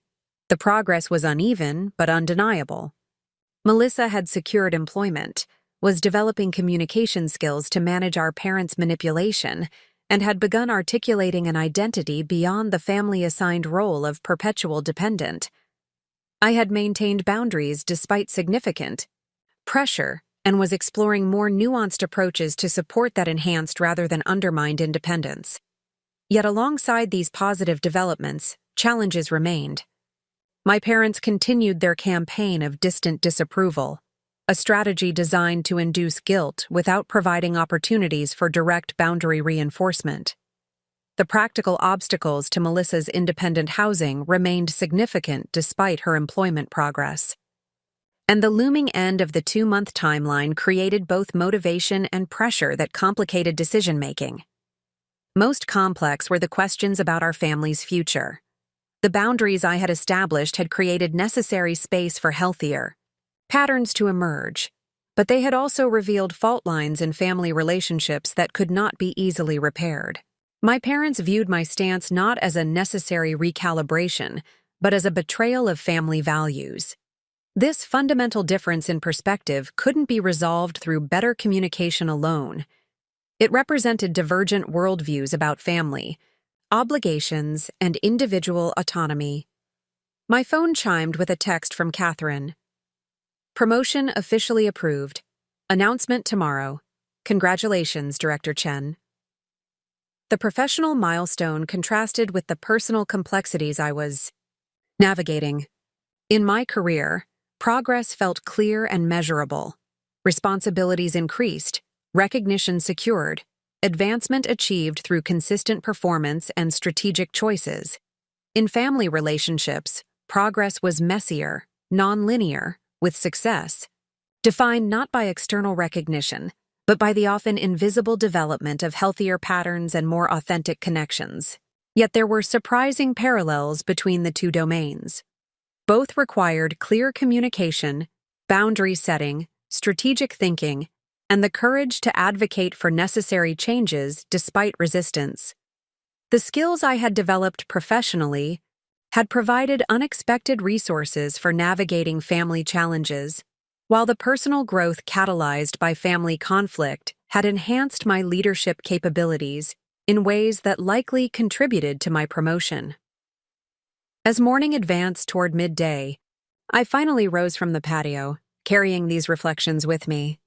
The progress was uneven, but undeniable. Melissa had secured employment, was developing communication skills to manage our parents' manipulation, and had begun articulating an identity beyond the family-assigned role of perpetual dependent. I had maintained boundaries despite significant pressure and was exploring more nuanced approaches to support that enhanced rather than undermined independence. Yet alongside these positive developments, challenges remained. My parents continued their campaign of distant disapproval, a strategy designed to induce guilt without providing opportunities for direct boundary reinforcement. The practical obstacles to Melissa's independent housing remained significant despite her employment progress. And the looming end of the 2-month timeline created both motivation and pressure that complicated decision-making. Most complex were the questions about our family's future. The boundaries I had established had created necessary space for healthier patterns to emerge, but they had also revealed fault lines in family relationships that could not be easily repaired. My parents viewed my stance not as a necessary recalibration, but as a betrayal of family values. This fundamental difference in perspective couldn't be resolved through better communication alone. It represented divergent worldviews about family, obligations, and individual autonomy. My phone chimed with a text from Catherine. Promotion officially approved. Announcement tomorrow. Congratulations, Director Chen. The professional milestone contrasted with the personal complexities I was navigating. In my career, progress felt clear and measurable. Responsibilities increased, recognition secured, advancement achieved through consistent performance and strategic choices. In family relationships, progress was messier, non-linear, with success, defined not by external recognition, but by the often invisible development of healthier patterns and more authentic connections. Yet there were surprising parallels between the two domains. Both required clear communication, boundary setting, strategic thinking, and the courage to advocate for necessary changes despite resistance. The skills I had developed professionally had provided unexpected resources for navigating family challenges, while the personal growth catalyzed by family conflict had enhanced my leadership capabilities in ways that likely contributed to my promotion. As morning advanced toward midday, I finally rose from the patio, carrying these reflections with me.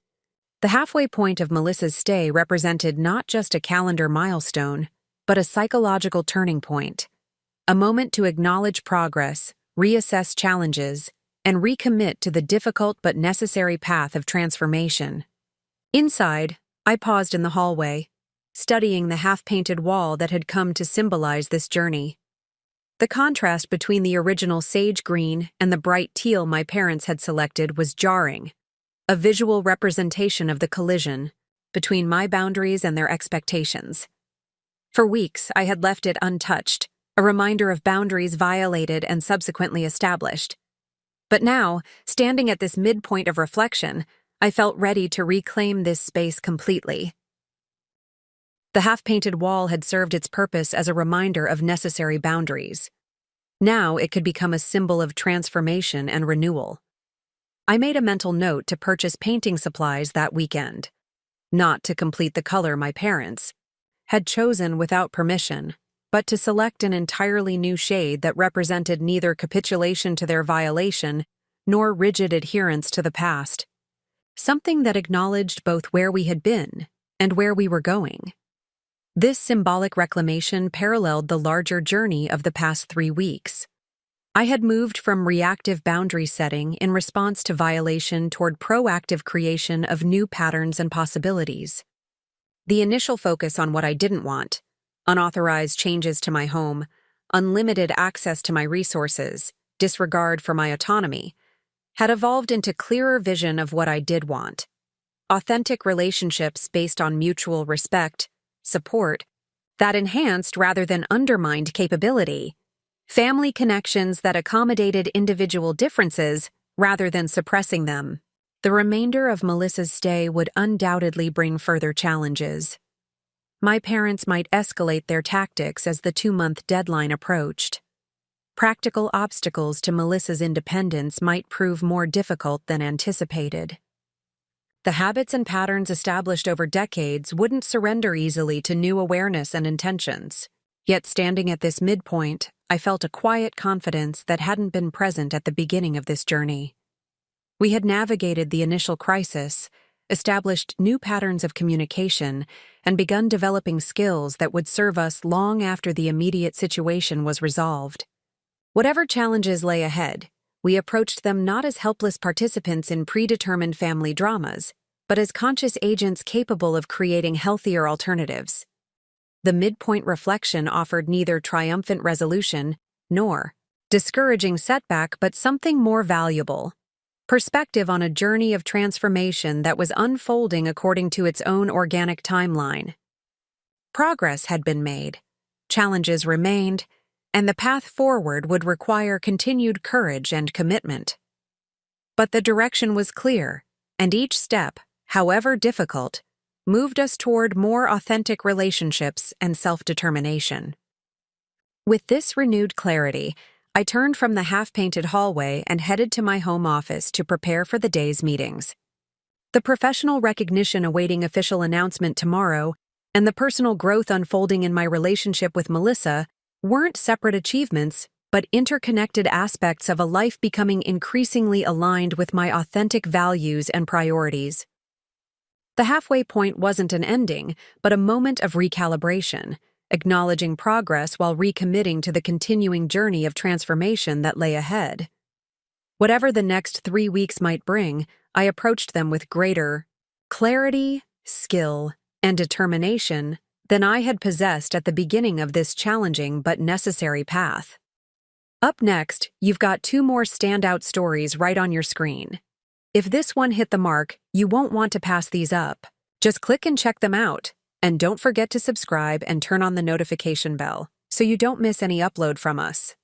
The halfway point of Melissa's stay represented not just a calendar milestone, but a psychological turning point, a moment to acknowledge progress, reassess challenges, and recommit to the difficult but necessary path of transformation. Inside, I paused in the hallway, studying the half-painted wall that had come to symbolize this journey. The contrast between the original sage green and the bright teal my parents had selected was jarring, a visual representation of the collision between my boundaries and their expectations. For weeks, I had left it untouched, a reminder of boundaries violated and subsequently established. But now, standing at this midpoint of reflection, I felt ready to reclaim this space completely. The half-painted wall had served its purpose as a reminder of necessary boundaries. Now it could become a symbol of transformation and renewal. I made a mental note to purchase painting supplies that weekend, not to complete the color my parents had chosen without permission, but to select an entirely new shade that represented neither capitulation to their violation nor rigid adherence to the past, something that acknowledged both where we had been and where we were going. This symbolic reclamation paralleled the larger journey of the past 3 weeks. I had moved from reactive boundary setting in response to violation toward proactive creation of new patterns and possibilities. The initial focus on what I didn't want, unauthorized changes to my home, unlimited access to my resources, disregard for my autonomy, had evolved into clearer vision of what I did want. Authentic relationships based on mutual respect, support, that enhanced rather than undermined capability. Family connections that accommodated individual differences rather than suppressing them. The remainder of Melissa's stay would undoubtedly bring further challenges. My parents might escalate their tactics as the 2-month deadline approached. Practical obstacles to Melissa's independence might prove more difficult than anticipated. The habits and patterns established over decades wouldn't surrender easily to new awareness and intentions. Yet standing at this midpoint, I felt a quiet confidence that hadn't been present at the beginning of this journey. We had navigated the initial crisis, established new patterns of communication, and begun developing skills that would serve us long after the immediate situation was resolved. Whatever challenges lay ahead, we approached them not as helpless participants in predetermined family dramas, but as conscious agents capable of creating healthier alternatives. The midpoint reflection offered neither triumphant resolution nor discouraging setback, but something more valuable: perspective on a journey of transformation that was unfolding according to its own organic timeline. Progress had been made, challenges remained, and the path forward would require continued courage and commitment. But the direction was clear, and each step, however difficult, moved us toward more authentic relationships and self-determination. With this renewed clarity, I turned from the half-painted hallway and headed to my home office to prepare for the day's meetings. The professional recognition awaiting official announcement tomorrow and the personal growth unfolding in my relationship with Melissa weren't separate achievements, but interconnected aspects of a life becoming increasingly aligned with my authentic values and priorities. The halfway point wasn't an ending, but a moment of recalibration, acknowledging progress while recommitting to the continuing journey of transformation that lay ahead. Whatever the next 3 weeks might bring, I approached them with greater clarity, skill, and determination than I had possessed at the beginning of this challenging but necessary path. Up next, you've got 2 more standout stories right on your screen. If this one hit the mark, you won't want to pass these up. Just click and check them out. And don't forget to subscribe and turn on the notification bell so you don't miss any upload from us.